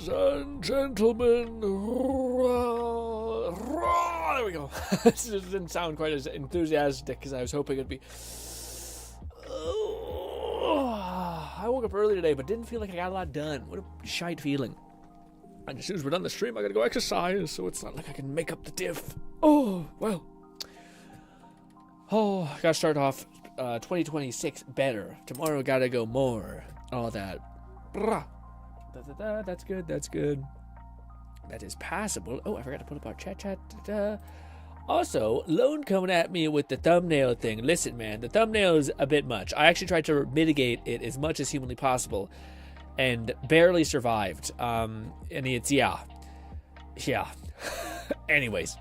Ladies and gentlemen, there we go. This didn't sound quite as enthusiastic as I was hoping it'd be. I woke up early today, but didn't feel like I got a lot done. What a shite feeling. And as soon as we're done the stream, I gotta go exercise, so it's not like I can make up the diff. Oh, well. Oh, I gotta start off 2026 better. Tomorrow, gotta go more. All that. That's good, that's good. That is passable. Oh, I forgot to put up our chat. Also, Lone coming at me with the thumbnail thing. Listen, man, the thumbnail is a bit much. I actually tried to mitigate it as much as humanly possible and barely survived. And it's, yeah. Anyways,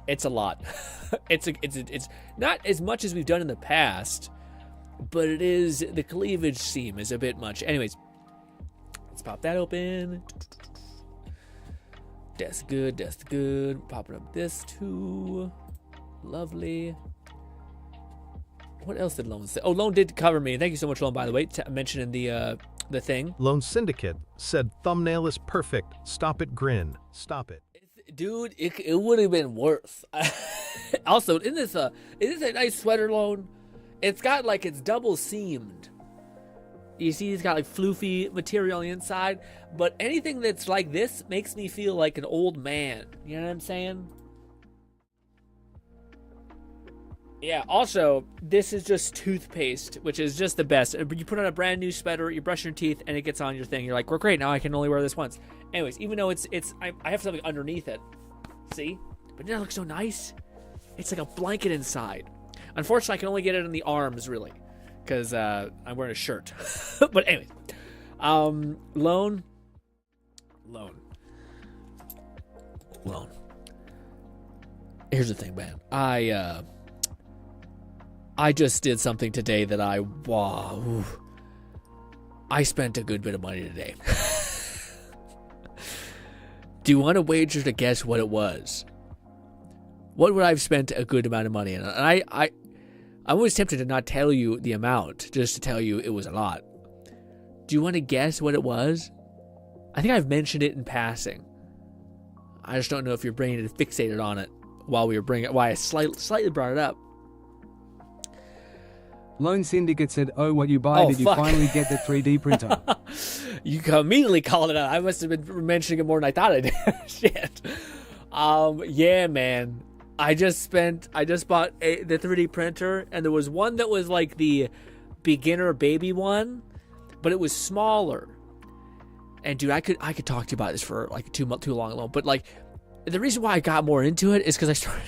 it's a lot. It's not as much as we've done in the past, but it is, the cleavage seam is a bit much. Anyways, let's pop that open. That's good. Popping up this too. Lovely. What else did Lone say? Oh, Lone did cover me. Thank you so much, Lone, by the way, mentioning the thing. Lone Syndicate said thumbnail is perfect. Stop it, Grin. Stop it. Dude, it would have been worse. Also, isn't this a nice sweater, Lone? It's got like, it's double seamed. You see, it's got like floofy material on the inside, but anything that's like this makes me feel like an old man. You know what I'm saying? Yeah, also, this is just toothpaste, which is just the best. You put on a brand new sweater, you brush your teeth, and it gets on your thing. You're like, we're great, now I can only wear this once. Anyways, even though I have something underneath it. See? But doesn't that look so nice? It's like a blanket inside. Unfortunately, I can only get it in the arms, really, because I'm wearing a shirt. But anyways, Lone. Here's the thing, man. I just did something today that I spent a good bit of money today. Do you want to wager to guess what it was? What would I have spent a good amount of money on? And I'm always tempted to not tell you the amount, just to tell you it was a lot. Do you want to guess what it was? I think I've mentioned it in passing. I just don't know if your brain had fixated on it while I slightly brought it up. Lone Syndicate said, "Oh, what you buy? Did you finally get the 3D printer?" You immediately called it out. I must have been mentioning it more than I thought I did. Shit. Yeah, man. I just bought the 3D printer, and there was one that was like the beginner baby one, but it was smaller. And dude, I could talk to you about this for like too long alone. But like, the reason why I got more into it is because I started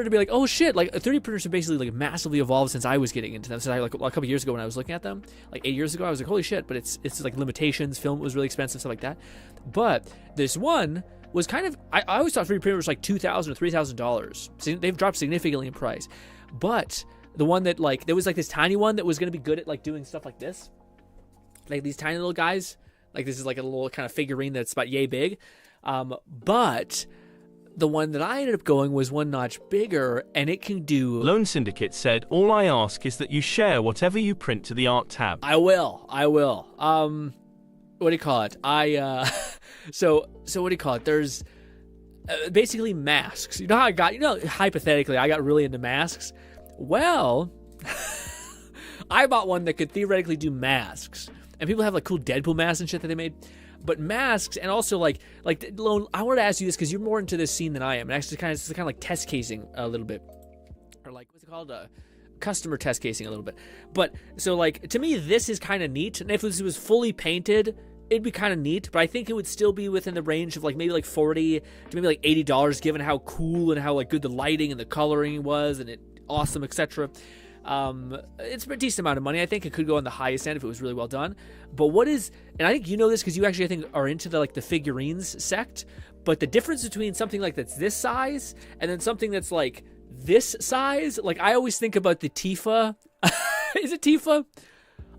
to be like, oh shit, like 3D printers are basically like massively evolved since I was getting into them. Since a couple years ago when I was looking at them, like 8 years ago, I was like, holy shit, but it's like limitations, film was really expensive, stuff like that. But this one was kind of, I always thought 3D printers was like $2,000 or $3,000. So they've dropped significantly in price. But the one that like, there was like this tiny one that was going to be good at like doing stuff like this. Like these tiny little guys. Like this is like a little kind of figurine that's about yay big. But the one that I ended up going was one notch bigger, and it can do... Lone Syndicate said, all I ask is that you share whatever you print to the art tab. I will. What do you call it? So what do you call it? There's basically masks. You know how hypothetically, I got really into masks? Well, I bought one that could theoretically do masks. And people have like cool Deadpool masks and shit that they made. But masks, and also like Lone, I wanted to ask you this because you're more into this scene than I am. And actually, it's kind of like test casing a little bit, or like what's it called, customer test casing a little bit. But so like to me, this is kind of neat. And if this was fully painted, it'd be kind of neat. But I think it would still be within the range of like maybe like $40 to maybe like $80, given how cool and how like good the lighting and the coloring was, and it awesome, etc. It's a decent amount of money. I think it could go on the highest end if it was really well done. But what is, and I think you know this because you actually, I think, are into the figurines sect, but the difference between something like that's this size and then something that's like this size, like I always think about the Tifa. Is it Tifa?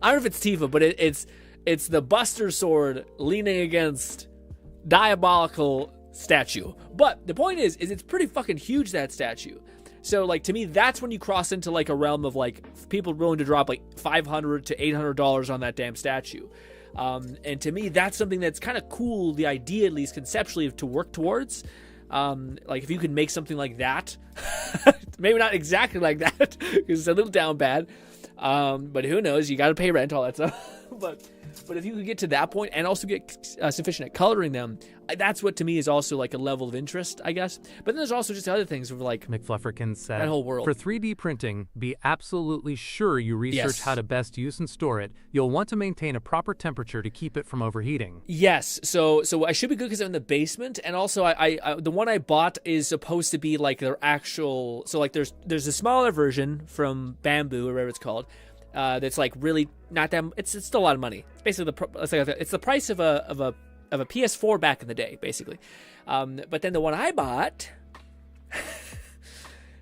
I don't know if it's Tifa, but it's the Buster Sword leaning against diabolical statue. But the point is it's pretty fucking huge, that statue. So, like, to me, that's when you cross into, like, a realm of, like, people willing to drop, like, $500 to $800 on that damn statue. And to me, that's something that's kind of cool, the idea, at least conceptually, to work towards. Like if you could make something like that, maybe not exactly like that, because it's a little down bad. But who knows? You got to pay rent, all that stuff. But if you could get to that point and also get sufficient at coloring them, that's what to me is also like a level of interest, I guess. But then there's also just other things of like McFlufferkin said, that whole world. For 3D printing, be absolutely sure you research how to best use and store it. You'll want to maintain a proper temperature to keep it from overheating. Yes, so I should be good because I'm in the basement, and also I the one I bought is supposed to be like their actual. So like there's a smaller version from Bamboo or whatever it's called. That's like really not that. It's still a lot of money. It's basically it's the price of a PS4 back in the day, basically. But then the one I bought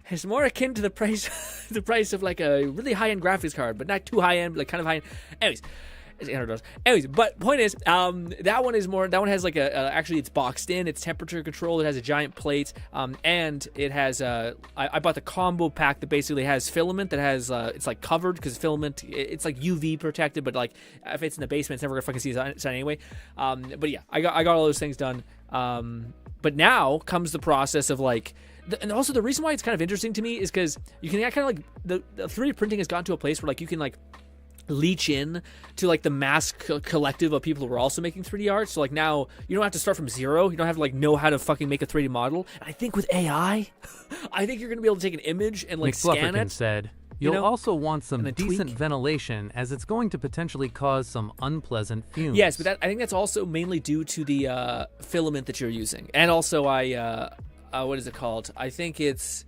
is more akin to the price of like a really high end graphics card, but not too high end, like kind of high end. Anyways. It's $800. Anyways, but point is, that one is more. That one has like actually it's boxed in. It's temperature controlled. It has a giant plate, and it has. I bought the combo pack that basically has filament that has. It's like covered because filament. It's like UV protected, but like if it's in the basement, it's never gonna fucking see the sun anyway. But yeah, I got all those things done. But now comes the process of like. And also the reason why it's kind of interesting to me is because you can kind of like the 3D printing has gotten to a place where like you can like leech in to like the mass collective of people who are also making 3D art. So like now you don't have to start from zero. You don't have to like know how to fucking make a 3D model. And I think with AI, I think you're gonna be able to take an image and like scan it. Said, you'll also want some decent tweak. Ventilation, as it's going to potentially cause some unpleasant fumes. Yes, but I think that's also mainly due to the filament that you're using, and also what is it called? I think it's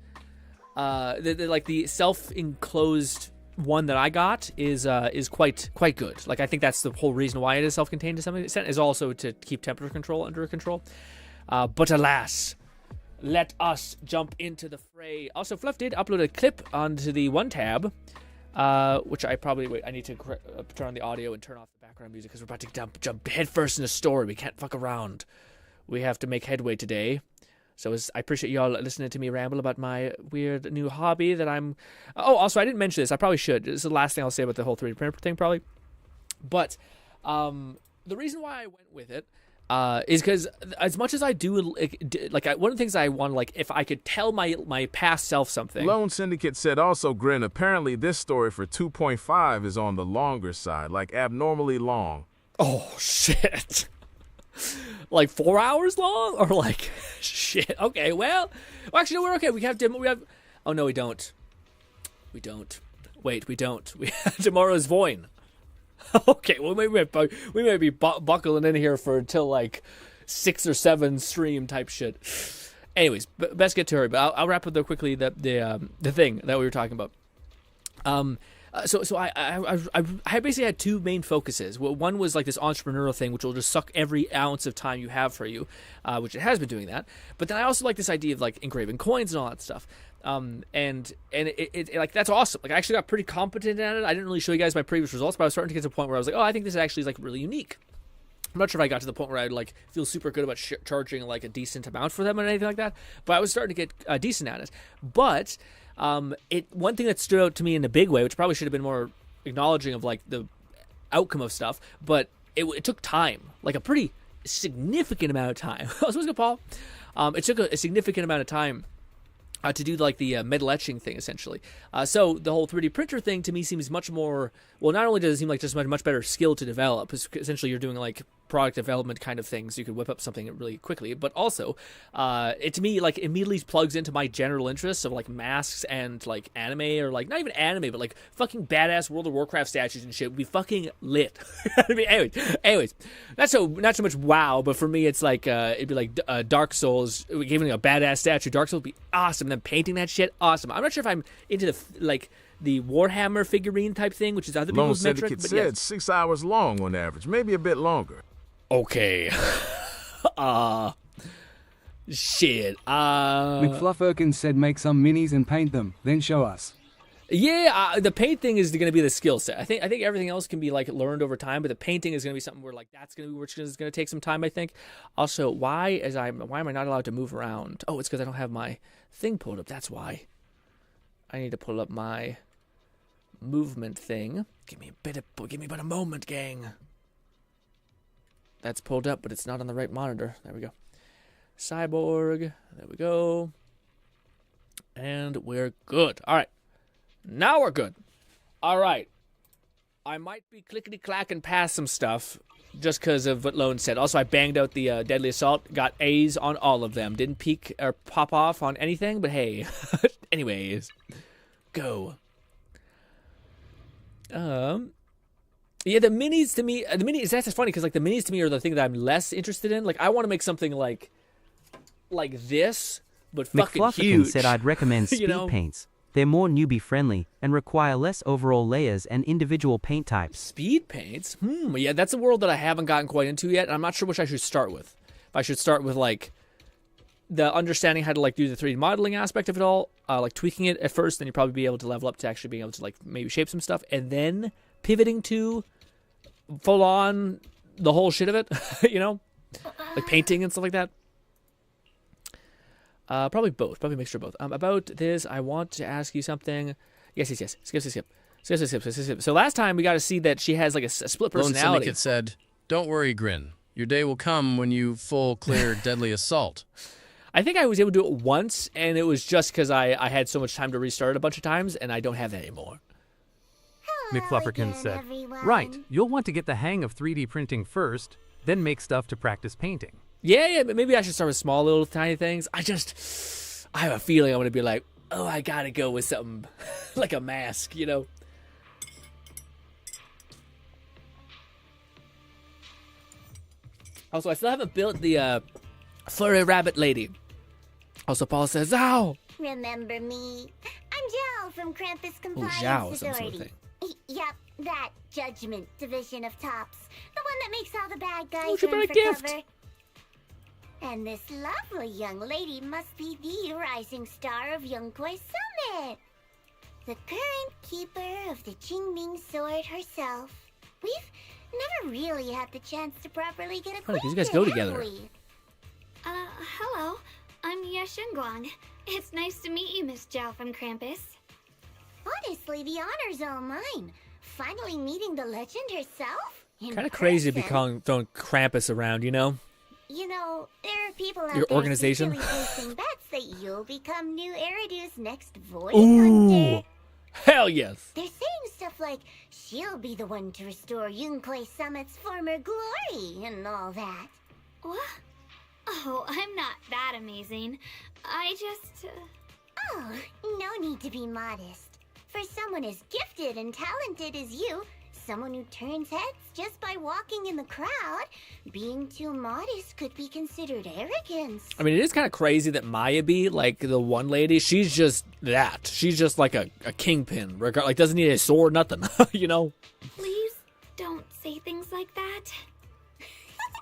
like the self-enclosed one that I got is quite good. Like I think that's the whole reason why it is self-contained to some extent, is also to keep temperature control under control. But alas, let us jump into the fray. Also, Fluff did upload a clip onto the one tab, which I need to turn on the audio and turn off the background music because we're about to jump headfirst in a story. We can't fuck around. We have to make headway today. So I appreciate y'all listening to me ramble about my weird new hobby that I'm... Oh, also, I didn't mention this. I probably should. This is the last thing I'll say about the whole 3D printer thing, probably. But the reason why I went with it is because as much as I do... Like one of the things I want, like, if I could tell my past self something... Lone Syndicate said also, Grin, apparently this story for 2.5 is on the longer side, like abnormally long. Oh, shit. Like 4 hours long, or like shit. Okay, well, actually, no, we're okay. We have. Oh no, we don't. Wait, we don't. We have tomorrow's Voin. Okay, well we may be buckling in here for until like 6 or 7 stream type shit. Anyways, best get to her. But I'll wrap up though quickly the thing that we were talking about. So I basically had 2 main focuses. One was like this entrepreneurial thing, which will just suck every ounce of time you have for you, which it has been doing that. But then I also like this idea of like engraving coins and all that stuff. And it like that's awesome. Like I actually got pretty competent at it. I didn't really show you guys my previous results, but I was starting to get to the point where I was like, oh, I think this actually is like really unique. I'm not sure if I got to the point where I'd like feel super good about charging like a decent amount for them and anything like that. But I was starting to get decent at it. But one thing that stood out to me in a big way, which probably should have been more acknowledging of like the outcome of stuff, but it took time, like a pretty significant amount of time. I was supposed to go, Paul. It took a significant amount of time to do like the metal etching thing, essentially. So the whole 3D printer thing to me seems much more. Well, not only does it seem like just much better skill to develop, because essentially you're doing like product development kind of things, you could whip up something really quickly. But also, it to me like immediately plugs into my general interests of like masks and like anime, or like not even anime, but like fucking badass World of Warcraft statues and shit would be fucking lit. I mean, anyways, not so much WoW, but for me it's like it'd be like Dark Souls. Giving a badass statue, Dark Souls would be awesome. And then painting that shit, awesome. I'm not sure if I'm into the Warhammer figurine type thing, which is other people's metric. Lone Syndicate said 6 hours long on average, maybe a bit longer. Okay. Shit. McFlufferkin said make some minis and paint them, then show us. Yeah, the paint thing is going to be the skill set. I think everything else can be like learned over time, but the painting is going to be something where like that's going to be which is going to take some time, I think. Also, why am I not allowed to move around? Oh, it's because I don't have my thing pulled up. That's why. I need to pull up my movement thing. Give me about a moment, gang. That's pulled up, but it's not on the right monitor. There we go. Cyborg. There we go. And we're good. All right. Now we're good. All right. I might be clickety-clacking past some stuff just because of what Lone said. Also, I banged out the Deadly Assault. Got A's on all of them. Didn't peak or pop off on anything, but hey. Anyways. Go. Yeah, the minis to me, that's just funny because like the minis to me are the thing that I'm less interested in. Like I want to make something like this, but fucking McFlufferkin huge. said I'd recommend speed paints. They're more newbie friendly and require less overall layers and individual paint types. Speed paints? Yeah, that's a world that I haven't gotten quite into yet, and I'm not sure which I should start with. If I should start with like the understanding how to like do the 3D modeling aspect of it all, like tweaking it at first, then you'll probably be able to level up to actually being able to like maybe shape some stuff, and then pivoting to full on the whole shit of it, you know, like painting and stuff like that. Probably both. Probably a mixture of both. About this, I want to ask you something. Yes. Skip. So last time we got to see that she has like a split Lone personality. Syndicate said, "Don't worry, Grin. Your day will come when you full clear Deadly Assault." I think I was able to do it once, and it was just because I had so much time to restart it a bunch of times, and I don't have that anymore. McFlufferkin said, "Right, you'll want to get the hang of 3D printing first, then make stuff to practice painting." Yeah, but maybe I should start with small little tiny things. I have a feeling I'm going to be like, oh, I got to go with something like a mask, you know? Also, I still haven't built the furry rabbit lady. Also, Paul says, "Ow!" Remember me? I'm Zhao from Krampus Compliance Zhao, some Authority. sort of thing. Yep, that Judgment Division of Tops. The one that makes all the bad guys she run brought for a gift. cover. And this lovely young lady must be the rising star of Yongkoi Summit. The current keeper of the Qingming sword herself. We've never really had the chance to properly get Funny, acquainted, 'cause you guys go have together. we? Hello. I'm Yashengguang. It's nice to meet you, Miss Zhao from Krampus. Honestly, the honor's all mine. Finally meeting the legend herself. Kind of crazy to be throwing Krampus around, you know? You know, there are people out Your there organization? secretly placing bets that you'll become new Eridu's next void Ooh. hunter. Hell yes. They're saying stuff like, she'll be the one to restore Yongkoi Summit's former glory and all that. What? Oh, I'm not that amazing. I just... Oh, no need to be modest. For someone as gifted and talented as you, someone who turns heads just by walking in the crowd, being too modest could be considered arrogance. I mean, it is kind of crazy that Maybe, like the one lady, she's just that. She's just like a kingpin. Like, doesn't need a sword, nothing, you know? Please don't say things like that.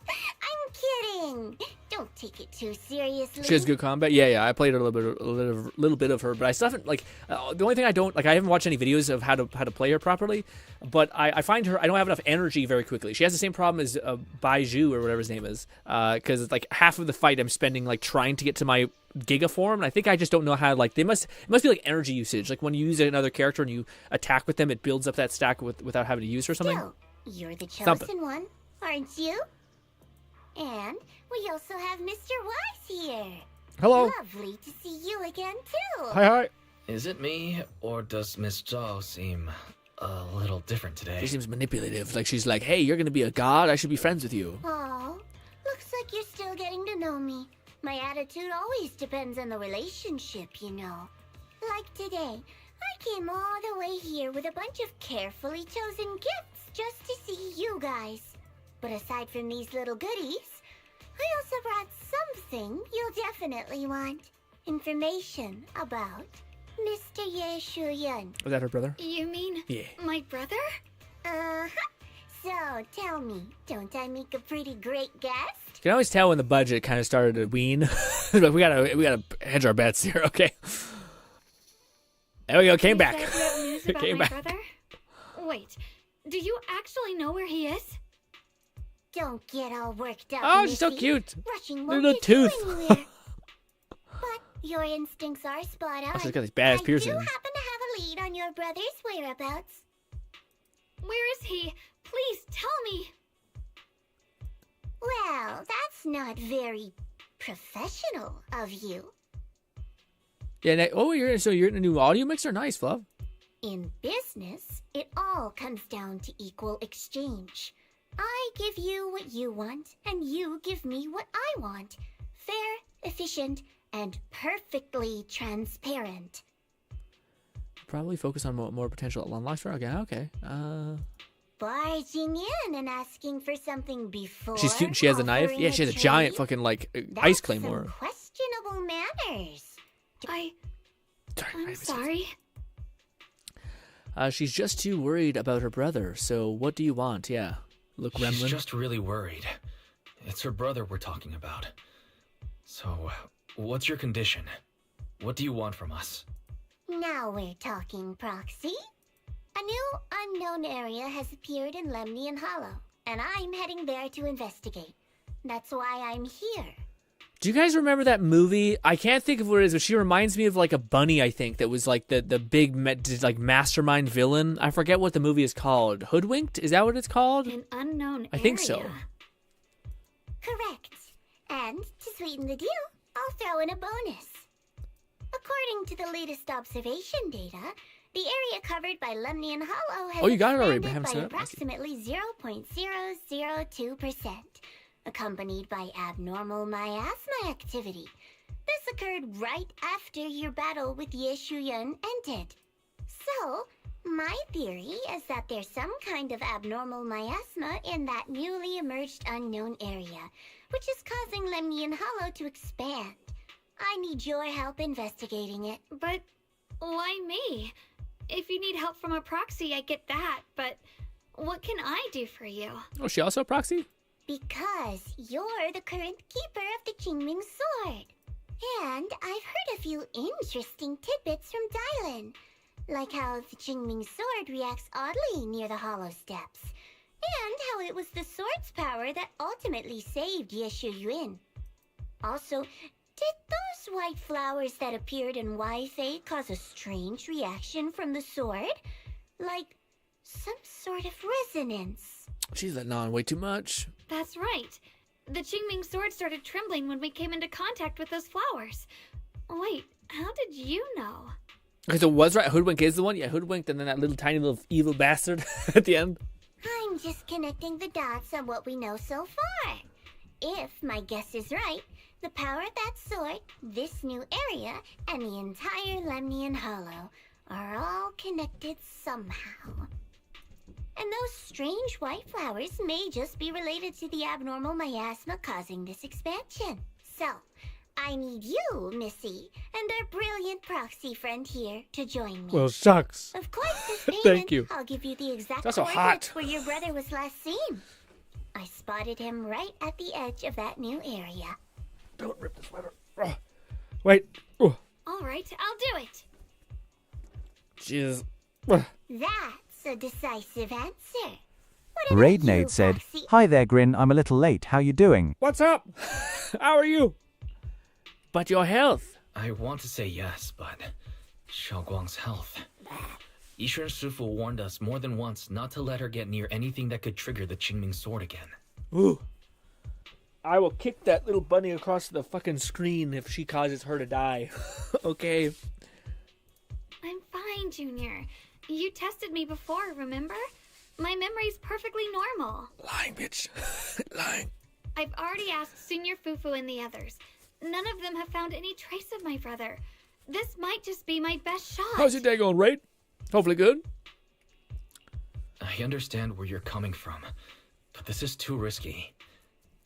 I'm kidding. Don't take it too seriously. She has good combat. Yeah. I played a little bit of her, but I still haven't like. The only thing I don't like, I haven't watched any videos of how to play her properly. But I find her, I don't have enough energy very quickly. She has the same problem as Baiju or whatever his name is, because it's like half of the fight I'm spending like trying to get to my Giga form, and I think I just don't know how. Like, it must be like energy usage. Like when you use another character and you attack with them, it builds up that stack without having to use her or something. Still, you're the chosen one, aren't you? And we also have Mr. Wise here. Hello. Lovely to see you again, too. Hi. Is it me, or does Miss Zhao seem a little different today? She seems manipulative. Like she's like, hey, you're gonna be a god. I should be friends with you. Oh, looks like you're still getting to know me. My attitude always depends on the relationship, you know. Like today, I came all the way here with a bunch of carefully chosen gifts just to see you guys. But aside from these little goodies, I also brought something you'll definitely want. Information about Mr. Ye Shuyun. Was that her brother? You mean my brother? Uh-huh. So, tell me, don't I make a pretty great guest? You can always tell when the budget kind of started to wean. But we gotta hedge our bets here, okay? There we go, came back. You have news about Came my back. brother? Wait, do you actually know where he is? Don't get all worked up, Oh, she's so Missy. cute. Rushing Little won't get you tooth. anywhere. But your instincts are spot on. Oh, she's got these badass I piercings. do happen to have a lead on your brother's whereabouts. Where is he? Please tell me. Well, that's not very professional of you. Yeah. You're in a new audio mixer. Nice, Fluff. In business, it all comes down to equal exchange. I give you what you want, and you give me what I want. Fair, efficient, and perfectly transparent. Probably focus on more potential unlocks for. Okay. Barging in and asking for something before. She's cute and she has a knife. Yeah, she has a giant fucking ice claymore. That's some questionable manners. I'm sorry. She's just too worried about her brother. So what do you want? Yeah. Look, Gremlin. She's just really worried. It's her brother we're talking about. So, what's your condition? What do you want from us? Now we're talking, Proxy. A new unknown area has appeared in Lemnian Hollow, and I'm heading there to investigate. That's why I'm here. Do you guys remember that movie? I can't think of what it is, but she reminds me of like a bunny, I think, that was like the big mastermind villain. I forget what the movie is called. Hoodwinked? Is that what it's called? An unknown area. I think so. Correct. And to sweeten the deal, I'll throw in a bonus. According to the latest observation data, the area covered by Lemnian Hollow has you got it already, expanded but by haven't approximately 0.002%, accompanied by abnormal miasma activity. This occurred right after your battle with Ye Shuyan ended. So, my theory is that there's some kind of abnormal miasma in that newly emerged unknown area, which is causing Lemnian Hollow to expand. I need your help investigating it. But why me? If you need help from a proxy, I get that, but what can I do for you? Oh, she also a proxy? Because you're the current keeper of the Qingming Sword. And I've heard a few interesting tidbits from Dylan, like how the Qingming Sword reacts oddly near the Hollow Steps, and how it was the sword's power that ultimately saved Ye Shuyan. Also, did those white flowers that appeared in Wi-Fi cause a strange reaction from the sword? Like some sort of resonance. She's letting on way too much. That's right. The Qingming sword started trembling when we came into contact with those flowers. Wait, how did you know? Okay, so was right. Hoodwink is the one? Yeah, Hoodwinked and then that little tiny little evil bastard at the end. I'm just connecting the dots on what we know so far. If my guess is right, the power of that sword, this new area, and the entire Lemnian Hollow are all connected somehow. And those strange white flowers may just be related to the abnormal miasma causing this expansion. So, I need you, Missy, and our brilliant proxy friend here to join me. Well, shucks. Of course, as payment, Thank you. I'll give you the exact That's so coordinates hot. where your brother was last seen. I spotted him right at the edge of that new area. Don't rip the sweater. Oh. Wait. Oh. All right, I'll do it. Jeez. That's a decisive answer. What about Raidnade you, said, Proxy? "Hi there, Grin. I'm a little late. How you doing?" What's up? How are you? But your health. I want to say yes, but Xiaoguang's health. Yishuan Shifu warned us more than once not to let her get near anything that could trigger the Qingming sword again. Ooh. I will kick that little bunny across the fucking screen if she causes her to die. Okay. I'm fine, Junior. You tested me before, remember? My memory's perfectly normal. Lying, bitch. Lying. I've already asked Senior Fufu and the others. None of them have found any trace of my brother. This might just be my best shot. How's your day going, Raid? Hopefully good. I understand where you're coming from, but this is too risky.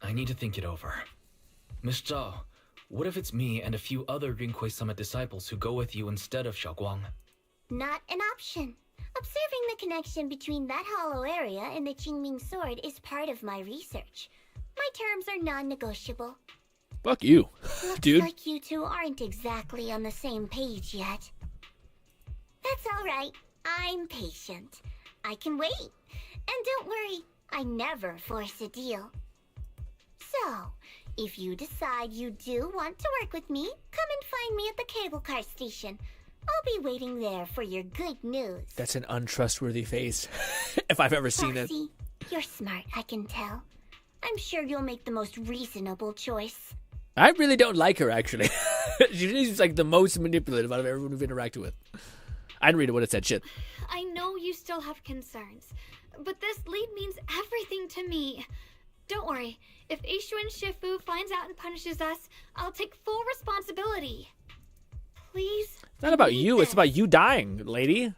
I need to think it over. Miss Zhao, what if it's me and a few other Rinkwei Summit disciples who go with you instead of Xiaoguang? Not an option. Observing the connection between that hollow area and the Qingming sword is part of my research. My terms are non-negotiable. Fuck you, Looks dude. like you two aren't exactly on the same page yet. That's all right. I'm patient. I can wait. And don't worry, I never force a deal. So, if you decide you do want to work with me, come and find me at the cable car station. I'll be waiting there for your good news. That's an untrustworthy face, if I've ever seen it. Foxy, you're smart, I can tell. I'm sure you'll make the most reasonable choice. I really don't like her, actually. She's like the most manipulative out of everyone we've interacted with. I didn't read what it said. Shit. I know you still have concerns, but this lead means everything to me. Don't worry. If Ishu and Shifu finds out and punishes us, I'll take full responsibility. Please. It's not about you. It's about you dying, lady.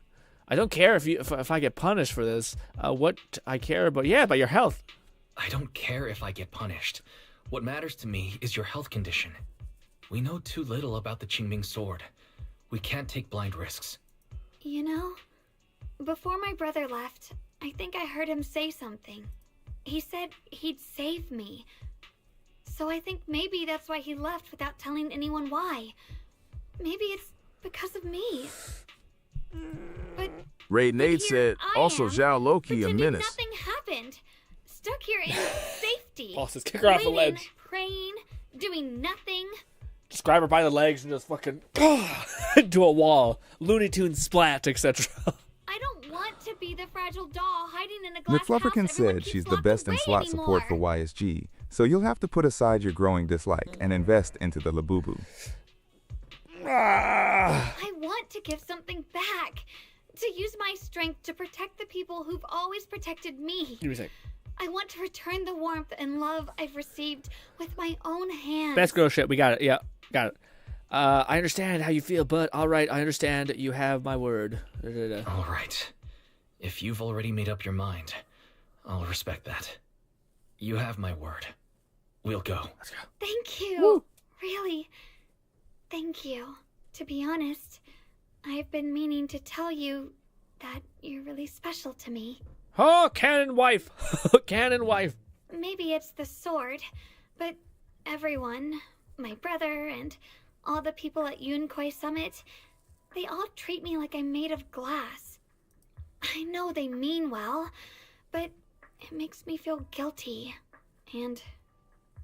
I don't care if I get punished for this. What I care about, about your health. I don't care if I get punished. What matters to me is your health condition. We know too little about the Qingming sword. We can't take blind risks. You know, before my brother left, I think I heard him say something. He said he'd save me. So I think maybe that's why he left without telling anyone why. Maybe it's because of me. But Raid Nate said, also Zhao Loki a menace. Nothing happened. Stuck here in safety. Boss, kick her off the ledge. Praying, doing nothing. Just grab her by the legs and just fucking into a wall. Looney Tunes splat, etc. I don't want to be the fragile doll hiding in a glass McFlufferkin said she's the best in slot support for YSG, so you'll have to put aside your growing dislike and invest into the Labubu. I want to give something back. To use my strength to protect the people who've always protected me. I want to return the warmth and love I've received with my own hands. Best girl shit. We got it. Yeah, got it. I understand how you feel, but all right, I understand. You have my word. All right. If you've already made up your mind, I'll respect that. You have my word. We'll go. Let's go. Thank you. Woo. Really. Thank you. To be honest, I've been meaning to tell you that you're really special to me. Oh, canon wife. Canon wife. Maybe it's the sword, but everyone, my brother and all the people at Yunkoi Summit, they all treat me like I'm made of glass. I know they mean well, but it makes me feel guilty and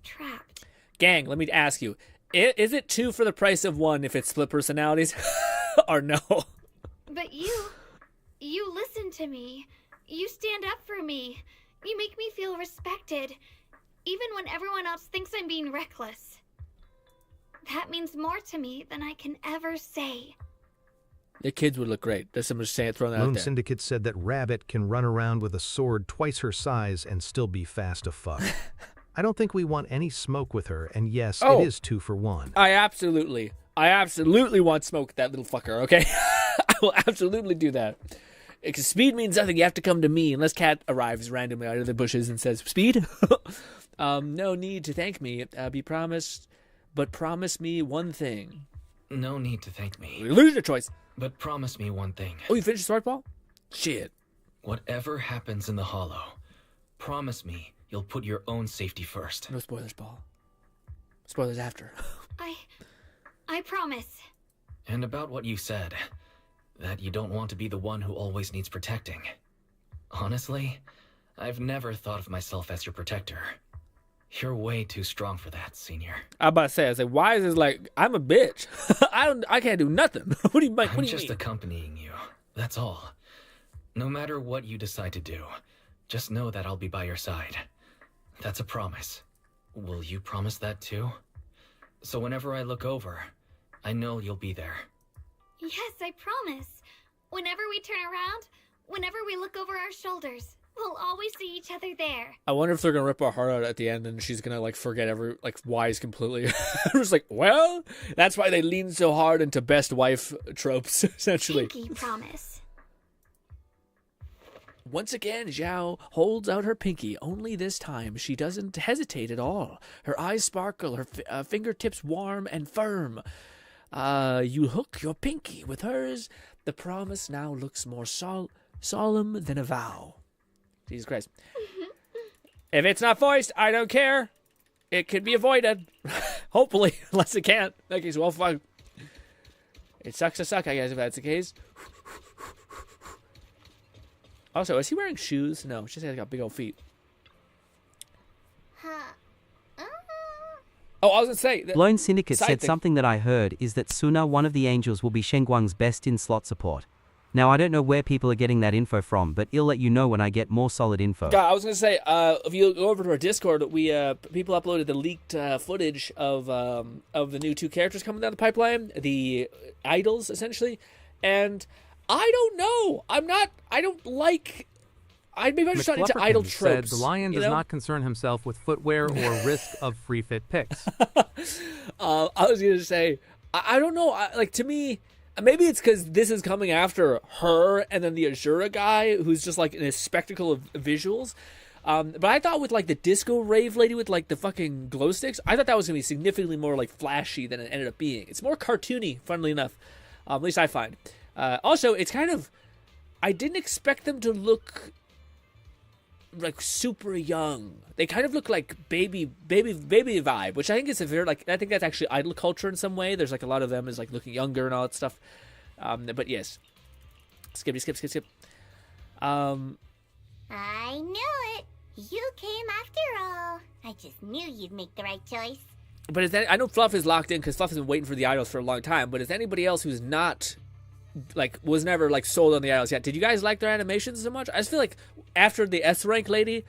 trapped. Gang, let me ask you. Is it 2 for the price of 1 if it's split personalities? Or no? But you listen to me. You stand up for me. You make me feel respected, even when everyone else thinks I'm being reckless. That means more to me than I can ever say. The kids would look great. There's someone saying throwing that out Moon there. Syndicate said that Rabbit can run around with a sword twice her size and still be fast to fuck. I don't think we want any smoke with her, and yes, it is 2 for 1. I absolutely want smoke with that little fucker, okay? I will absolutely do that. Because speed means nothing. You have to come to me unless Cat arrives randomly out of the bushes and says, speed? No need to thank me. Be promised, but promise me one thing. No need to thank me. You lose your choice. But promise me one thing. Oh, you finished the sword, Paul? Shit. Whatever happens in the Hollow, promise me you'll put your own safety first. No spoilers, Paul. Spoilers after. I promise. And about what you said, that you don't want to be the one who always needs protecting. Honestly, I've never thought of myself as your protector. You're way too strong for that, Senior. I'm about to say, I was like, why is this like, I'm a bitch. I can't do nothing. What do you mean? I'm just accompanying you, that's all. No matter what you decide to do, just know that I'll be by your side. That's a promise. Will you promise that too? So whenever I look over, I know you'll be there. Yes, I promise. Whenever we turn around, whenever we look over our shoulders, we'll always see each other there. I wonder if they're gonna rip our heart out at the end and she's gonna like forget wise completely. I'm just like, well, that's why they lean so hard into best wife tropes, essentially. Pinky promise. Once again, Zhao holds out her pinky, only this time she doesn't hesitate at all. Her eyes sparkle, her fingertips warm and firm. You hook your pinky with hers. The promise now looks more solemn than a vow. Jesus Christ. If it's not voiced, I don't care. It could be avoided. Hopefully, unless it can't. In that case, well, fuck. It sucks to suck, I guess, if that's the case. Also, is he wearing shoes? No, she's got big old feet. Oh, I was going to say... Lone Syndicate said something that I heard is that Suna, one of the angels, will be Shengguang's best in slot support. Now I don't know where people are getting that info from, but I'll let you know when I get more solid info. God, I was gonna say, if you go over to our Discord, we people uploaded the leaked footage of the new 2 characters coming down the pipeline, the idols essentially, and I don't know. I don't like. Maybe I'm just not into idol tropes. Said the Lion does not concern himself with footwear or risk of free fit picks. I was gonna say, I don't know. Like, to me, maybe it's because this is coming after her and then the Azura guy, who's just like in a spectacle of visuals. But I thought with like the disco rave lady with like the fucking glow sticks, I thought that was gonna be significantly more like flashy than it ended up being. It's more cartoony, funnily enough. At least I find. Also, it's kind of. I didn't expect them to look like super young. They kind of look like baby vibe, which I think is a very I think that's actually idol culture in some way. There's like a lot of them is like looking younger and all that stuff. But yes, skip. I knew it. You came after all. I just knew you'd make the right choice. But I know Fluff is locked in because Fluff has been waiting for the idols for a long time. But is anybody else who's not was never like sold on the idols yet? Did you guys like their animations so much? I just feel like after the S rank lady,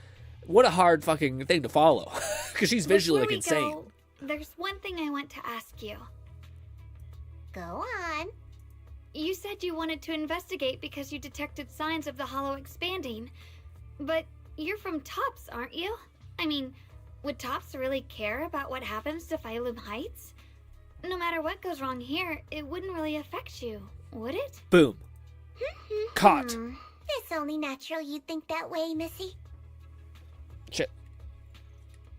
what a hard fucking thing to follow because she's visually like insane. There's one thing I want to ask you. Go on. You said you wanted to investigate because you detected signs of the hollow expanding, but you're from Tops, aren't you? I mean, would Tops really care about what happens to Phylum Heights? No matter what goes wrong here, it wouldn't really affect you, would it? Boom. Caught. It's only natural you'd think that way, Missy. Shit.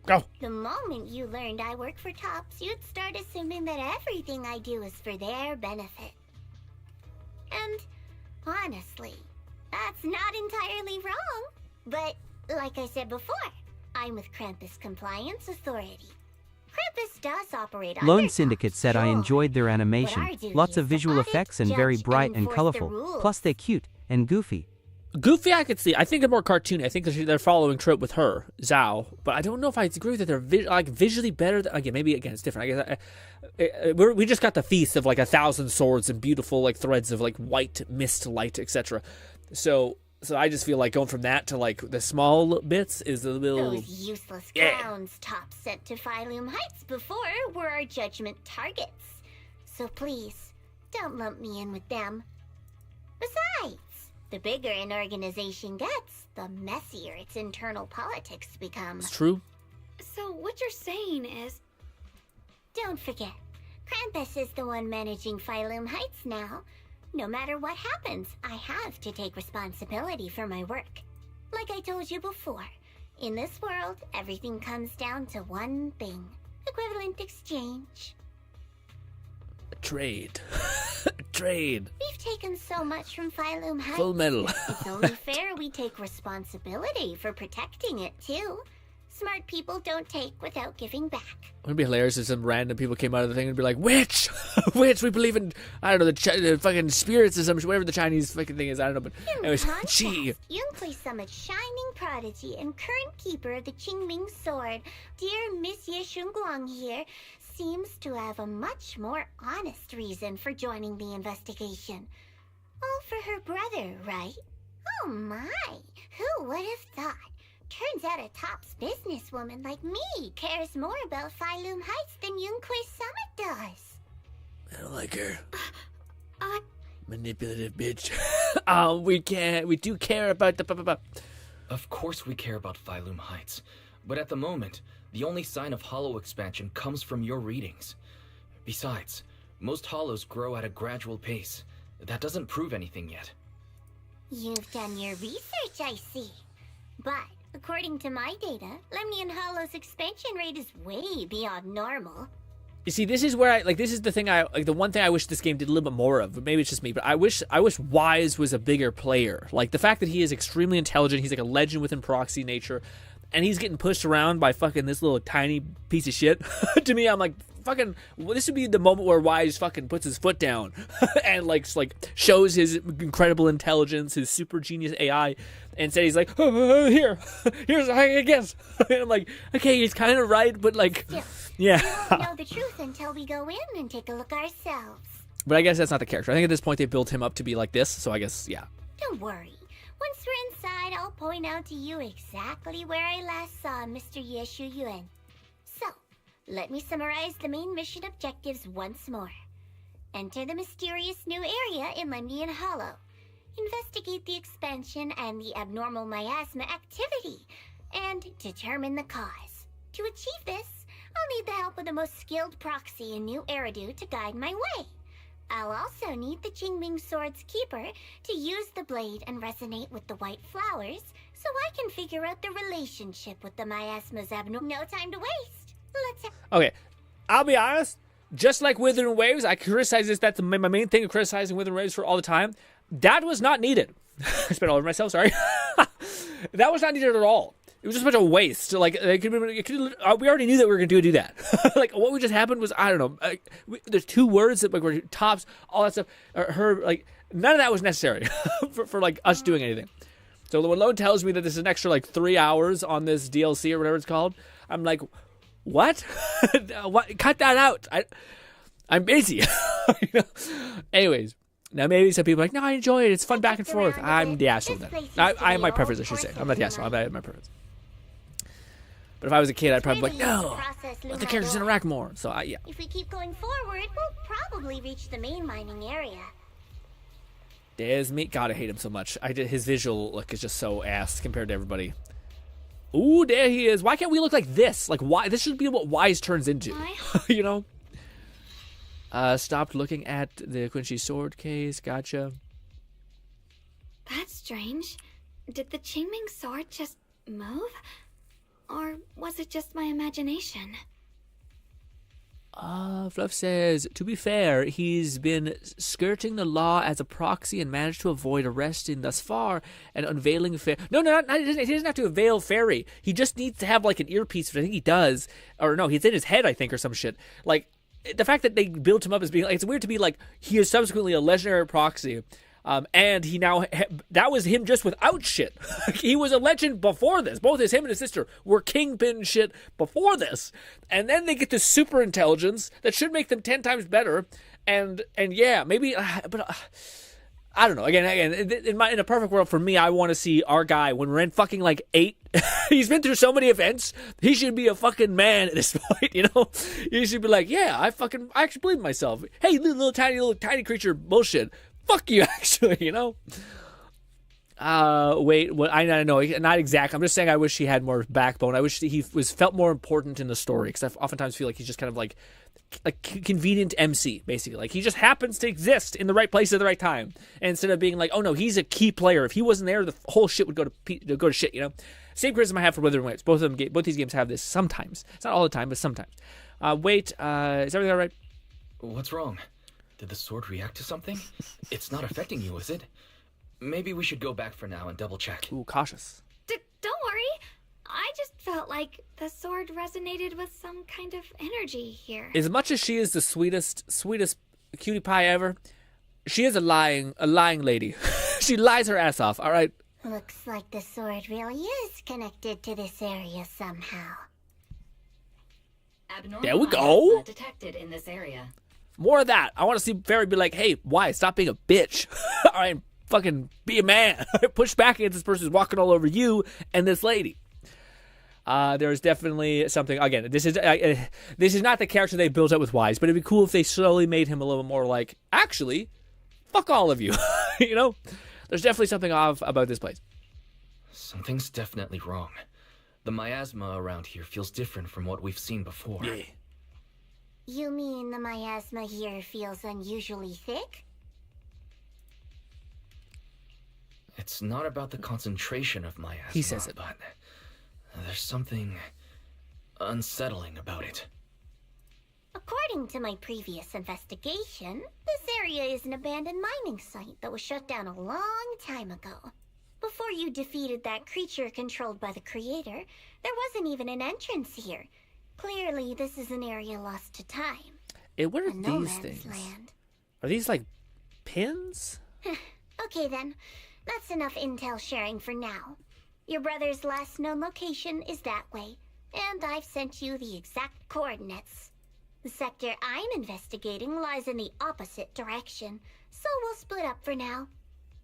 Go. The moment you learned I work for Tops, you'd start assuming that everything I do is for their benefit. And honestly, that's not entirely wrong. But like I said before, I'm with Krampus Compliance Authority. Krampus does operate on Lone Syndicate said I enjoyed their animation, lots of visual effects and very bright and colorful, plus they're cute and goofy. Goofy, I could see. I think they're more cartoony. I think they're following trope with her, Zhao. But I don't know if I agree that they're visually better. Again, maybe it's different. I guess we just got the feast of like 1,000 swords and beautiful like threads of like white mist light, etc. So I just feel like going from that to like the small bits is a little. Those useless clowns Tops sent to Phylum Heights before were our judgment targets. So please, don't lump me in with them. Besides, the bigger an organization gets, the messier its internal politics become. It's true. So what you're saying is... Don't forget, Krampus is the one managing Phylum Heights now. No matter what happens, I have to take responsibility for my work. Like I told you before, in this world, everything comes down to one thing. Equivalent exchange. Trade. Trade. We've taken so much from Phylum Heights. Full metal. It's only fair we take responsibility for protecting it, too. Smart people don't take without giving back. It would be hilarious if some random people came out of the thing and be like, witch! Witch, we believe in, I don't know, the fucking spirits or something, whatever the Chinese fucking thing is, I don't know, but anyways, gee. Yunhui Summit's shining prodigy and current keeper of the Qingming sword, dear Miss Ye Shunguang here, seems to have a much more honest reason for joining the investigation. All for her brother, right? Oh my, who would have thought? Turns out a Tops businesswoman like me cares more about Phylum Heights than Yunhui Summit does. I don't like her. Manipulative bitch. We do care about the... Of course we care about Phylum Heights, but at the moment, the only sign of hollow expansion comes from your readings. Besides, most hollows grow at a gradual pace. That doesn't prove anything yet. You've done your research, I see. But according to my data, Lemnian Hollow's expansion rate is way beyond normal. You see, this is where this is the thing the one thing I wish this game did a little bit more of. Maybe it's just me, but I wish Wise was a bigger player. Like the fact that he is extremely intelligent, he's like a legend within Proxy nature, and he's getting pushed around by fucking this little tiny piece of shit. To me, I'm like, fucking, this would be the moment where Wise fucking puts his foot down and like shows his incredible intelligence, his super genius AI, and said he's like, here's I guess. And I'm like, okay, he's kind of right, but like, still, yeah. We won't know the truth until we go in and take a look ourselves. But I guess that's not the character. I think at this point they built him up to be like this, so I guess, yeah. Don't worry. Once we're inside, I'll point out to you exactly where I last saw Mr. Yeshu Yuan. So, let me summarize the main mission objectives once more. Enter the mysterious new area in Lemnian Hollow. Investigate the expansion and the abnormal miasma activity, and determine the cause. To achieve this, I'll need the help of the most skilled proxy in New Eridu to guide my way. I'll also need the Jingming Sword's keeper to use the blade and resonate with the white flowers so I can figure out the relationship with the miasma's abnormal. No time to waste. Okay, I'll be honest. Just like Withering Waves, I criticize this. That's my main thing of criticizing Withering Waves for all the time. That was not needed. I spit all over myself, sorry. That was not needed at all. It was just a bunch of waste. Like, we already knew that we were going to do that. Like, what would just happen was, I don't know. There's 2 words that like were tops, all that stuff. None of that was necessary for like us doing anything. So when Lone tells me that there's an extra like 3 hours on this DLC or whatever it's called, I'm like, what? What? Cut that out. I'm busy. You know? Anyways. Now, maybe some people are like, no, I enjoy it. It's fun back and forth. I'm the asshole then. I have my preference, I should say. I'm not the asshole. I have my preference. But if I was a kid, I'd probably be like, no, let the characters interact more. So, yeah. If we keep going forward, we'll probably reach the main mining area. There's me. God, I hate him so much. His visual look is just so ass compared to everybody. Ooh, there he is. Why can't we look like this? Like, why? This should be what Wise turns into. You know? Stopped looking at the Quincy sword case. Gotcha. That's strange. Did the Qingming sword just move? Or was it just my imagination? Fluff says, to be fair, he's been skirting the law as a proxy and managed to avoid arresting thus far and unveiling No, he doesn't have to unveil Fairy. He just needs to have like an earpiece, which I think he does. Or no, it's in his head, I think, or some shit. Like, the fact that they built him up as being like, it's weird to be like, he is subsequently a legendary proxy. And he now, that was him just without shit. He was a legend before this. Both him and his sister were kingpin shit before this. And then they get this super intelligence that should make them 10 times better. And yeah, maybe, but I don't know. Again, in a perfect world for me, I want to see our guy when we're in fucking like 8. He's been through so many events. He should be a fucking man at this point, you know? He should be like, yeah, I actually believe in myself. Hey, little tiny creature bullshit. Fuck you, actually, you know? Wait, what? I don't know, not exact. I'm just saying I wish he had more backbone. I wish he felt more important in the story, because I oftentimes feel like he's just kind of like convenient MC, basically. Like, he just happens to exist in the right place at the right time, and instead of being like, oh no, he's a key player. If he wasn't there, the whole shit would go to shit, you know? Same criticism I have for Withering Waves. Both these games have this sometimes. It's not all the time, but sometimes. Is everything all right? What's wrong? Did the sword react to something? It's not affecting you, is it? Maybe we should go back for now and double check. Ooh, cautious. Don't worry. I just felt like the sword resonated with some kind of energy here. As much as she is the sweetest cutie pie ever, she is a lying lady. She lies her ass off, all right? Looks like the sword really is connected to this area somehow. There we go. Detected in this area. More of that. I want to see Fairy be like, hey, why? Stop being a bitch. All right, fucking be a man. Push back against this person who's walking all over you and this lady. There's definitely something. Again, this is not the character they built up with Wise, but it'd be cool if they slowly made him a little more like, actually, fuck all of you. You know? There's definitely something off about this place. Something's definitely wrong. The miasma around here feels different from what we've seen before. Yeah. You mean the miasma here feels unusually thick? It's not about the concentration of miasma, he says it. But there's something unsettling about it. According to my previous investigation, this area is an abandoned mining site that was shut down a long time ago. Before you defeated that creature controlled by the creator, there wasn't even an entrance here. Clearly, this is an area lost to time. What are these things? Land. Are these like pins? Okay then, that's enough intel sharing for now. Your brother's last known location is that way, and I've sent you the exact coordinates. The sector I'm investigating lies in the opposite direction, so we'll split up for now.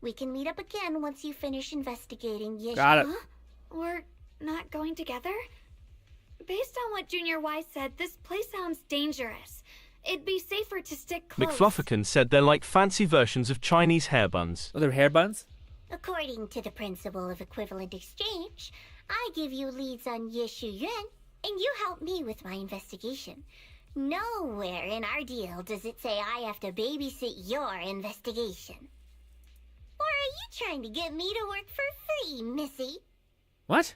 We can meet up again once you finish investigating Yish. Got it. Huh? We're not going together? Based on what Junior Y said, this place sounds dangerous. It'd be safer to stick close. McFlufferkin said they're like fancy versions of Chinese hair buns. Oh, they're hair buns? According to the principle of equivalent exchange, I give you leads on Yishu Yuan, and you help me with my investigation. Nowhere in our deal does it say I have to babysit your investigation. Or are you trying to get me to work for free, Missy? What?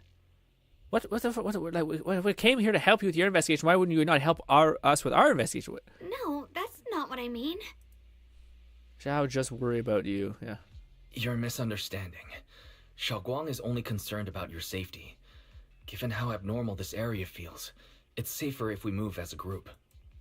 What we came here to help you with your investigation. Why wouldn't you not help us with our investigation? No, that's not what I mean. Zhao just worry about you. Yeah. You're misunderstanding. Xiaoguang is only concerned about your safety. Given how abnormal this area feels, it's safer if we move as a group.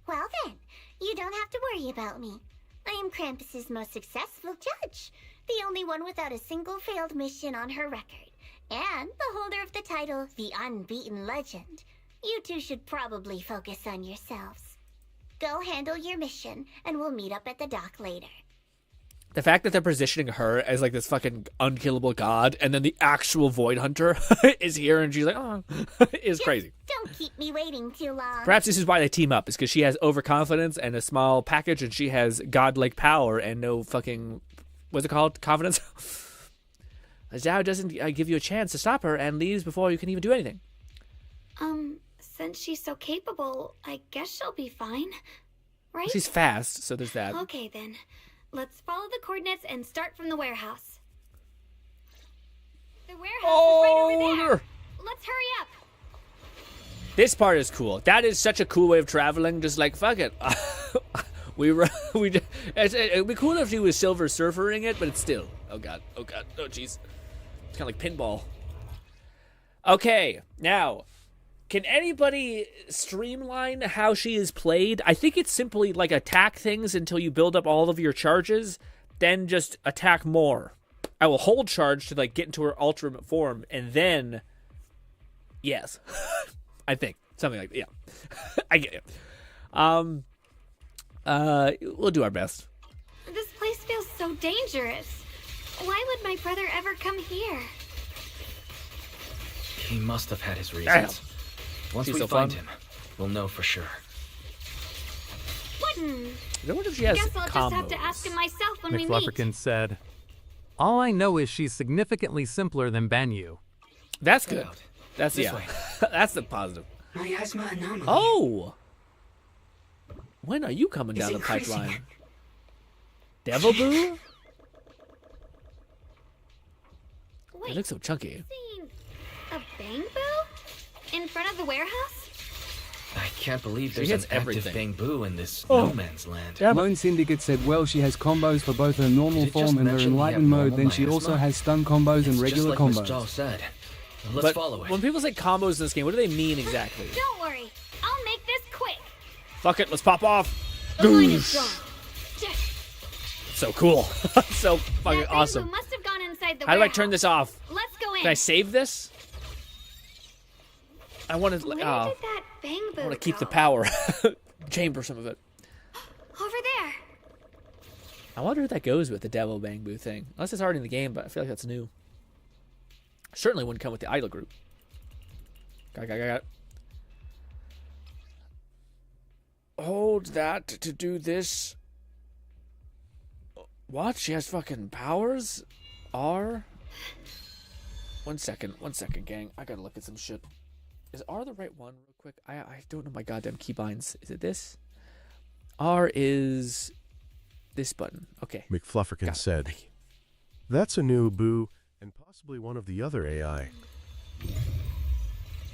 Well then, you don't have to worry about me. I am Krampus's most successful judge, the only one without a single failed mission on her record, and the holder of the title, the Unbeaten Legend. You two should probably focus on yourselves. Go handle your mission, and we'll meet up at the dock later. The fact that they're positioning her as like this fucking unkillable god, and then the actual Void Hunter is here, and she's like, oh, is crazy. Don't keep me waiting too long. Perhaps this is why they team up, is because she has overconfidence and a small package, and she has godlike power and no fucking, what's it called, confidence? Zhao doesn't give you a chance to stop her and leaves before you can even do anything. Since she's so capable, I guess she'll be fine, right? She's fast, so there's that. Okay then. Let's follow the coordinates and start from the warehouse. The warehouse is right over there. Let's hurry up. This part is cool. That is such a cool way of traveling. Just like, fuck it. It'd be cool if she was Silver Surfering it, but it's still. Oh god. Oh jeez. It's kind of like pinball. Okay, now, can anybody streamline how she is played? I think it's simply like attack things until you build up all of your charges, then just attack more. I will hold charge to like get into her ultimate form, and then, yes, I think something like that. Yeah, I get it. We'll do our best. This place feels so dangerous. Why would my brother ever come here? He must have had his reasons. Once we find him, we'll know for sure. What? I wonder if she has Guess I'll just have to ask him myself when we meet. McFlufferkin said, all I know is she's significantly simpler than Banyu. That's good. That's, yeah. That's the positive. Oh! When are you coming down the pipeline? Devil Boo? Wait, It looks so chunky. a Bang Boo? In front of the warehouse? I can't believe there's hits an active everything. Bang Boo in this no man's land. Lone Syndicate said, well, she has combos for both her normal Did it form just and her mention we enlightened have mode, normal then she miasma? also has stun combos and It's regular just like Miss combos. Zhao said. Let's But follow it. when people say combos in this game, what do they mean exactly? Don't worry, I'll make this quick. Fuck it, let's pop off. The line is Goosh. drawn. So cool. So fucking That Bang Boo awesome. must have gone inside the How do I warehouse. turn this off? Let's go in. Can I save this? I want to. Where did that Bang Boo I want to keep the go? power. Chamber some of it. Over there. I wonder if that goes with the Devil Bang Boo thing. Unless it's already in the game, but I feel like that's new. Certainly wouldn't come with the idol group. Got it. Hold that to do this. What? She has fucking powers? R? One second, gang. I gotta look at some shit. Is R the right one real quick? I don't know my goddamn keybinds. Is it this? R is this button. Okay. McFlufferkin said, that's a new Boo and possibly one of the other AI.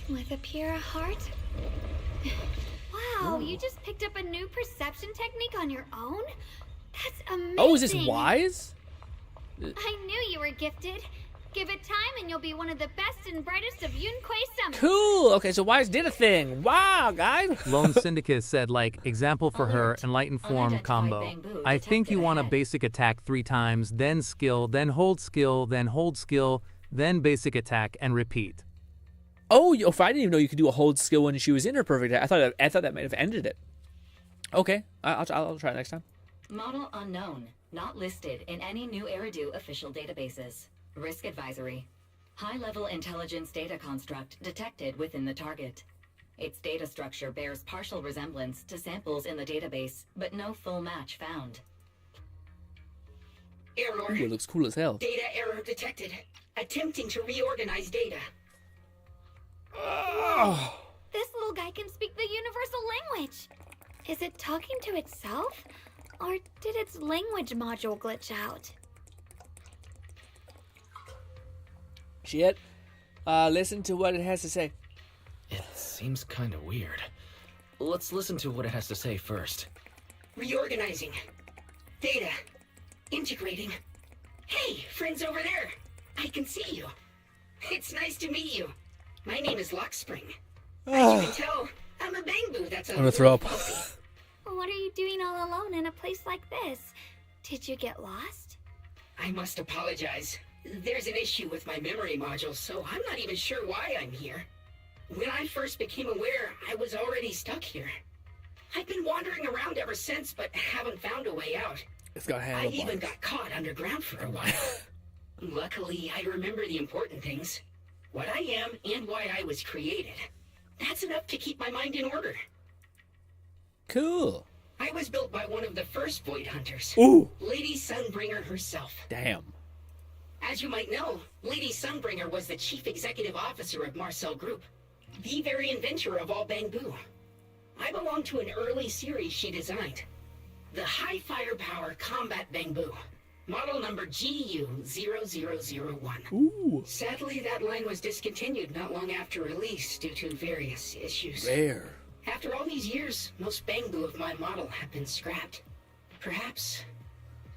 With a pure heart? Wow, you just picked up a new perception technique on your own? That's amazing. Oh, is this wise? I knew you were gifted. Give it time and you'll be one of the best and brightest of Yunquei Summit. Cool. Okay, so Wise did a thing. Wow, guys. Lone Syndicate said, like, example for her, enlightened form combo. I think you want a basic attack 3 times, then skill, then hold skill, then hold skill, then basic attack, and repeat. Oh, I didn't even know you could do a hold skill when she was in her perfect. I thought that might have ended it. Okay, I'll try it next time. Model unknown. Not listed in any new Eridu official databases. Risk advisory. High-level intelligence data construct detected within the target. Its data structure bears partial resemblance to samples in the database, but no full match found. Error. Ooh, it looks cool as hell. Data error detected. Attempting to reorganize data. Oh. This little guy can speak the universal language. Is it talking to itself? Or did its language module glitch out? Shit. Listen to what it has to say. It seems kind of weird. Let's listen to what it has to say first. Reorganizing. Data. Integrating. Hey, friends over there. I can see you. It's nice to meet you. My name is Lockspring. As you can tell, I'm a bangbu that's I'm gonna throw up. What are you doing all alone in a place like this? Did you get lost? I must apologize. There's an issue with my memory module, so I'm not even sure why I'm here. When I first became aware, I was already stuck here. I've been wandering around ever since, but haven't found a way out. It's got I handlebars. even got caught underground for a while. Luckily, I remember the important things. What I am and why I was created. That's enough to keep my mind in order. Cool. I was built by one of the first Void Hunters. Ooh. Lady Sunbringer herself. Damn. As you might know, Lady Sunbringer was the chief executive officer of Marcel Group, the very inventor of all bangbu. I belong to an early series she designed, the High Firepower Combat Bangbu, model number GU0001. Ooh. Sadly, that line was discontinued not long after release due to various issues. Rare. After all these years, most bangbu of my model have been scrapped. Perhaps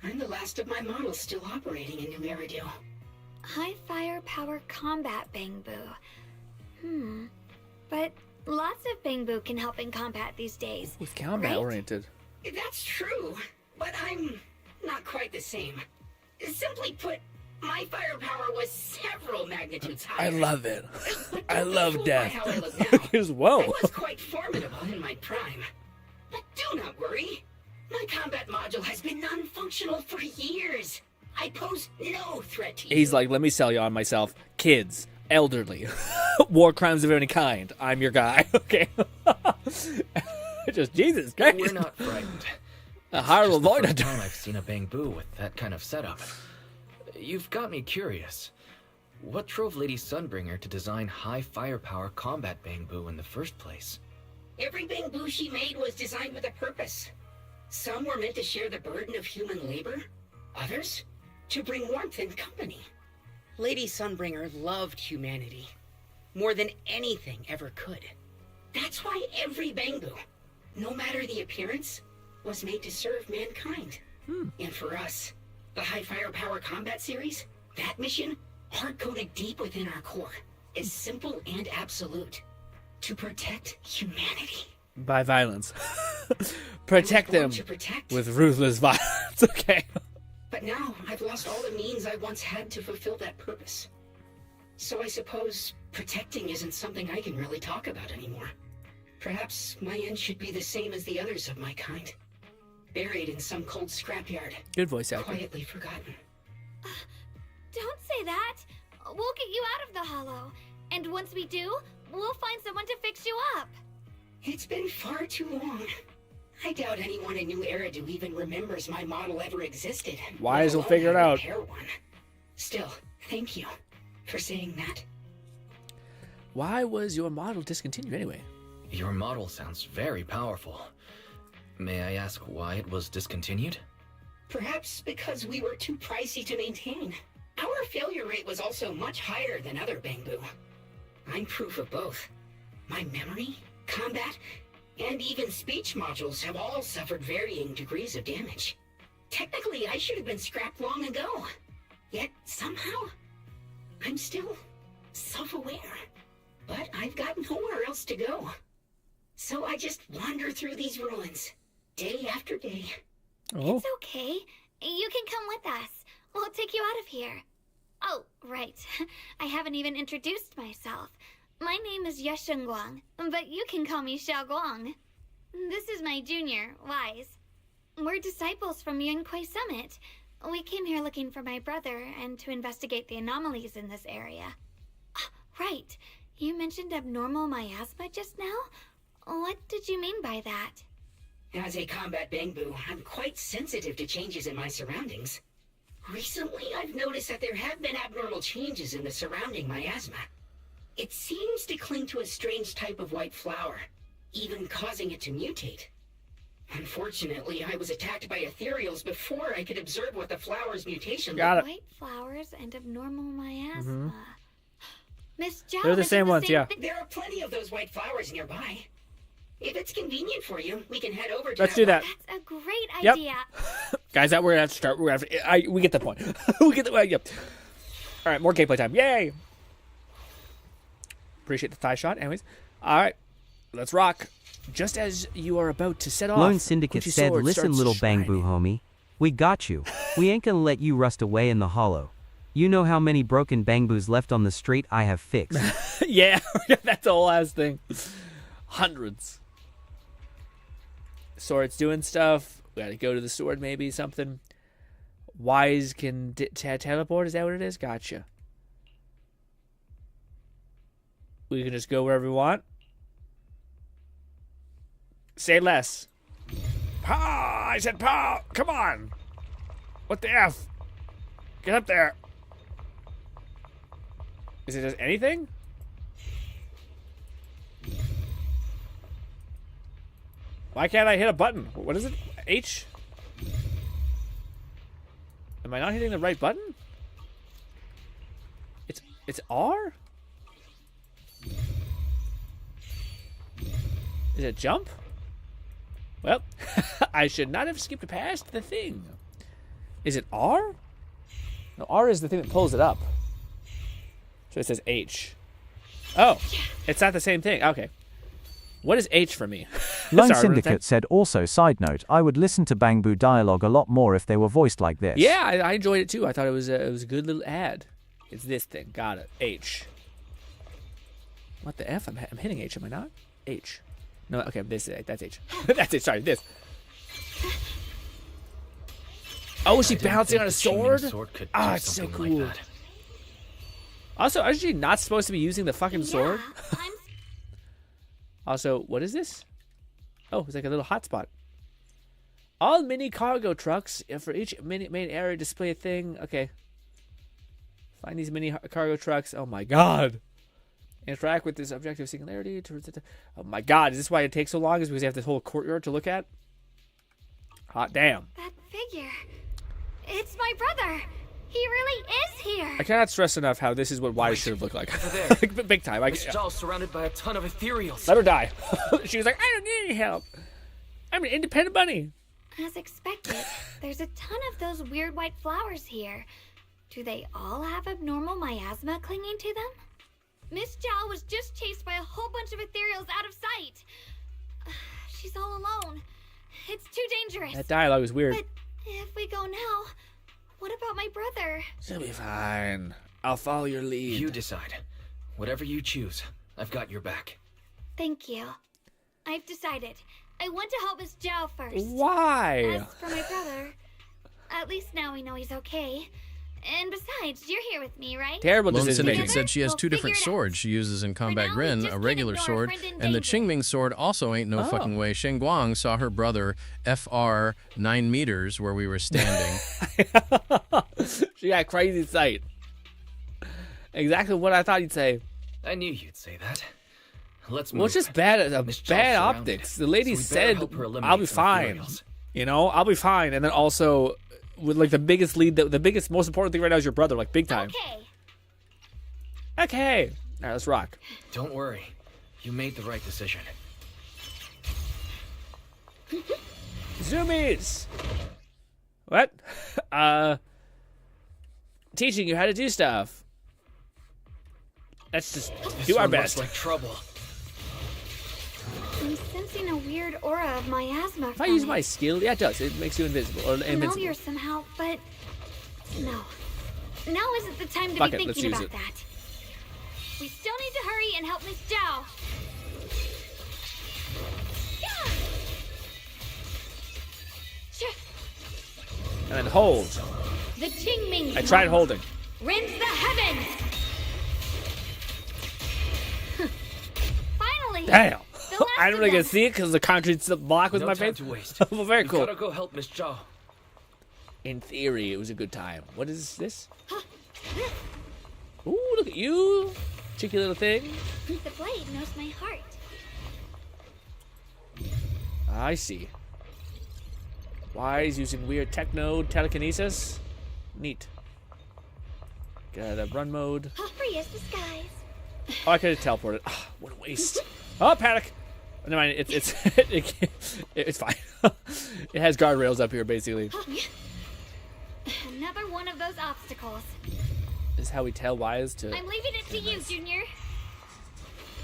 I'm the last of my models still operating in New Eridu. High firepower combat bangbu. But lots of bangbu can help in combat these days. With combat oriented. That's true, but I'm not quite the same. Simply put, my firepower was several magnitudes higher. I love it. I love By death. how I look now, As well. I was quite formidable in my prime. But do not worry. My combat module has been non-functional for years. I pose no threat to you. He's like, let me sell you on myself. Kids, elderly, war crimes of any kind. I'm your guy. Okay. Just Jesus Christ. We're not frightened. A higher It's just the avoid first time I've seen a bangbu with that kind of setup. You've got me curious. What drove Lady Sunbringer to design high firepower combat bangbu in the first place? Every bangbu she made was designed with a purpose. Some were meant to share the burden of human labor. Others, to bring warmth and company. Lady Sunbringer loved humanity. More than anything ever could. That's why every bangbu, no matter the appearance, was made to serve mankind. And for us, the High Firepower Combat Series, that mission, hard-coded deep within our core, is simple and absolute. To protect humanity. By violence. Protect them to protect. with ruthless violence. Okay. But now, I've lost all the means I once had to fulfill that purpose. So I suppose protecting isn't something I can really talk about anymore. Perhaps my end should be the same as the others of my kind. Buried in some cold scrapyard. Good voice acting. Quietly forgotten. Don't say that. We'll get you out of the hollow. And once we do, we'll find someone to fix you up. It's been far too long. I doubt anyone in New Eridu even remembers my model ever existed. Wise will let alone figure it how to out. repair one. Still, thank you for saying that. Why was your model discontinued anyway? Your model sounds very powerful. May I ask why it was discontinued? Perhaps because we were too pricey to maintain. Our failure rate was also much higher than other bangbu. I'm proof of both. My memory, combat, and even speech modules have all suffered varying degrees of damage. Technically, I should have been scrapped long ago. Yet, somehow, I'm still self-aware. But I've got nowhere else to go. So I just wander through these ruins, day after day. It's okay. You can come with us. We'll take you out of here. Oh, right. I haven't even introduced myself. My name is Yeshengguang, but you can call me Xiaoguang. This is my junior, Wise. We're disciples from Yunquay Summit. We came here looking for my brother and to investigate the anomalies in this area. Right. You mentioned abnormal miasma just now? What did you mean by that? As a combat Bangbu, I'm quite sensitive to changes in my surroundings. Recently, I've noticed that there have been abnormal changes in the surrounding miasma. It seems to cling to a strange type of white flower, even causing it to mutate. Unfortunately, I was attacked by ethereals before I could observe what the flower's mutation looked like. White flowers and abnormal miasma. Miss Zhao, They're the same ones, yeah. There are plenty of those white flowers nearby. If it's convenient for you, we can head over to Let's do that. That's a great Yep. idea. Guys, that we're gonna have to start. We're gonna have to, we get the point. We get the yep. All right, more gameplay time. Yay! Appreciate the thigh shot. Anyways, all right, let's rock. Just as you are about to set off, Lone Syndicate Gucci said, sword listen, starts little shining." Bangbu homie. We got you. We ain't gonna let you rust away in the hollow. You know how many broken Bangbus left on the street I have fixed. Yeah, that's a whole ass thing. Hundreds. Sword's doing stuff. We gotta go to the sword, maybe something. Wise can teleport. Is that what it is? Gotcha. We can just go wherever we want. Say less. Pa! I said pa! Come on! What the F? Get up there. Is it just anything? Why can't I hit a button? What is it? H? Am I not hitting the right button? It's R? Is it jump? Well, I should not have skipped past the thing. Is it R? No, R is the thing that pulls it up. So it says H. Oh, it's not the same thing. Okay. What is H for me? Lone Sorry, Syndicate said also, side note, I would listen to Bangbu dialogue a lot more if they were voiced like this. Yeah, I enjoyed it too. I thought it was a good little ad. It's this thing. Got it. H. What the F? I'm hitting H, am I not? H. No, okay, that's H. That's it, sorry, this. Oh, is she bouncing on a sword? Ah, it's so cool. Like also, is she not supposed to be using the fucking sword? Also, what is this? Oh, it's like a little hotspot. All mini cargo trucks for each main area display a thing. Okay. Find these mini cargo trucks. Oh my god. Interact with this objective singularity. Oh my god, is this why it takes so long? Is because you have this whole courtyard to look at? Hot damn. That figure. It's my brother. He really is here. I cannot stress enough how this is what Wise should have looked like. Big time. Miss Zhao surrounded by a ton of ethereals. Let her die. She was like, I don't need any help. I'm an independent bunny. As expected, there's a ton of those weird white flowers here. Do they all have abnormal miasma clinging to them? Miss Zhao was just chased by a whole bunch of ethereals out of sight. She's all alone. It's too dangerous. That dialogue is weird. But if we go now, what about my brother? She'll be fine. I'll follow your lead. You decide. Whatever you choose, I've got your back. Thank you. I've decided. I want to help Miss Zhao first. Why? As for my brother, at least now we know he's okay. And besides, you're here with me, right? Terrible Lone decision Syndicate making. said she has two different swords she uses in Combat GRINN, a regular sword, and the Qingming sword also ain't no fucking way. Shen Guang saw her brother FR 9 meters where we were standing. She got crazy sight. Exactly what I thought you'd say. I knew you'd say that. Let's move. Well, it's just bad optics. The lady said, I'll be fine. You know, I'll be fine. And then also, with like the biggest lead, the biggest, most important thing right now is your brother, like big time. Okay. All right, let's rock. Don't worry. You made the right decision. Zoomies! What? Teaching you how to do stuff. Let's just do our best. Looks like trouble. I'm sensing a weird aura of miasma. If I use my skill, yeah, it does. It makes you invisible or invincible. Familiar somehow, but no. Now isn't the time to Fuck be it, let's thinking use about it. that. We still need to hurry and help Miss Zhao. And then hold. The Qingming. I tried holding. Rends the heavens. Finally. Damn. I'm not gonna see it because the concrete's blocked with No my time face. to waste. Well, very We cool. gotta go help Miss Zhao. In theory, it was a good time. What is this? Ooh, look at you. Cheeky little thing. The blade knows my heart. I see. Wise using weird techno telekinesis. Neat. Got a run mode. Free as the skies. Oh, I could have teleported. Oh, what a waste. Oh, panic. Never mind. It's fine. It has guardrails up here, basically. Another one of those obstacles. This is how we tell Wise to. I'm leaving it to you, Junior.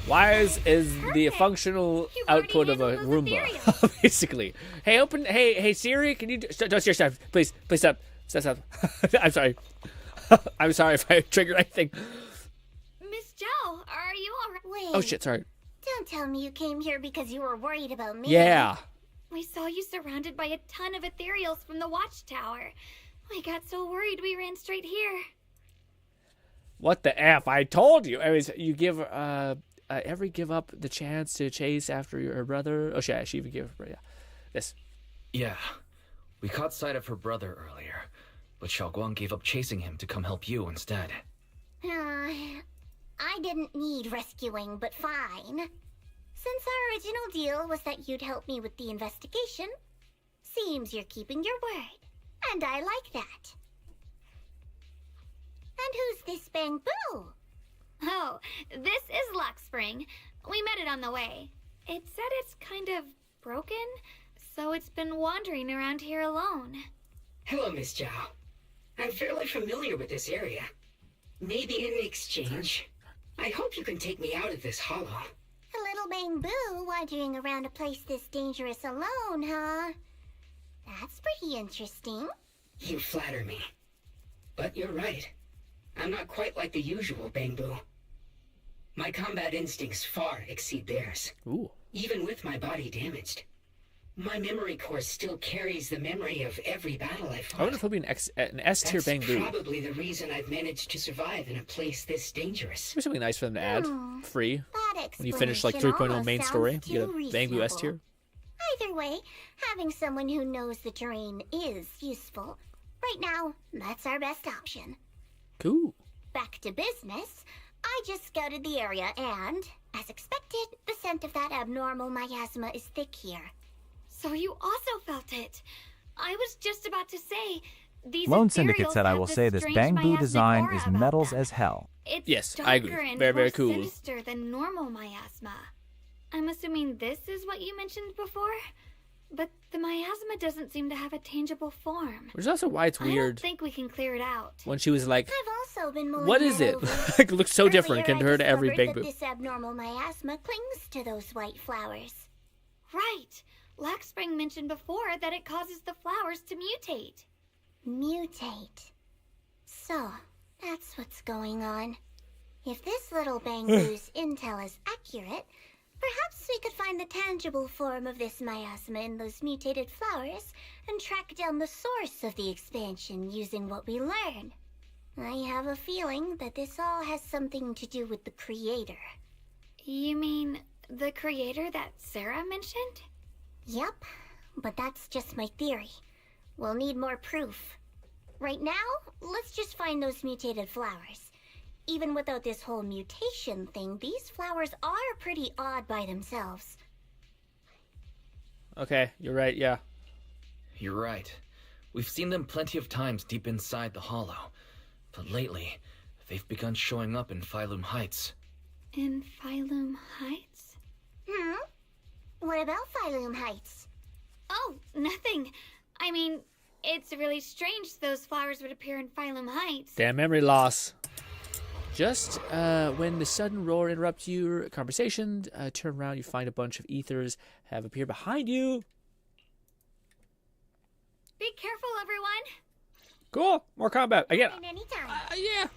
Wise is the functional output of a Roomba, basically. Hey, Hey, Siri, can you don't share stuff, please stop. Stop. I'm sorry. I'm sorry if I triggered anything. Miss Zhao, are you alright? Wait. Oh shit, sorry. Don't tell me you came here because you were worried about me. Yeah. We saw you surrounded by a ton of ethereals from the watchtower. We got so worried we ran straight here. What the F? I told you. Anyways, you give every give up the chance to chase after your brother. Oh shit, she even gave her. Yeah. This. Yeah. We caught sight of her brother earlier, but Xiaoguang gave up chasing him to come help you instead. I didn't need rescuing, but fine. Since our original deal was that you'd help me with the investigation, seems you're keeping your word. And I like that. And who's this Bamboo? Oh, this is Luxspring. We met it on the way. It said it's kind of broken, so it's been wandering around here alone. Hello, Miss Zhao. I'm fairly familiar with this area. Maybe in exchange, I hope you can take me out of this hollow. A little Bamboo wandering around a place this dangerous alone, huh? That's pretty interesting. You flatter me. But you're right. I'm not quite like the usual Bamboo. My combat instincts far exceed theirs. Ooh. Even with my body damaged, my memory core still carries the memory of every battle I fought. I wonder if he'll be an S tier Bamboo. That's probably the reason I've managed to survive in a place this dangerous. Maybe something nice for them to add. Free. That When you finish like explanation 3.0 almost main sounds story, too you get a Bamboo S tier. Either way, having someone who knows the terrain is useful. Right now, that's our best option. Cool. Back to business. I just scouted the area and, as expected, the scent of that abnormal miasma is thick here. So you also felt it. I was just about to say, these Lone ethereals Syndicate said I have will this say this strange Bamboo miasmic design aura is about metals them. as hell. It's Yes, darker I agree. and Very, very more cool. sinister than normal miasma. I'm assuming this is what you mentioned before? But the miasma doesn't seem to have a tangible form. Which is also why it's I don't weird think we can clear it out. when she was like, I've also been mulling what is that it? over. Like, it looks so different Earlier, compared to every I discovered Bamboo. that this abnormal miasma clings to those white flowers. Right. Luxspring mentioned before that it causes the flowers to mutate. Mutate. So, that's what's going on. If this little Bamboo's intel is accurate, perhaps we could find the tangible form of this miasma in those mutated flowers and track down the source of the expansion using what we learn. I have a feeling that this all has something to do with the creator. You mean the creator that Sarah mentioned? Yep, but that's just my theory. We'll need more proof. Right now, let's just find those mutated flowers. Even without this whole mutation thing, these flowers are pretty odd by themselves. Okay, you're right, yeah. You're right. We've seen them plenty of times deep inside the hollow. But lately, they've begun showing up in Phylum Heights. In Phylum Heights? What about Phylum Heights? Oh, nothing. I mean, it's really strange those flowers would appear in Phylum Heights. Damn memory loss. Just when the sudden roar interrupts your conversation, turn around, you find a bunch of ethers have appeared behind you. Be careful, everyone. Cool, more combat. Again, yeah.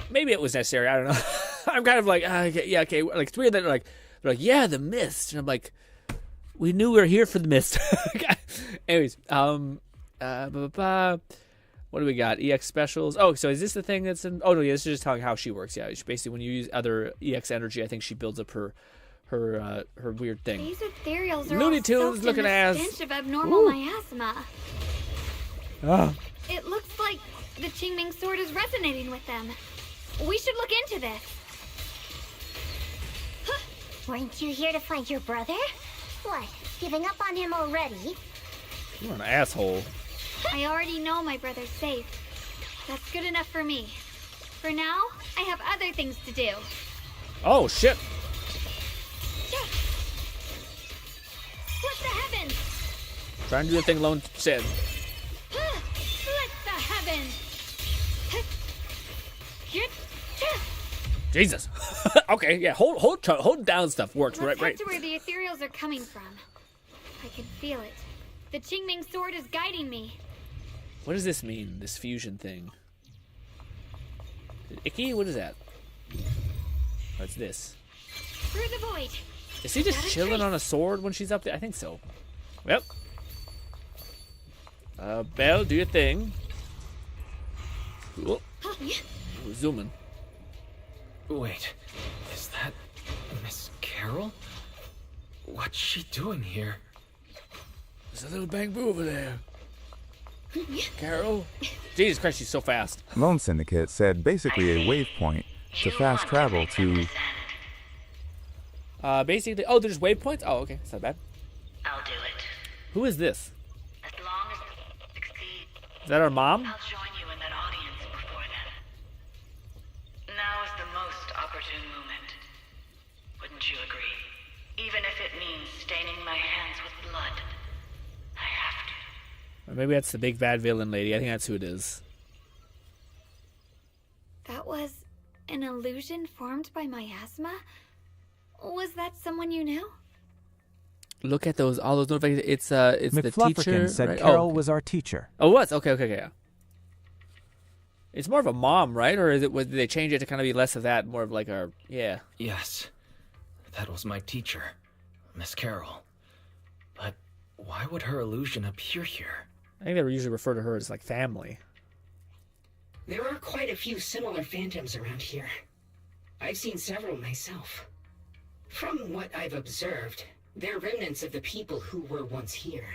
Maybe it was necessary, I don't know. I'm kind of like, okay, yeah, okay. Like, it's weird that they're like, yeah, the mist. And I'm like, we knew we were here for the mist. Anyways, What do we got? EX specials. Oh, so is this the thing that's in? Oh no, yeah, this is just telling how she works. Yeah, basically when you use other EX energy, I think she builds up her weird thing. These ethereals are Looney all Tunes soaked looking in the ass. stench of abnormal miasma. It looks like the Qingming sword is resonating with them. We should look into this. Weren't you here to find your brother? What, giving up on him already? You're an asshole. I already know my brother's safe. That's good enough for me. For now, I have other things to do. Oh shit! Split the heavens! Trying to do the thing Lone said. Split the heavens! Jesus. Okay, yeah. Hold down stuff works. Let's Right. head to where the ethereals are coming from. I can feel it. The Qingming sword is guiding me. What does this mean? This fusion thing? Icky? What is that? What's this? Through the void. Is he just chilling on a sword when she's up there? I think so. Yep. Belle, do your thing. Cool. We're zooming. Wait, is that Miss Carol? What's she doing here? There's a little bamboo over there. Carol? Jesus Christ, she's so fast. Lone Syndicate said basically a waypoint to fast travel to... Basically, oh, there's waypoints? Oh, okay, it's not bad. I'll do it. Who is this? As long as you succeed, Is that our mom? I'll join you in that audience before then. Now is the most opportune moment. Wouldn't you agree? Even if it means staining my hands with blood. I have to. Or maybe that's the big bad villain lady. I think that's who it is. That was an illusion formed by miasma? Was that someone you knew? Look at those, all those notifications. It's the McFlufferkin teacher. said right? Carol Oh, was our teacher. oh, it was? Okay, yeah. It's more of a mom, right? Or did they change it to kind of be less of that, more of like a, yeah. Yes, that was my teacher, Miss Carol. But why would her illusion appear here? I think they usually refer to her as like family. There are quite a few similar phantoms around here. I've seen several myself. From what I've observed, they're remnants of the people who were once here.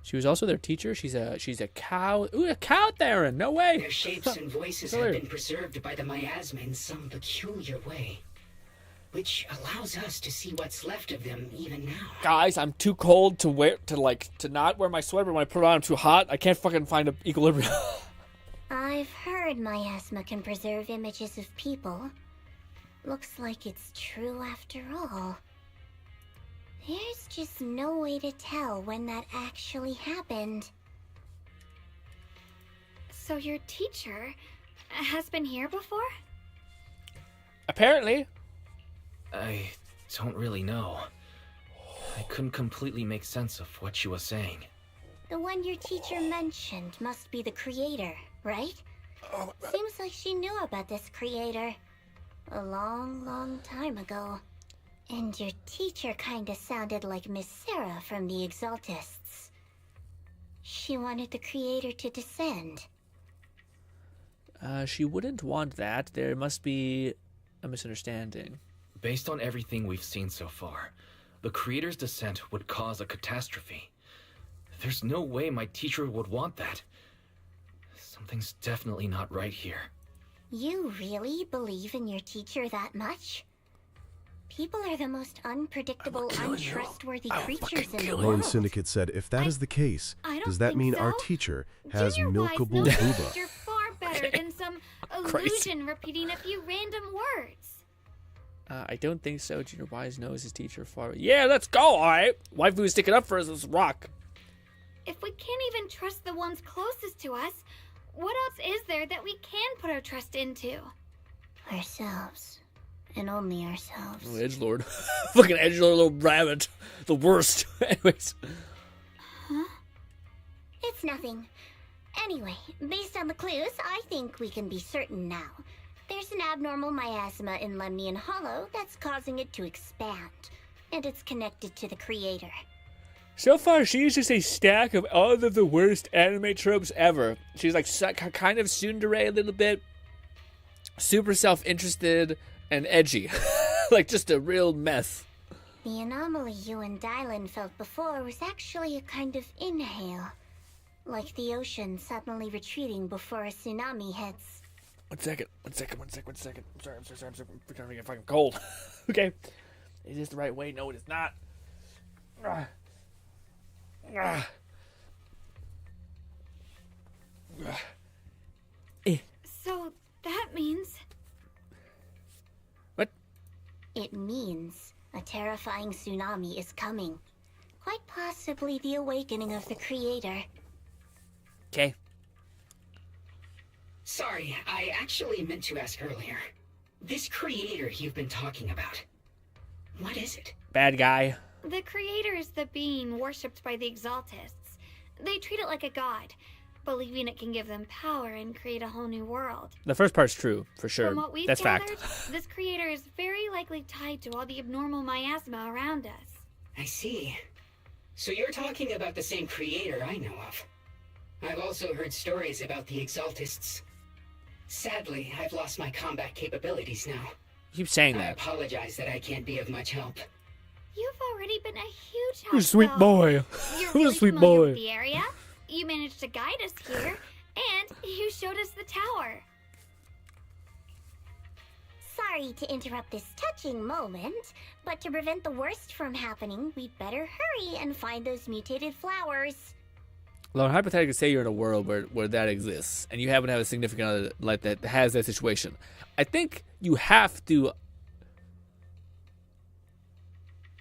She was also their teacher. She's a cow. Ooh, a cow Theron. No way. Their shapes and voices have been preserved by the miasma in some peculiar way, which allows us to see what's left of them even now. Guys, I'm too cold to not wear my sweater when I put it on. I'm too hot. I can't fucking find an equilibrium. I've heard miasma can preserve images of people. Looks like it's true after all. There's just no way to tell when that actually happened. So your teacher has been here before? Apparently. I don't really know. I couldn't completely make sense of what she was saying. The one your teacher mentioned must be the creator, right? Seems like she knew about this creator a long time ago. And your teacher kinda sounded like Miss Sarah from the Exaltists. She wanted the creator to descend. She wouldn't want that. There must be a misunderstanding. Based on everything we've seen so far, the creator's descent would cause a catastrophe. There's no way my teacher would want that. Something's definitely not right here. You really believe in your teacher that much? People are the most unpredictable, untrustworthy creatures in the Lone world. Syndicate said, if that is the case, does that mean our teacher has milkable knows booba? You're far better than some illusion repeating a few random words. I don't think so. Junior Wise knows his teacher far. Yeah, let's go. All right. Waifu's sticking up for us. Let's rock. If we can't even trust the ones closest to us, what else is there that we can put our trust into? Ourselves. And only ourselves. Oh, edgelord. Fucking edgelord, little rabbit. The worst. Anyways. Huh? It's nothing. Anyway, based on the clues, I think we can be certain now. There's an abnormal miasma in Lemnian Hollow that's causing it to expand. And it's connected to the creator. So far, she's just a stack of all of the worst anime tropes ever. She's like kind of tsundere a little bit, super self-interested and edgy, like just a real mess. The anomaly you and Dylan felt before was actually a kind of inhale, like the ocean suddenly retreating before a tsunami hits. One second. I'm sorry. I'm pretending to get fucking cold. Okay. Is this the right way? No, it is not. So that means... What? It means a terrifying tsunami is coming. Quite possibly the awakening of the creator. Okay. Sorry, I actually meant to ask earlier. This creator you've been talking about, what is it? Bad guy. The creator is the being worshipped by the Exaltists. They treat it like a god, believing it can give them power and create a whole new world. The first part's true, for sure. From what we've That's gathered, fact. this creator is very likely tied to all the abnormal miasma around us. I see. So you're talking about the same creator I know of. I've also heard stories about the Exaltists. Sadly, I've lost my combat capabilities now. Keep saying I that. apologize that I can't be of much help. You've already been a huge help. You're a sweet though. boy. You're You're really a sweet familiar boy. with the area. You managed to guide us here, and you showed us the tower. Sorry to interrupt this touching moment, but to prevent the worst from happening, we'd better hurry and find those mutated flowers. Well, hypothetically, say you're in a world where that exists, and you happen to have a significant other like that has that situation. I think you have to.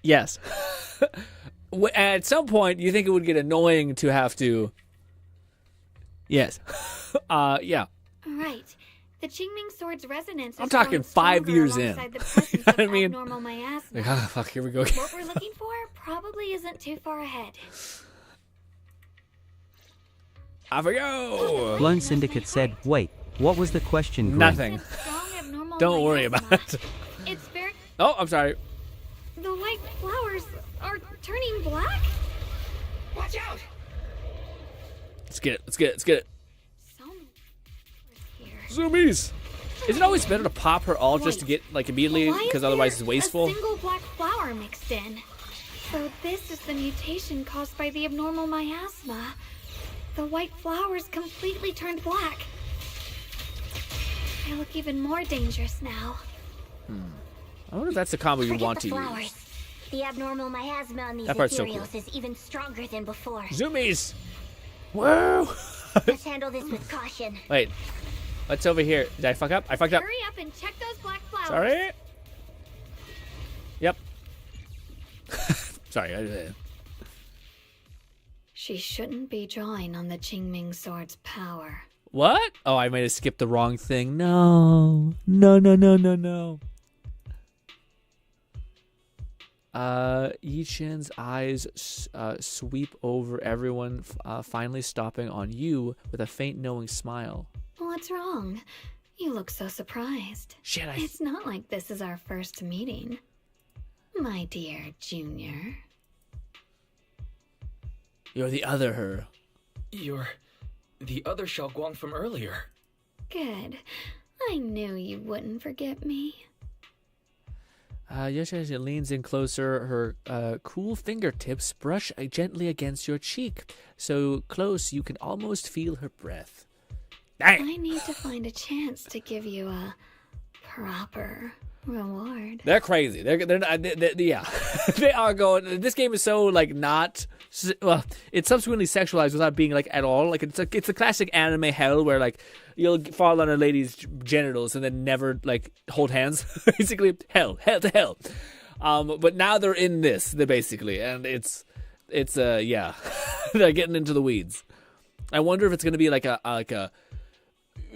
Yes. At some point, you think it would get annoying to have to. Yes. Yeah. Right. The Qingming Sword's resonance I'm is talking growing 5 stronger years in. alongside the You presence know of what I mean? abnormal miasma. Like, ah, fuck, here we go. What we're looking for probably isn't too far ahead. Off we go. Blown Syndicate said, wait, what was the question, Grin? Nothing. Strong abnormal Don't worry miasma. about it. It's very... Oh, I'm sorry. The white flowers are turning black? Watch out! Let's get it. Zoomies. Is it always better to pop her all just to get like immediately Why is because otherwise it's there wasteful? a single black flower mixed in? So this is the mutation caused by the abnormal miasma. The white flowers completely turned black. They look even more dangerous now. I wonder if that's the combo you Forget want the to flowers. use. The abnormal miasma on these That part's so ethereals cool. is even stronger than before. Zoomies. Whoa. Let's handle this with caution. Wait. What's over here? Did I fuck up? I fucked up. Hurry up and check those black flowers. Sorry. Yep. Sorry. She shouldn't be drawing on the Qingming Sword's power. What? Oh, I might have skipped the wrong thing. No. Yi Chen's eyes sweep over everyone, finally stopping on you with a faint knowing smile. What's wrong? You look so surprised. Shit, It's not like this is our first meeting. My dear Junior. You're the other her. You're the other Xiaoguang from earlier. Good. I knew you wouldn't forget me. Yes, as she leans in closer, her cool fingertips brush gently against your cheek, so close you can almost feel her breath. Dang. I need to find a chance to give you a proper reward. They're crazy. They're not. Yeah, they are going. This game is so like not. Well, it's subsequently sexualized without being like at all. Like it's a classic anime hell where like you'll fall on a lady's genitals and then never like hold hands. Basically, hell to hell. But now they're in this. They basically, and it's yeah, they're getting into the weeds. I wonder if it's gonna be like a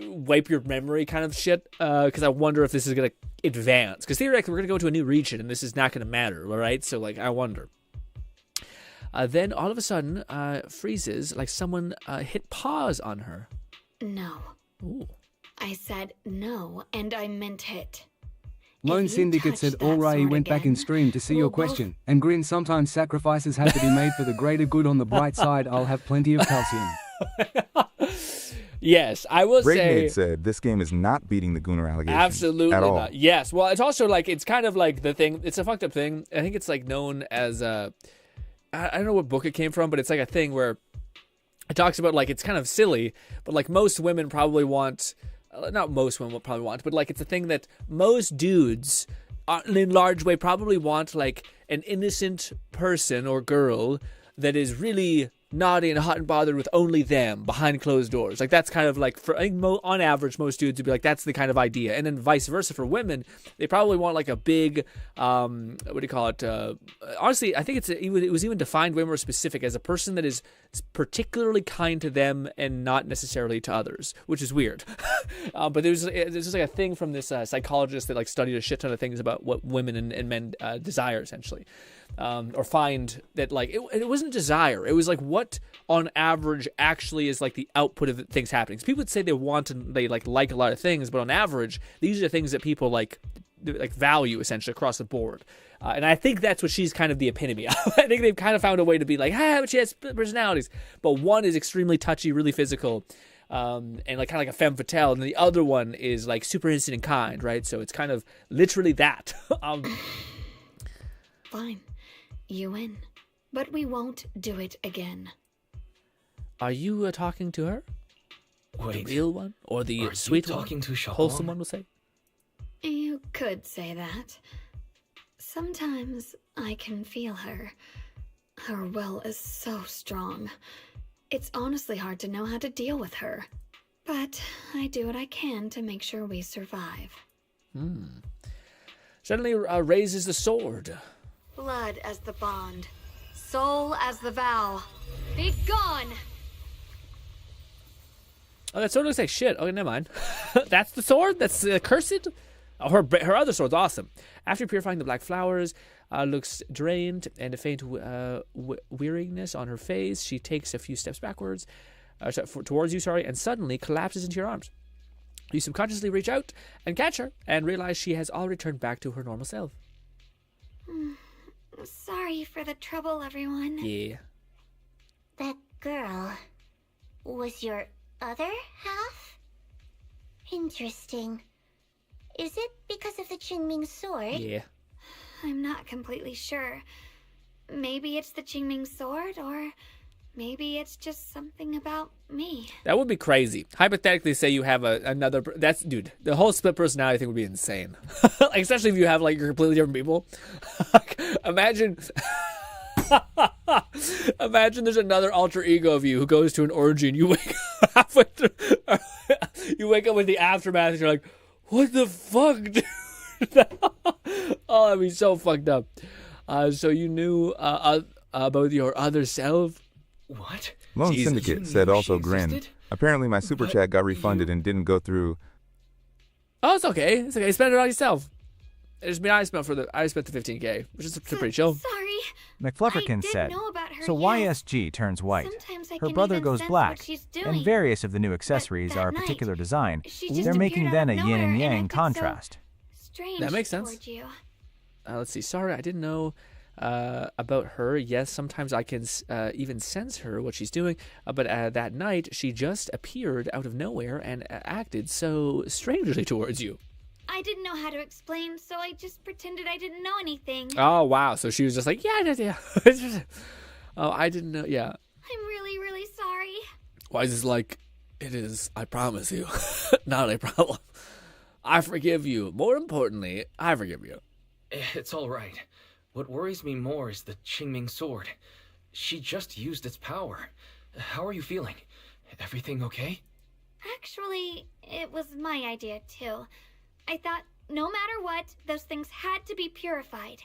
wipe your memory kind of shit, because I wonder if this is going to advance, because theoretically we're going to go to a new region and this is not going to matter, all right? So like I wonder. Then all of a sudden freezes like someone hit pause on her. No. Ooh. I said no, and I meant it. Lone Syndicate said Alright went back in stream to see your question, and Grin sometimes sacrifices have to be made for the greater good. On the bright side, I'll have plenty of calcium. Yes, I will say. Breakmade said this game is not beating the Gooner allegations. Absolutely at all. not. Yes. Well, it's also like, it's kind of like the thing. It's a fucked up thing. I think it's like known as I don't know what book it came from, but it's like a thing where it talks about like it's kind of silly, but like most women probably want. Not most women will probably want, but like it's a thing that most dudes, in large way, probably want like an innocent person or girl that is really naughty and hot and bothered with only them behind closed doors. Like that's kind of like, for I think on average, most dudes would be like, that's the kind of idea. And then vice versa for women, they probably want like a big, what do you call it? Honestly, I think it was even defined way more specific as a person that is particularly kind to them and not necessarily to others, which is weird. But there's just like a thing from this psychologist that like studied a shit ton of things about what women and men desire essentially. Or find that like it wasn't desire. It was like what on average actually is like the output of things happening. So people would say they want and they like a lot of things, but on average, these are the things that people like value essentially across the board. And I think that's what she's kind of the epitome of. I think they've kind of found a way to be like, but she has personalities. But one is extremely touchy, really physical, and like kind of like a femme fatale, and the other one is like super innocent and kind, right? So it's kind of literally that. Fine. You win. But we won't do it again. Are you talking to her? Wait, the real one? Or the are sweet you one? talking to Xiaolong? Wholesome one, we'll say? You could say that. Sometimes I can feel her. Her will is so strong. It's honestly hard to know how to deal with her. But I do what I can to make sure we survive. Suddenly raises the sword. Blood as the bond. Soul as the vow. Be gone! Oh, that sword looks like shit. Okay, never mind. That's the sword? That's cursed? Oh, her other sword's awesome. After purifying the black flowers, looks drained and a faint weariness on her face. She takes a few steps backwards, towards you, and suddenly collapses into your arms. You subconsciously reach out and catch her and realize she has already turned back to her normal self. Sorry for the trouble, everyone. Yeah. That girl was your other half? Interesting. Is it because of the Qingming sword? Yeah. I'm not completely sure. Maybe it's the Qingming sword, or maybe it's just something about me. That would be crazy. Hypothetically, say you have another. That's dude. The whole split personality thing would be insane. Like, especially if you have like you're completely different people. Imagine. Imagine there's another alter ego of you who goes to an orgy and you wake up halfway through. You wake up with the aftermath and you're like, what the fuck, dude? Oh, that'd be so fucked up. So you knew about your other self? What? Lone Jesus. Syndicate said also GRINN. Apparently my super chat got refunded and didn't go through. Oh, it's okay. It's okay. Spend it on yourself. I spent the 15K, which is pretty chill. Sorry. McFlufferkin said, so YSG turns white. Sometimes I Her can brother even goes sense black, what she's doing. and various of the new accessories are a particular design. just They're making appeared out then a of yin and nowhere and yang acted so contrast. Strange That makes sense. toward you. Let's see. Sorry, I didn't know about her. Yes, sometimes I can even sense her, what she's doing. But that night, she just appeared out of nowhere and acted so strangely towards you. I didn't know how to explain, so I just pretended I didn't know anything. Oh, wow. So she was just like, yeah. Oh, I didn't know. Yeah. I'm really, really sorry. Why is this like, it is, I promise you, not a problem. I forgive you. More importantly, I forgive you. It's all right. What worries me more is the Qingming sword. She just used its power. How are you feeling? Everything okay? Actually, it was my idea, too. I thought, no matter what, those things had to be purified.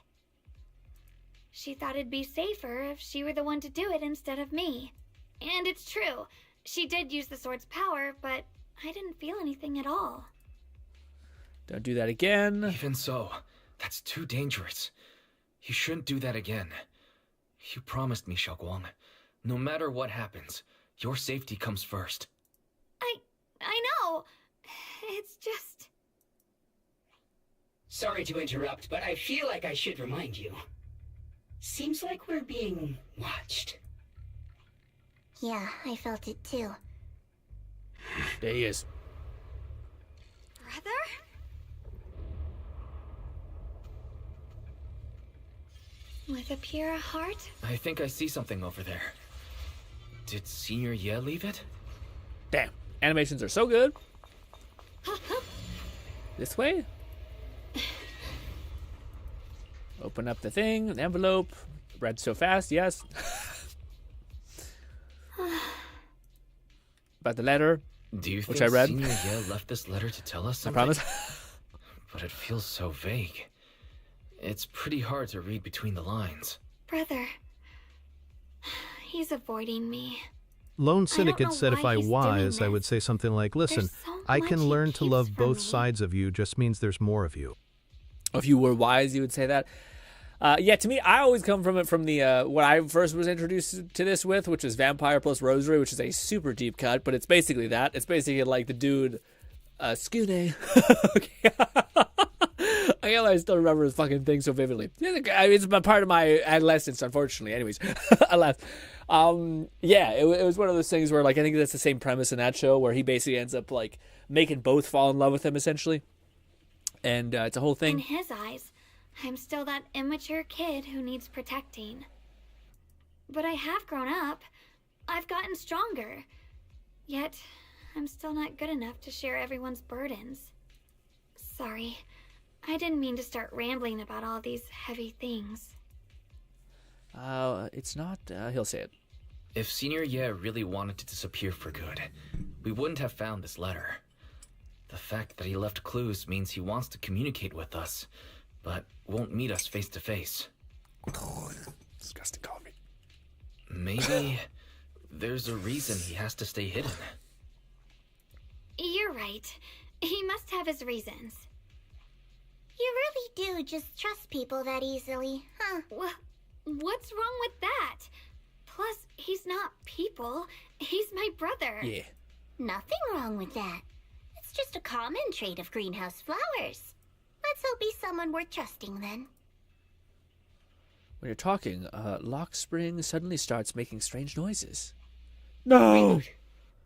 She thought it'd be safer if she were the one to do it instead of me. And it's true. She did use the sword's power, but I didn't feel anything at all. Don't do that again. Even so, that's too dangerous. You shouldn't do that again. You promised me, Xiaoguang. No matter what happens, your safety comes first. I know. It's just... Sorry to interrupt, but I feel like I should remind you. Seems like we're being watched. Yeah, I felt it too. There he is. Brother? With a pure heart? I think I see something over there. Did Senior Ye leave it? Damn. Animations are so good. This way? Open up the thing, the envelope. Read so fast, yes. About the letter, Do you which think I read. Senior Ye left this letter to tell us I something? promise. But it feels so vague. It's pretty hard to read between the lines. Brother. He's avoiding me. Lone I don't Syndicate know said if why I he's was, doing I would this. say something like, listen, There's so I much can he learn to keeps love from both me. sides of you just means there's more of you. If you were wise, you would say that. Yeah, to me, I always come from it from the what I first was introduced to this with, which is Vampire plus Rosary, which is a super deep cut, but it's basically that. It's basically like the dude, Skune. I still remember his fucking thing so vividly. It's a part of my adolescence, unfortunately. Anyways, alas. Yeah, it was one of those things where, like, I think that's the same premise in that show, where he basically ends up, like, making both fall in love with him, essentially. And it's a whole thing. In his eyes, I'm still that immature kid who needs protecting. But I have grown up. I've gotten stronger. Yet, I'm still not good enough to share everyone's burdens. Sorry. I didn't mean to start rambling about all these heavy things. It's not, he'll say it. If Senior Ye really wanted to disappear for good, we wouldn't have found this letter. The fact that he left clues means he wants to communicate with us, but won't meet us face to face. Disgusting coffee. Maybe there's a reason he has to stay hidden. You're right. He must have his reasons. You really do just trust people that easily, huh? What's wrong with that? Plus, he's not people. He's my brother. Yeah. Nothing wrong with that. It's just a common trait of greenhouse flowers. Let's hope he's someone worth trusting then. When you're talking, Lock Spring suddenly starts making strange noises. No!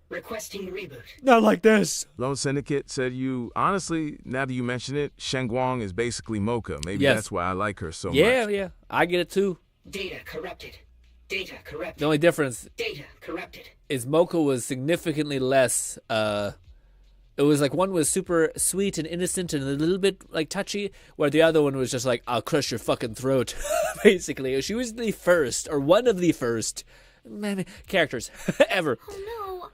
Requesting reboot. Not like this! Lone Syndicate said honestly, now that you mention it, Shengguang is basically Mocha. Maybe Yes. that's why I like her so much. Yeah, I get it too. Data corrupted. Data corrupted. The only difference Data corrupted. is Mocha was significantly less, it was like one was super sweet and innocent and a little bit like touchy, where the other one was just like, I'll crush your fucking throat, basically. She was the first, or one of the first characters ever. Oh no.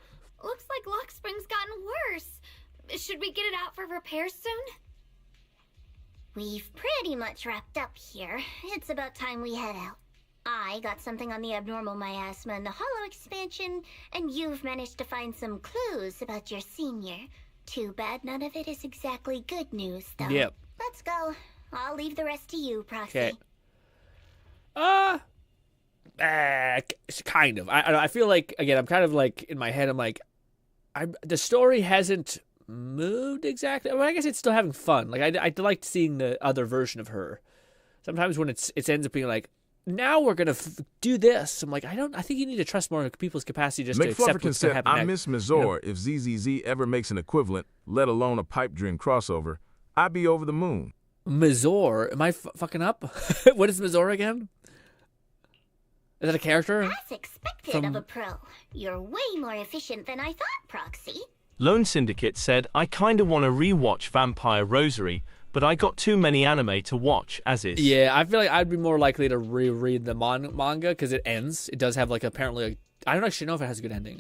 Looks like Lock Spring's gotten worse. Should we get it out for repairs soon? We've pretty much wrapped up here. It's about time we head out. I got something on the abnormal miasma and the hollow expansion, and you've managed to find some clues about your senior. Too bad none of it is exactly good news, though. Yep. Let's go. I'll leave the rest to you, Proxy. Okay. Kind of. I feel like, again, I'm kind of like, in my head, I'm like, the story hasn't moved exactly. I guess it's still having fun. Like, I liked seeing the other version of her. Sometimes when it ends up being like, now we're gonna do this. I'm like, I think you need to trust more people's capacity just to accept what's said, gonna happen I next. miss Mazor. If ZZZ ever makes an equivalent, let alone a pipe dream crossover, I'd be over the moon. Mazor? Am I fucking up? What is Mazor again? Is that a character? As expected of a pro. You're way more efficient than I thought, Proxy. Lone Syndicate said, I kinda wanna rewatch Vampire Rosary, but I got too many anime to watch as is. Yeah, I feel like I'd be more likely to reread the manga because it ends. It does have like apparently I don't actually know if it has a good ending.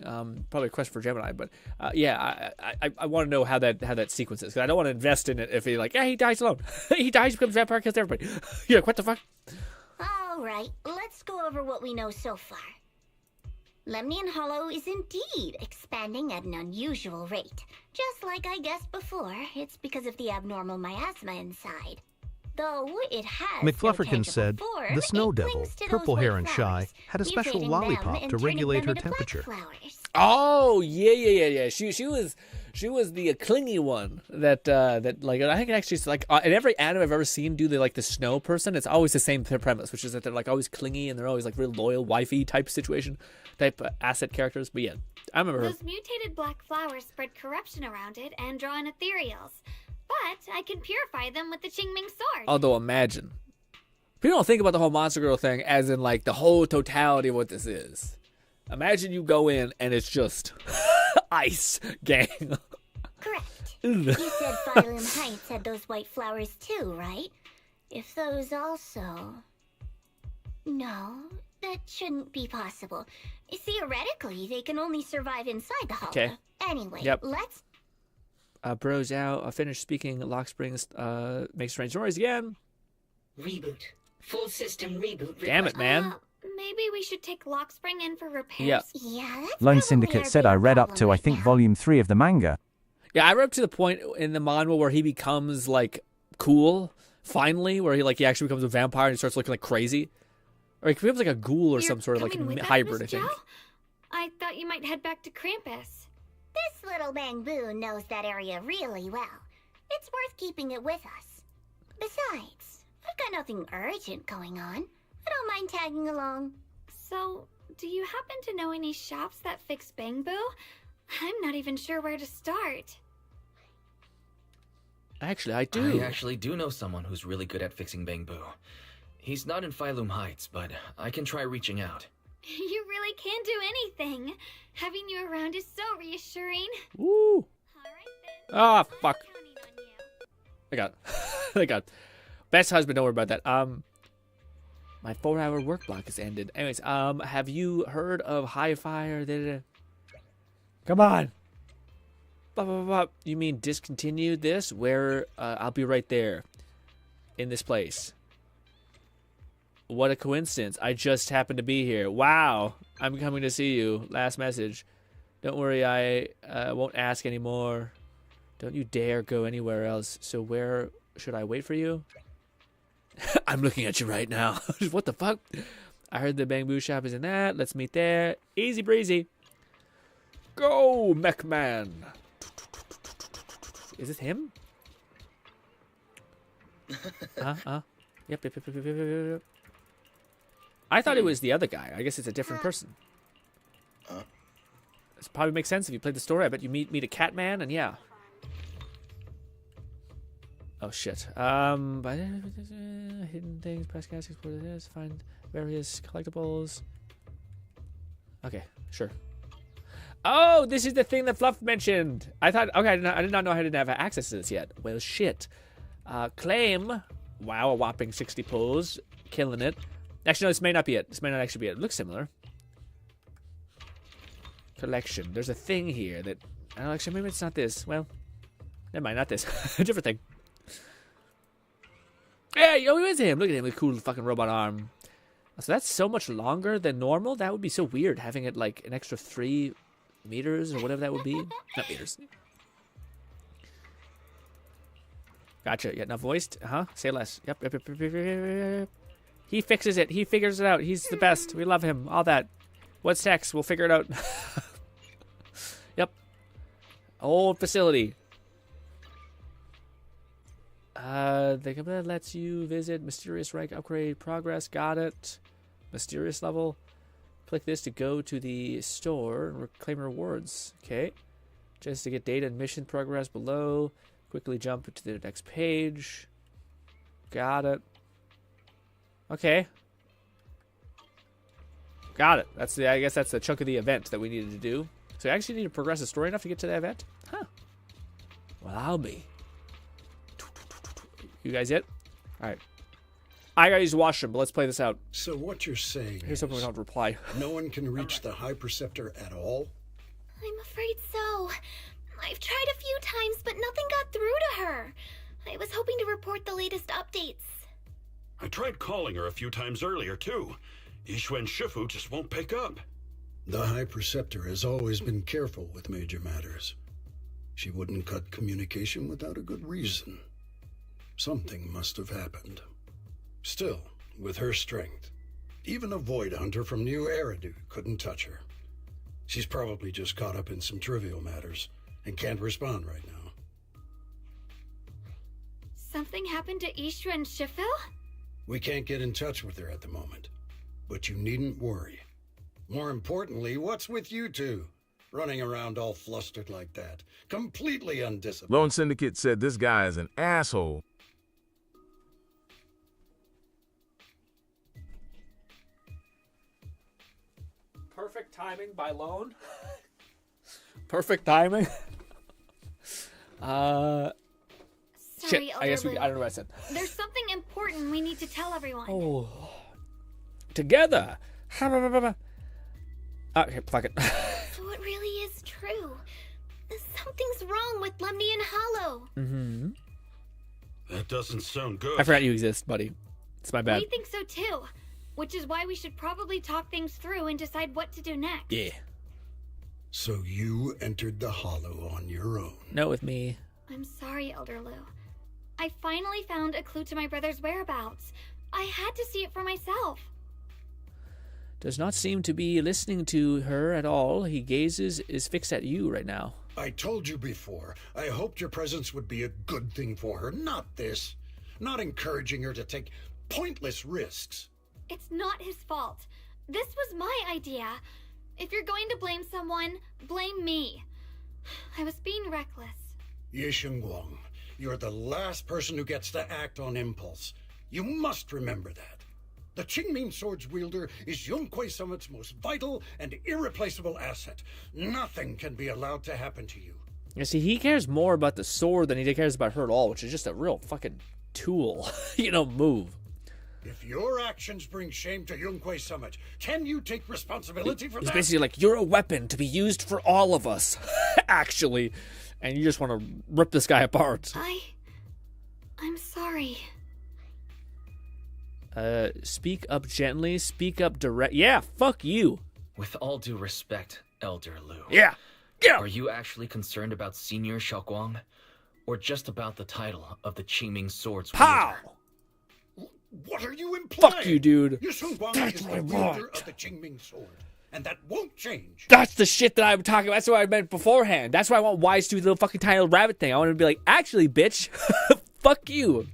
Probably a Quest for Gemini, but yeah, I want to know how that sequence is because I don't want to invest in it if he like he dies alone. He dies, becomes a vampire, kills everybody. You're like, what the fuck? All right, let's go over what we know so far. Lemnian Hollow is indeed expanding at an unusual rate. Just like I guessed before, it's because of the abnormal miasma inside. Though it has McFlufferkin said, form, the Snow it Devil, clings to Purple those Hair white and flowers, Shy, had a special mutating them lollipop and to turning regulate them her into black temperature. flowers. Oh yeah. She She was the clingy one that like I think actually it's like in every anime I've ever seen do the snow person. It's always the same premise, which is that they're like always clingy and they're always like real loyal wifey type situation, type asset characters. But yeah, I remember her. Those mutated black flowers spread corruption around it and draw in ethereals, but I can purify them with the Qingming sword. Although imagine, people don't think about the whole Monster Girl thing as in like the whole totality of what this is. Imagine you go in and it's just ice gang. Correct. You said Phylum Heights had those white flowers too, right? If those also... No, that shouldn't be possible. Theoretically, they can only survive inside the hollow. Okay. Anyway, Yep. let's... Bros out. Finished speaking. Lock Springs makes strange noise again. Reboot. Full system reboot. Damn it, man. Maybe we should take Lock Spring in for repairs. Yeah. Yeah, that's Lone Syndicate said I read up to, I think, volume 3 of the manga. Yeah, I read up to the point in the manga where he becomes like cool, finally, where he actually becomes a vampire and he starts looking like crazy. Or he becomes like a ghoul or some sort of like hybrid, I think. I thought you might head back to Krampus. This little Bangbu knows that area really well. It's worth keeping it with us. Besides, I've got nothing urgent going on. I don't mind tagging along. So, do you happen to know any shops that fix Bangbu? I'm not even sure where to start. Actually, I do. I actually do know someone who's really good at fixing Bangbu. He's not in Phylum Heights, but I can try reaching out. You really can do anything. Having you around is so reassuring. Woo! Ah, fuck. I got best husband, don't worry about that. My 4-hour work block has ended. Anyways, have you heard of High Fire? Come on. You mean discontinue this? Where I'll be right there. In this place. What a coincidence. I just happened to be here. Wow. I'm coming to see you. Last message. Don't worry, I won't ask anymore. Don't you dare go anywhere else. So where should I wait for you? I'm looking at you right now. What the fuck? I heard the Bangbu shop is in that. Let's meet there. Easy breezy. Go, Mech Man. Is this him? Yep. I thought it was the other guy. I guess it's a different person. This probably makes sense if you played the story. I bet you meet a Catman, and yeah. Oh shit. Hidden things, press gas, explore this, find various collectibles. Okay, sure. Oh, this is the thing that Fluff mentioned. I thought, okay, I did not know I didn't have access to this yet. Well, shit. Claim. Wow, a whopping 60 pulls. Killing it. Actually, no, this may not be it. This may not actually be it. It looks similar. Collection. There's a thing here that... Oh, actually, maybe it's not this. Well, never mind, not this. A different thing. Hey, yo, it is him. Look at him with a cool fucking robot arm. So that's so much longer than normal? That would be so weird, having it like an extra 3 meters or whatever that would be. Not meters. Gotcha. Yeah, not voiced. Say less. Yep. He fixes it. He figures it out. He's the best. We love him. All that. What's next? We'll figure it out. Yep. Old facility. The company lets you visit mysterious rank upgrade progress. Got it. Mysterious level. Click this to go to the store and claim rewards. Okay. Just to get data and mission progress below. Quickly jump to the next page. Got it. Okay. Got it. I guess that's the chunk of the event that we needed to do. So I actually need to progress the story enough to get to the event? Huh. Well, I'll be. You guys it? Alright. I gotta use the washroom, but let's play this out. So what you're saying Here's something we don't reply. No one can reach the High Perceptor at all? I'm afraid so. I've tried a few times, but nothing got through to her. I was hoping to report the latest updates. I tried calling her a few times earlier, too. Yishuen Shifu just won't pick up. The High Perceptor has always been careful with major matters. She wouldn't cut communication without a good reason. Something must have happened. Still, with her strength, even a Void Hunter from New Eridu couldn't touch her. She's probably just caught up in some trivial matters, and can't respond right now. Something happened to Ishu and Shifu? We can't get in touch with her at the moment, but you needn't worry. More importantly, what's with you two? Running around all flustered like that. Completely undisciplined. Lone Syndicate said this guy is an asshole. Perfect timing by Lone. Perfect timing. Sorry, Shit, I guess Elder Lou. I don't know what I said. There's something important we need to tell everyone. Oh. Together. Okay, fuck it. So it really is true. Something's wrong with Lemny and Hollow. Mm-hmm. That doesn't sound good. I forgot you exist, buddy. It's my bad. We think so too. Which is why we should probably talk things through and decide what to do next. Yeah. So you entered the Hollow on your own. No, with me. I'm sorry, Elder Lou. I finally found a clue to my brother's whereabouts. I had to see it for myself. Does not seem to be listening to her at all. He is fixed at you right now. I told you before, I hoped your presence would be a good thing for her, not this. Not encouraging her to take pointless risks. It's not his fault. This was my idea. If you're going to blame someone, blame me. I was being reckless. Ye Guang, you're the last person who gets to act on impulse. You must remember that. The Qingming Sword's wielder is Yunquei Summit's most vital and irreplaceable asset. Nothing can be allowed to happen to you. You see, he cares more about the sword than he cares about her at all, which is just a real fucking tool, move. If your actions bring shame to Yunquei Summit, can you take responsibility for He's that? basically like, you're a weapon to be used for all of us, actually. And you just want to rip this guy apart. I'm sorry. Speak up gently, speak up direct. Yeah, fuck you. With all due respect, Elder Lou. Yeah. Are you actually concerned about Senior Xiaoguang? Or just about the title of the Qingming Sword's Pow! wielder? What are you implying? Fuck you, dude. Yu Guang That's is what the I wielder want. of the Qingming Sword, and that won't change. That's the shit that I'm talking about. That's what I meant beforehand. That's why I want Wise to do the little fucking tiny little rabbit thing. I want him to be like, actually, bitch, fuck you.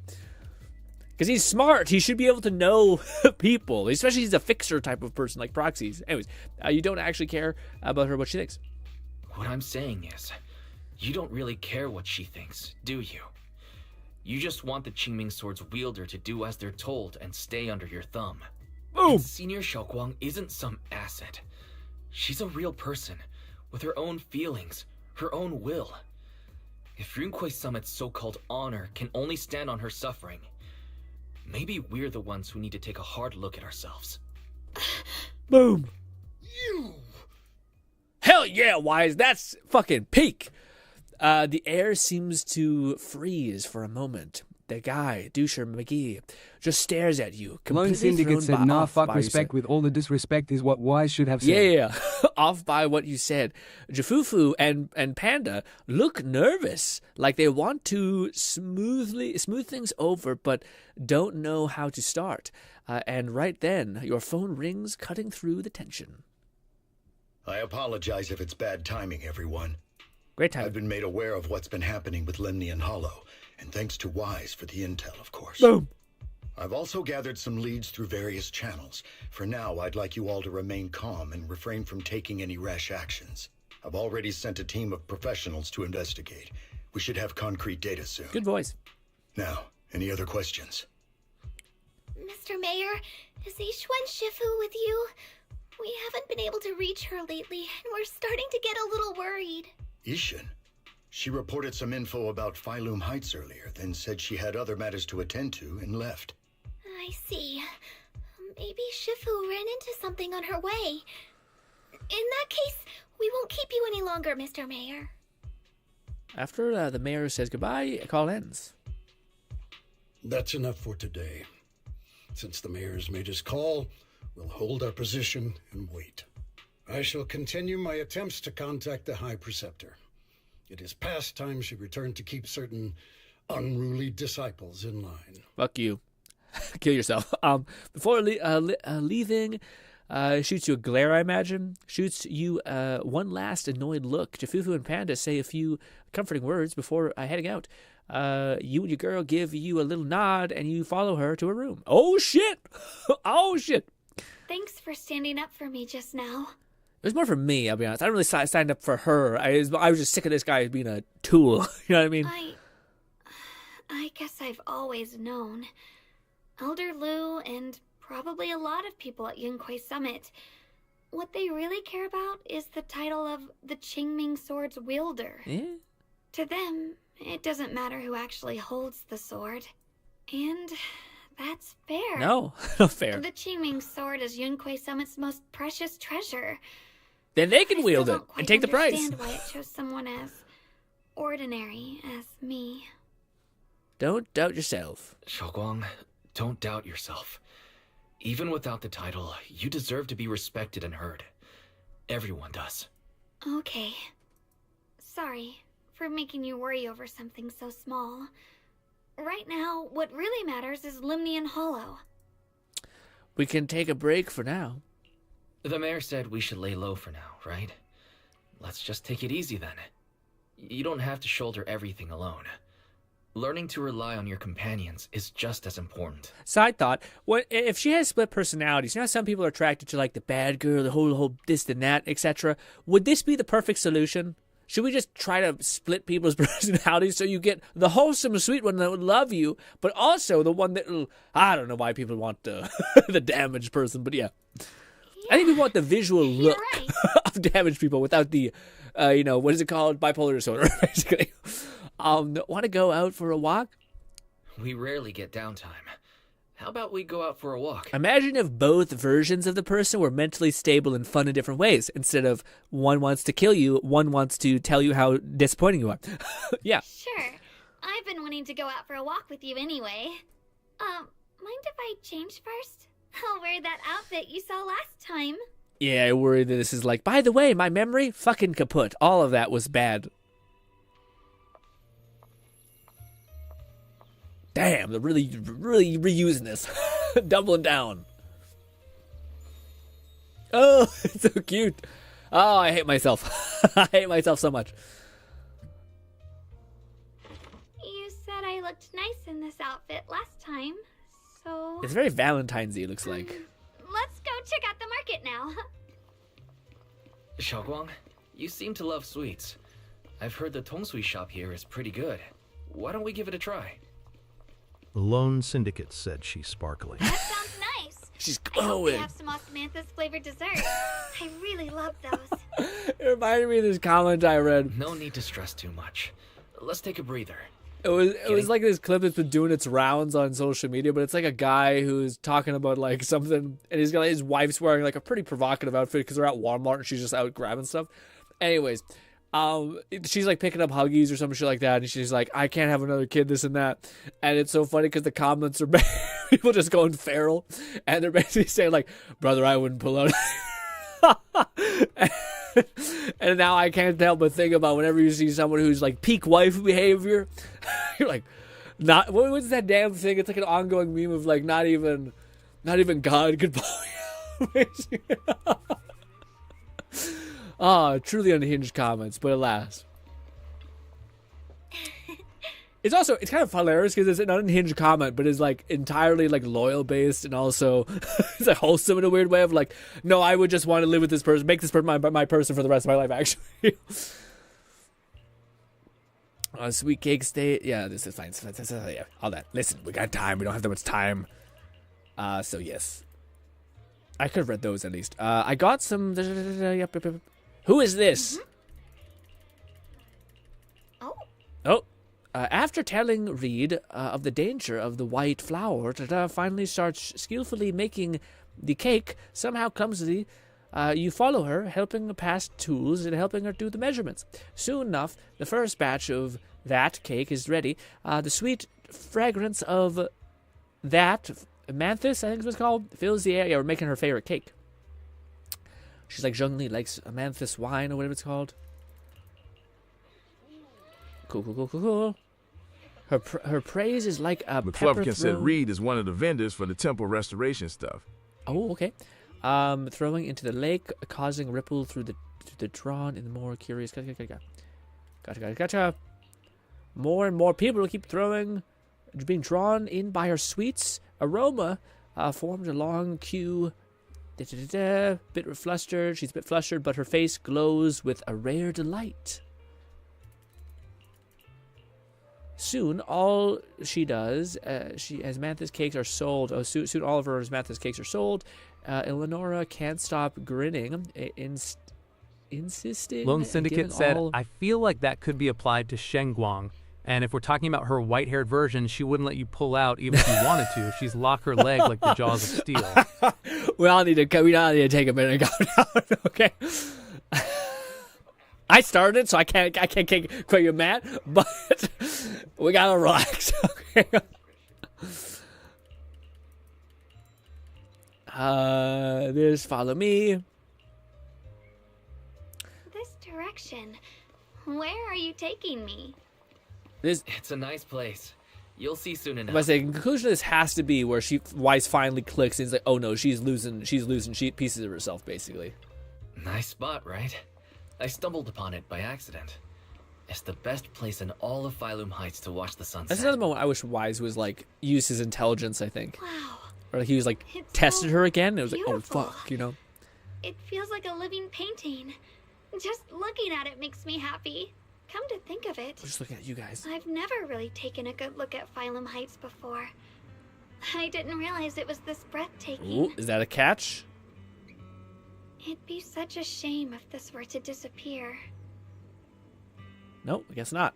Because he's smart. He should be able to know people. Especially he's a fixer type of person like Proxy's. Anyways, you don't actually care about her, what she thinks. What I'm saying is, you don't really care what she thinks, do you? You just want the Qingming Sword's wielder to do as they're told and stay under your thumb. Boom! And Senior Xiaoguang isn't some asset. She's a real person, with her own feelings, her own will. If Yunquei Summit's so-called honor can only stand on her suffering, maybe we're the ones who need to take a hard look at ourselves. Boom! You! Hell yeah, Wise! That's fucking peak! The air seems to freeze for a moment. The guy, Doucher McGee, just stares at you. Lone Syndicate said, nah, fuck respect with all the disrespect is what Wise should have said. Yeah, off by what you said. Jafufu and Panda look nervous, like they want to smooth things over, but don't know how to start. And right then, your phone rings, cutting through the tension. I apologize if it's bad timing, everyone. Great time. I've been made aware of what's been happening with Lemny and Hollow, and thanks to Wise for the intel, of course. Boom. I've also gathered some leads through various channels. For now, I'd like you all to remain calm and refrain from taking any rash actions. I've already sent a team of professionals to investigate. We should have concrete data soon. Good voice. Now, any other questions? Mr. Mayor, is Yixuan Shifu with you? We haven't been able to reach her lately, and we're starting to get a little worried. Ishin? She reported some info about Phylum Heights earlier, then said she had other matters to attend to and left. I see. Maybe Shifu ran into something on her way. In that case, we won't keep you any longer, Mr. Mayor. After the mayor says goodbye, call ends. That's enough for today. Since the mayor's made his call, we'll hold our position and wait. I shall continue my attempts to contact the High Preceptor. It is past time she returned to keep certain unruly disciples in line. Fuck you. Kill yourself. Before leaving, Shoots you a glare, I imagine. Shoots you one last annoyed look. Jafufu and Panda say a few comforting words before heading out. You and your girl give you a little nod, and you follow her to her room. Oh, shit! Oh, shit! Thanks for standing up for me just now. It was more for me, I'll be honest. I didn't really stand up for her. I was just sick of this guy being a tool. You know what I mean? I guess I've always known. Elder Lu and probably a lot of people at Yunquay Summit, what they really care about is the title of the Qingming Sword's wielder. Yeah. To them, it doesn't matter who actually holds the sword. And that's fair. No, not fair. The Qingming Sword is Yunquay Summit's most precious treasure. Then they can wield it and take the price. I understand why it chose someone as ordinary as me. Don't doubt yourself. Xiaoguang, don't doubt yourself. Even without the title, you deserve to be respected and heard. Everyone does. Okay. Sorry for making you worry over something so small. Right now, what really matters is Limnian Hollow. We can take a break for now. The mayor said we should lay low for now, right? Let's just take it easy then. You don't have to shoulder everything alone. Learning to rely on your companions is just as important. Side thought, what if she has split personalities? You know how some people are attracted to like the bad girl, the whole this and that, etc. Would this be the perfect solution? Should we just try to split people's personalities so you get the wholesome, sweet one that would love you, but also the one that I don't know why people want the damaged person, but yeah. I think we want the visual look of damaged people without the, what is it called? Bipolar disorder, basically. Want to go out for a walk? We rarely get downtime. How about we go out for a walk? Imagine if both versions of the person were mentally stable and fun in different ways. Instead of one wants to kill you, one wants to tell you how disappointing you are. Yeah. Sure. I've been wanting to go out for a walk with you anyway. Mind if I change first? I'll wear that outfit you saw last time. Yeah, I worry that this is like, by the way, my memory, fucking kaput. All of that was bad. Damn, they're really reusing this. Doubling down. Oh, it's so cute. Oh, I hate myself. I hate myself so much. You said I looked nice in this outfit last time, so... It's very Valentine's-y, it looks like. Let's go check out the market now. Xiaoguang, you seem to love sweets. I've heard the Tongsui shop here is pretty good. Why don't we give it a try? The Lone Syndicate said she's sparkling. That sounds nice. She's glowing. I hope we glowing. have some osmanthus flavored dessert. I really love those. It reminded me of this comment I read. No need to stress too much. Let's take a breather. It was like this clip that's been doing its rounds on social media, but it's like a guy who's talking about like something, and he's got his wife's wearing like a pretty provocative outfit because they're at Walmart and she's just out grabbing stuff. Anyways, she's like picking up Huggies or some shit like that, and she's like, I can't have another kid, this and that. And it's so funny because the comments are people just going feral, and they're basically saying like, brother, I wouldn't pull out. And now I can't help but think about whenever you see someone who's like peak wife behavior, you're like, not what's that damn thing? It's like an ongoing meme of like not even God could pull me out. Ah, truly unhinged comments, but alas. It's kind of hilarious because it's an unhinged comment, but it's like entirely like loyal based, and also it's like wholesome in a weird way of like, no, I would just want to live with this person, make this person my person for the rest of my life. Actually, sweet cake stay. Yeah, this is fine. Yeah, all that. Listen, we got time. We don't have that much time. So yes, I could have read those at least. I got some. Yep. Who is this? Oh. After telling Reed of the danger of the white flour, Tada finally starts skillfully making the cake. Somehow clumsily, you follow her, helping her pass tools and helping her do the measurements. Soon enough, the first batch of that cake is ready. The sweet fragrance of that, Amanthus, I think it was called, fills the air. Yeah, we're making her favorite cake. She's like, Zhongli likes Amanthus wine or whatever it's called. Cool. Her praise is like a McClupkin said Reed is one of the vendors for the temple restoration stuff. Oh, okay. Throwing into the lake, causing ripple through the drawn and the more curious. Gotcha. More and more people keep throwing, being drawn in by her sweets. Aroma formed a long queue. Bit flustered. She's a bit flustered, but her face glows with a rare delight. Soon, all she does, as Manthus cakes are sold. Soon all of her Manthus cakes are sold. Eleonora can't stop grinning, insisting. Lone Syndicate said, all... I feel like that could be applied to Shenguang. And if we're talking about her white-haired version, she wouldn't let you pull out even if you wanted to. She's lock her leg like the jaws of steel. We all need to take a minute and go down, okay? I started, so I can't quite get mad, but we gotta relax, okay? This follow me. This direction. Where are you taking me? It's a nice place. You'll see soon enough. I say, the conclusion of this has to be where Weiss finally clicks and is like, oh no, she's losing pieces of herself, basically. Nice spot, right? I stumbled upon it by accident. It's the best place in all of Phylum Heights to watch the sunset. That's another moment I wish Wise was like used his intelligence, I think. Wow. Or like he was like tested her again. It was like, oh fuck, you know. It feels like a living painting. Just looking at it makes me happy. Come to think of it, Just looking at you guys. I've never really taken a good look at Phylum Heights before. I didn't realize it was this breathtaking. Ooh, is that a catch? It'd be such a shame if this were to disappear. Nope, I guess not.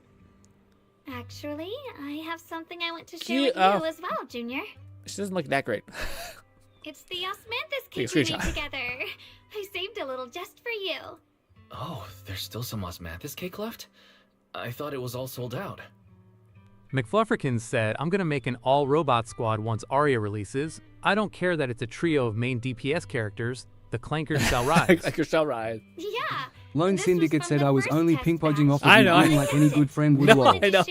Actually, I have something I want to share Cute. with you as well, Junior. She doesn't look that great. It's the osmanthus Take a cake we screenshot. made together. I saved a little just for you. Oh, there's still some osmanthus cake left? I thought it was all sold out. McFlufferkins said, I'm going to make an all-robot squad once Aria releases. I don't care that it's a trio of main DPS characters. The Clankers shall rise. Clankers shall rise. Yeah. Lone Syndicate said I was only ping-ponging off of I you know. like any good friend would No, was. I know.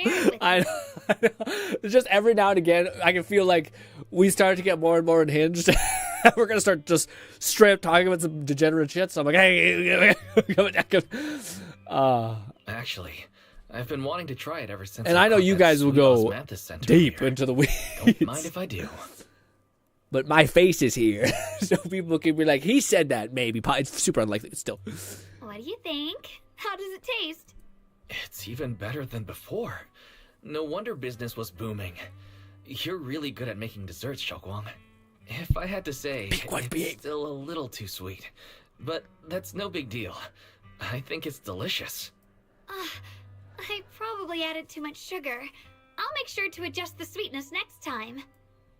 It's just every now and again, I can feel like we start to get more and more unhinged. We're going to start just straight up talking about some degenerate shit. So I'm like, hey. Actually, I've been wanting to try it ever since. And I know you guys will go deep into the weeds. Don't mind if I do. But my face is here. So people can be like, he said that, maybe. It's super unlikely, but still. What do you think? How does it taste? It's even better than before. No wonder business was booming. You're really good at making desserts, Xiaoguang. If I had to say, it's still a little too sweet. But that's no big deal. I think it's delicious. I probably added too much sugar. I'll make sure to adjust the sweetness next time.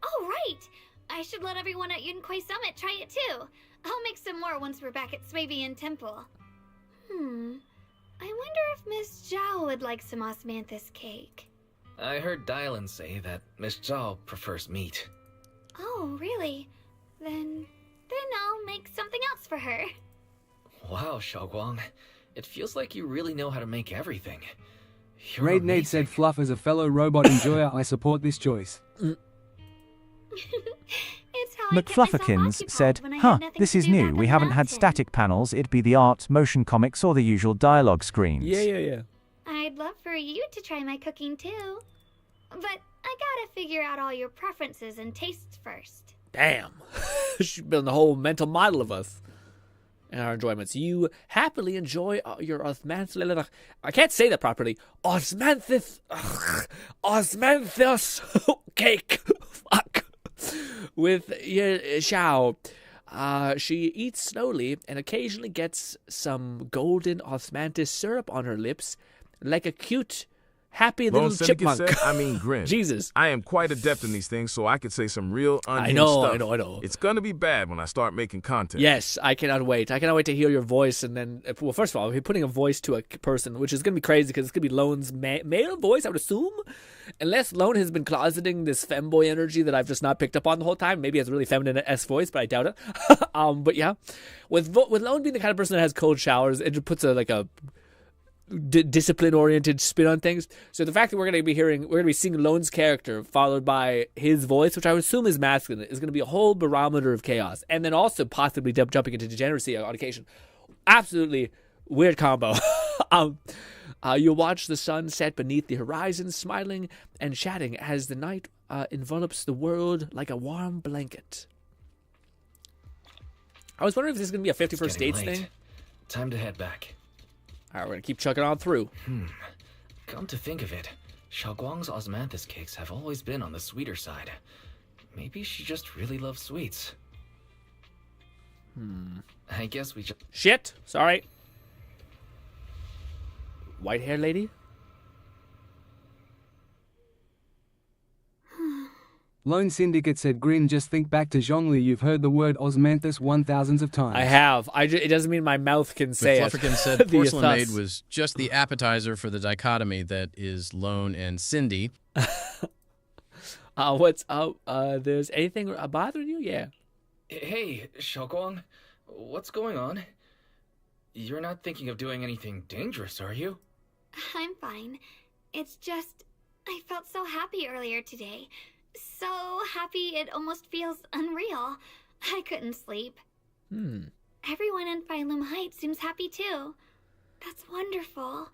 Oh, right! I should let everyone at Yunquay Summit try it too. I'll make some more once we're back at Swabian Temple. I wonder if Miss Zhao would like some osmanthus cake. I heard Dylan say that Miss Zhao prefers meat. Oh, really? Then I'll make something else for her. Wow, Xiaoguang. It feels like you really know how to make everything. You're Raid Nate said, Fluff, as a fellow robot enjoyer, I support this choice. It's how I kept myself McFlufferkins said, occupied when I huh, had nothing this to is do new. back We on the haven't had mountain." static panels. It'd be the art, motion comics, or the usual dialogue screens. Yeah. I'd love for you to try my cooking too. But I gotta figure out all your preferences and tastes first. Damn. She's building a whole mental model of us and our enjoyments. You happily enjoy your osmanthus. I can't say that properly. Osmanthus cake. Fuck. With Xiao. She eats slowly and occasionally gets some golden osmanthus syrup on her lips, like a cute, happy Lone little Syndicate chipmunk. said, I mean Grin. Jesus. I am quite adept in these things, so I could say some real unhinged I stuff. know. It's gonna be bad when I start making content. Yes, I cannot wait. I cannot wait to hear your voice. And then, well, first of all, if you're putting a voice to a person, which is going to be crazy because it's going to be Lone's male voice, I would assume. Unless Lone has been closeting this femboy energy that I've just not picked up on the whole time. Maybe it's a really feminine S voice, but I doubt it. But yeah, with Lone being the kind of person that has cold showers, it just puts discipline-oriented spin on things. So the fact that we're going to be seeing Lone's character followed by his voice, which I would assume is masculine, is going to be a whole barometer of chaos, and then also possibly jumping into degeneracy on occasion. Absolutely weird combo. You watch the sun set beneath the horizon, smiling and chatting as the night envelops the world like a warm blanket. I was wondering if this is going to be a 51st Dates thing. Time to head back. All right, we're going to keep chugging on through. Come to think of it, Xiaoguang's osmanthus cakes have always been on the sweeter side. Maybe she just really loves sweets. I guess we just... Shit! Sorry. White-haired lady? Lone Syndicate said, Grin, just think back to Zhongli. You've heard the word osmanthus 1,000s of times. I have. It doesn't mean my mouth can say it. Flufferkin said Porcelain Maid was just the appetizer for the dichotomy that is Lone and Cindy. What's up? There's anything bothering you? Yeah. Hey, Xiaoguang. What's going on? You're not thinking of doing anything dangerous, are you? I'm fine. It's just, I felt so happy earlier today. So happy it almost feels unreal. I couldn't sleep. Everyone in Phylum Heights seems happy too. That's wonderful.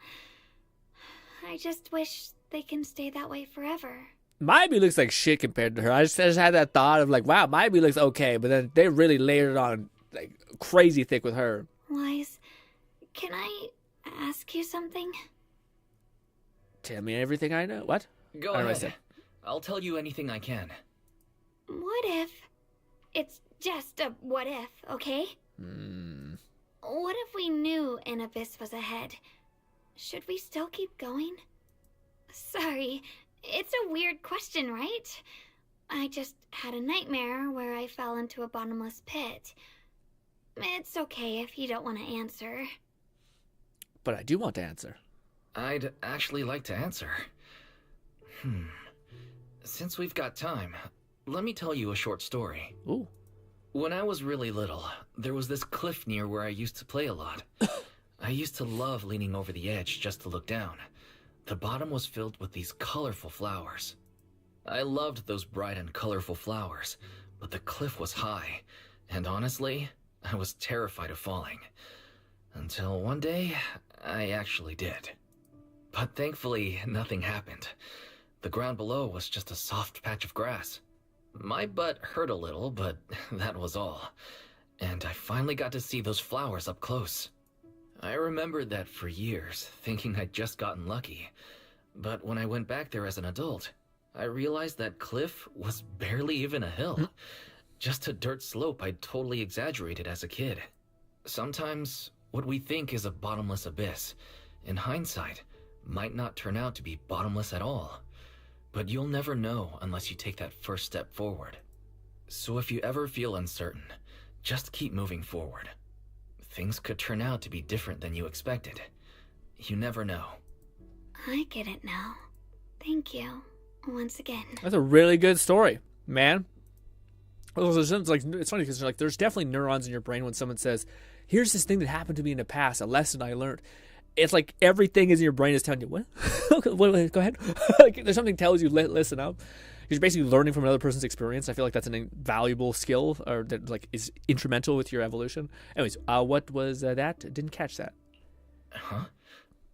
I just wish they can stay that way forever. Maybe looks like shit compared to her. I just had that thought of like, wow, Maybe looks okay, but then they really layered it on like crazy thick with her. Wise, can I ask you something? Tell me everything I know. What? Go ahead. I'll tell you anything I can. What if? It's just a what if, okay? What if we knew an abyss was ahead? Should we still keep going? Sorry, it's a weird question, right? I just had a nightmare where I fell into a bottomless pit. It's okay if you don't want to answer. But I do want to answer. I'd actually like to answer. Since we've got time, let me tell you a short story. Ooh. When I was really little, there was this cliff near where I used to play a lot. I used to love leaning over the edge just to look down. The bottom was filled with these colorful flowers. I loved those bright and colorful flowers, but the cliff was high, and honestly, I was terrified of falling. Until one day, I actually did. But thankfully, nothing happened. The ground below was just a soft patch of grass. My butt hurt a little, but that was all. And I finally got to see those flowers up close. I remembered that for years, thinking I'd just gotten lucky. But when I went back there as an adult, I realized that cliff was barely even a hill. Just a dirt slope I'd totally exaggerated as a kid. Sometimes, what we think is a bottomless abyss, in hindsight, might not turn out to be bottomless at all. But you'll never know unless you take that first step forward. So if you ever feel uncertain, just keep moving forward. Things could turn out to be different than you expected. You never know. I get it now. Thank you, once again. That's a really good story, man. It's funny because like there's definitely neurons in your brain when someone says, "Here's this thing that happened to me in the past, a lesson I learned." It's like everything is in your brain is telling you, what? Wait, go ahead. Like, there's something tells you, listen up. You're basically learning from another person's experience. I feel like that's an invaluable skill, or that like is instrumental with your evolution. Anyways, what was that? Didn't catch that. Huh?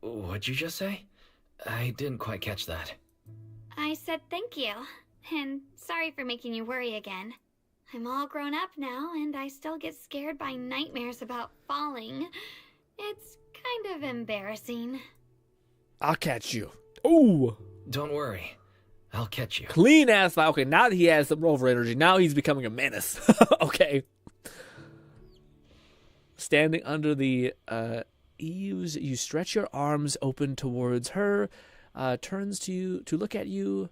What'd you just say? I didn't quite catch that. I said thank you, and sorry for making you worry again. I'm all grown up now, and I still get scared by nightmares about falling. It's kind of embarrassing. I'll catch you. Ooh. Don't worry. I'll catch you. Clean ass. Okay, now that he has some rover energy, now he's becoming a menace. Okay. Standing under the eaves, you stretch your arms open towards her, turns to you to look at you,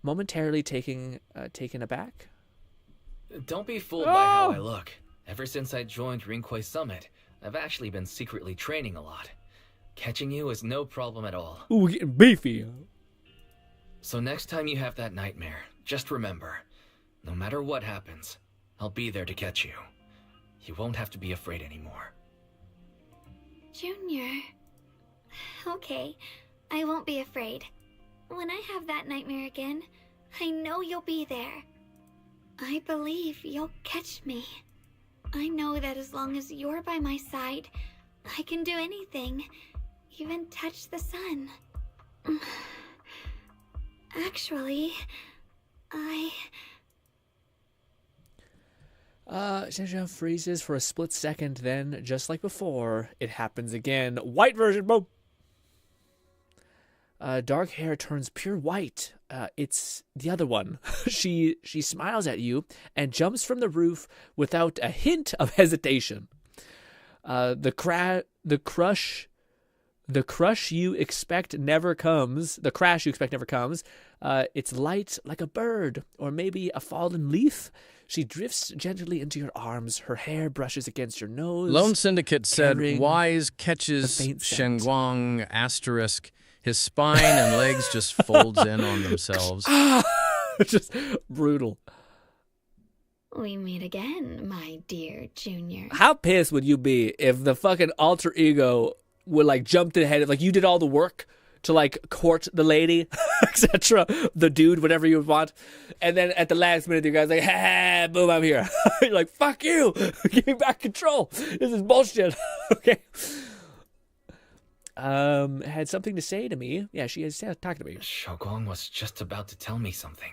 momentarily taken aback. Don't be fooled by how I look. Ever since I joined Rinkwei Summit, I've actually been secretly training a lot. Catching you is no problem at all. Ooh, getting beefy. So next time you have that nightmare, just remember, no matter what happens, I'll be there to catch you. You won't have to be afraid anymore. Junior, Okay, I won't be afraid. When I have that nightmare again, I know you'll be there. I believe you'll catch me. I know that as long as you're by my side, I can do anything, even touch the sun. Actually, Shenzhen freezes for a split second, then, just like before, it happens again. White version, boom! Dark hair turns pure white. It's the other one. She smiles at you and jumps from the roof without a hint of hesitation. The crush you expect never comes. The crash you expect never comes. It's light like a bird or maybe a fallen leaf. She drifts gently into your arms. Her hair brushes against your nose. Lone Syndicate said, carrying Wise catches the faint scent. Shenguang asterisk. His spine and legs just folds in on themselves. Just brutal. we meet again, my dear Junior. How pissed would you be if the fucking alter ego would like jumped ahead, like you did all the work to like court the lady, etc., the dude, whatever you want, and then at the last minute you guys like, ha, boom, I'm here. You're like, fuck you, give me back control. This is bullshit. Okay. Had something to say to me. Yeah, she is talking to me. Xiaoguang was just about to tell me something.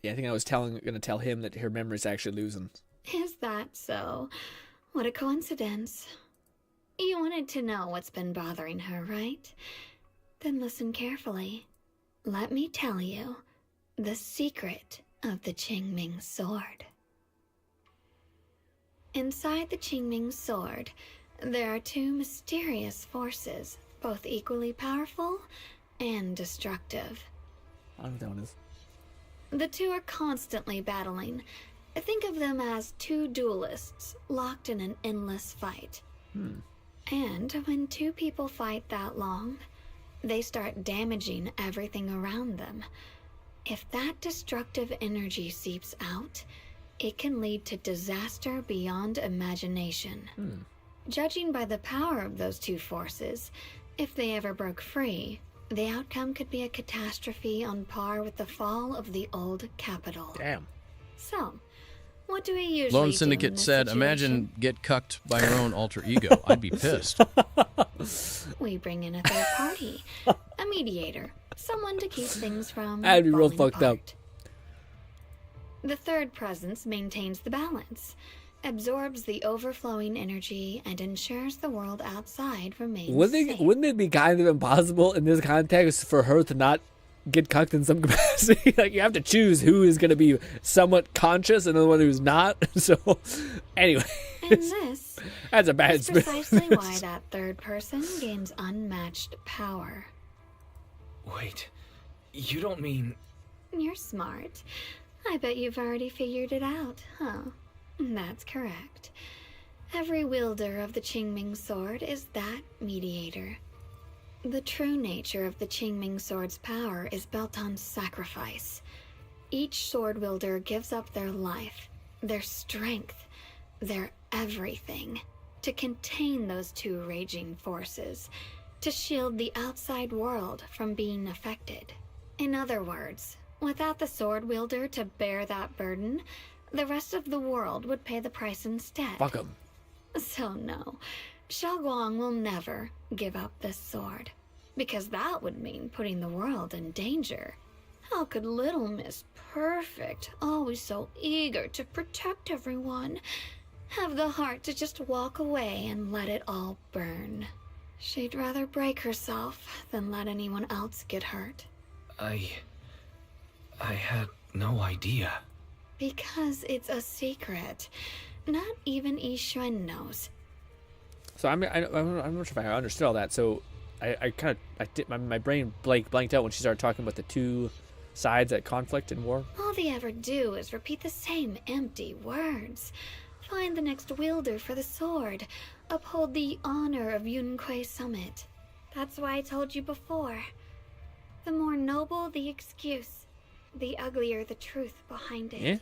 Yeah, I think I was gonna tell him that her memory's actually losing. Is that so? What a coincidence. You wanted to know what's been bothering her, right? Then listen carefully. Let me tell you the secret of the Qingming sword. Inside the Qingming sword, there are two mysterious forces, both equally powerful and destructive. I don't know what that one is. The two are constantly battling. Think of them as two duelists locked in an endless fight. And when two people fight that long, they start damaging everything around them. If that destructive energy seeps out, it can lead to disaster beyond imagination. Judging by the power of those two forces, if they ever broke free, the outcome could be a catastrophe on par with the fall of the old capital. Damn. So, what do we usually Lone do Syndicate in this said, situation? imagine get cucked by your own alter ego. I'd be pissed. We bring in a third party, a mediator, someone to keep things from That'd be real falling fucked up. apart. The third presence maintains the balance, absorbs the overflowing energy, and ensures the world outside remains safe. Wouldn't it be kind of impossible in this context for her to not get cucked in some capacity? Like, you have to choose who is going to be somewhat conscious and the one who's not. So, anyway. And this that's a bad is spin. precisely why that third person gains unmatched power. Wait, you don't mean... You're smart. I bet you've already figured it out, huh? That's correct. Every wielder of the Qingming sword is that mediator. The true nature of the Qingming sword's power is built on sacrifice. Each sword wielder gives up their life, their strength, their everything to contain those two raging forces, to shield the outside world from being affected. In other words, without the sword wielder to bear that burden, the rest of the world would pay the price instead. Fuck 'em. So no, Xiaoguang will never give up this sword, because that would mean putting the world in danger. How could little Miss Perfect, always so eager to protect everyone, have the heart to just walk away and let it all burn? She'd rather break herself than let anyone else get hurt. I had no idea. Because it's a secret. Not even Yixuan knows. So I'm not sure if I understood all that. So I did my brain blanked out when she started talking about the two sides at conflict and war. All they ever do is repeat the same empty words. Find the next wielder for the sword. Uphold the honor of Yunquei Summit. That's why I told you before. The more noble the excuse, the uglier the truth behind it. Yeah.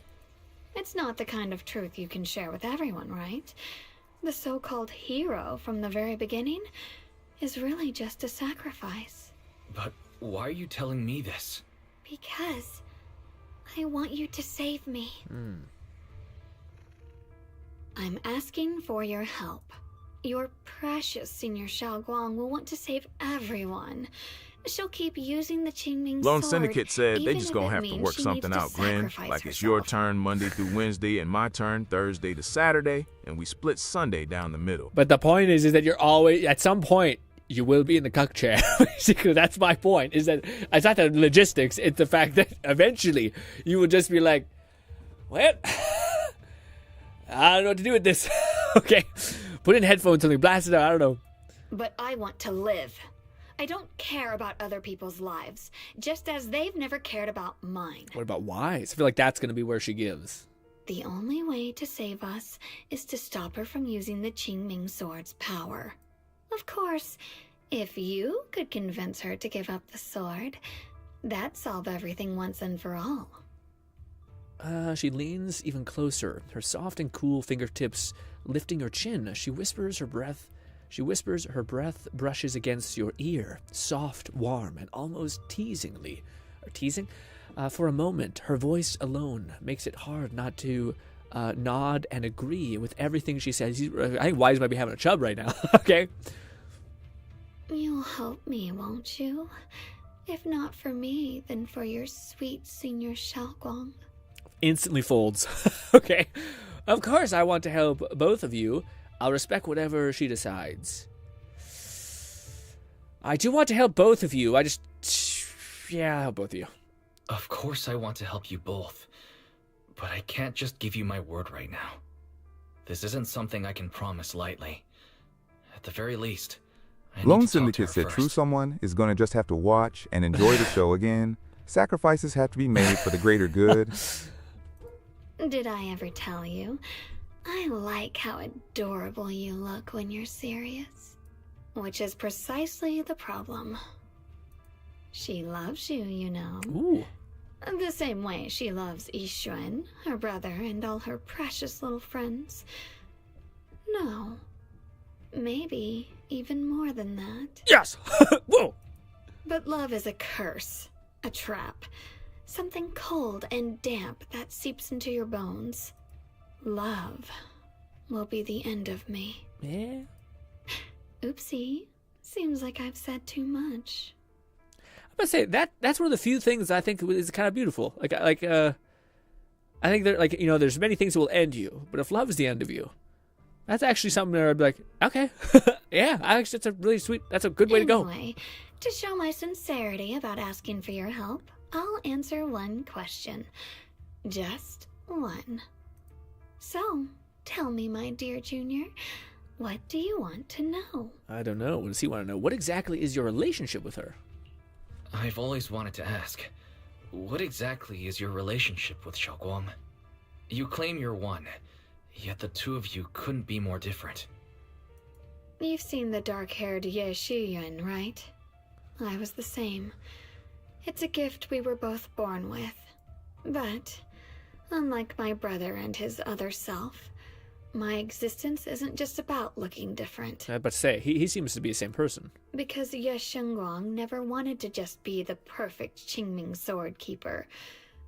It's not the kind of truth you can share with everyone, right? The so-called hero from the very beginning is really just a sacrifice. But why are you telling me this? Because I want you to save me. I'm asking for your help. Your precious Senior Xiaoguang will want to save everyone. She'll keep using the Qingming Lone sword, Syndicate said they even just if gonna it have to means work she something needs out, to Grin. sacrifice Like it's herself. your turn Monday through Wednesday and my turn Thursday to Saturday, and we split Sunday down the middle. But the point is that you're always, at some point, you will be in the cuck chair. Basically, that's my point, is that it's not the logistics, it's the fact that eventually you will just be like, well, I don't know what to do with this. Okay, put in headphones, something, blast it out, I don't know. But I want to live. I don't care about other people's lives, just as they've never cared about mine. What about Wise? I feel like that's going to be where she gives. The only way to save us is to stop her from using the Qingming sword's power. Of course, if you could convince her to give up the sword, that'd solve everything once and for all. She leans even closer, her soft and cool fingertips lifting her chin as she whispers her breath. Her breath brushes against your ear, soft, warm, and almost teasingly. Or teasing? For a moment, her voice alone makes it hard not to nod and agree with everything she says. I think Wise might be having a chub right now. Okay? You'll help me, won't you? If not for me, then for your sweet Senior Xiaoguang. Instantly folds. Okay. Of course I want to help both of you. I'll respect whatever she decides. I do want to help both of you. I'll help both of you. Of course I want to help you both. But I can't just give you my word right now. This isn't something I can promise lightly. At the very least, I need Lone to talk to Syndicate her said first. true someone is going to just have to watch and enjoy the show again. Sacrifices have to be made for the greater good. Did I ever tell you? I like how adorable you look when you're serious. Which is precisely the problem. She loves you, you know. Ooh. The same way she loves Yixuan, her brother, and all her precious little friends. No. Maybe even more than that. Yes! Whoa! But love is a curse. A trap. Something cold and damp that seeps into your bones. Love will be the end of me. Yeah? Oopsie. Seems like I've said too much. I'm gonna say that's one of the few things I think is kind of beautiful. I think that there's many things that will end you, but if love is the end of you, that's actually something where I'd be like, okay, yeah, actually that's a good way to go. Anyway, to show my sincerity about asking for your help, I'll answer one question. Just one. So, tell me, my dear Junior, what do you want to know? I don't know. What does he want to know? What exactly is your relationship with her? I've always wanted to ask, what exactly is your relationship with Xiaoguang? You claim you're one, yet the two of you couldn't be more different. You've seen the dark-haired Ye Shiyuan, right? I was the same. It's a gift we were both born with. But, unlike my brother and his other self, my existence isn't just about looking different. I was about to say, he seems to be the same person. Because Ye Shengguang never wanted to just be the perfect Qingming sword keeper,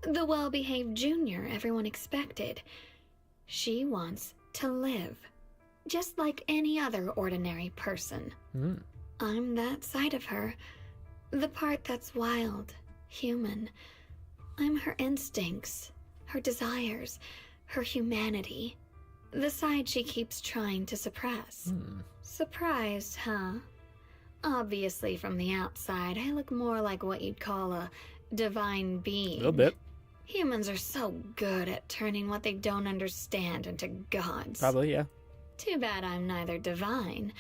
the well-behaved junior everyone expected. She wants to live, just like any other ordinary person. I'm that side of her, the part that's wild, human. I'm her instincts, her desires, her humanity. The side she keeps trying to suppress. Surprised, huh? Obviously, from the outside, I look more like what you'd call a divine being. A little bit. Humans are so good at turning what they don't understand into gods. Probably, yeah. Too bad I'm neither divine,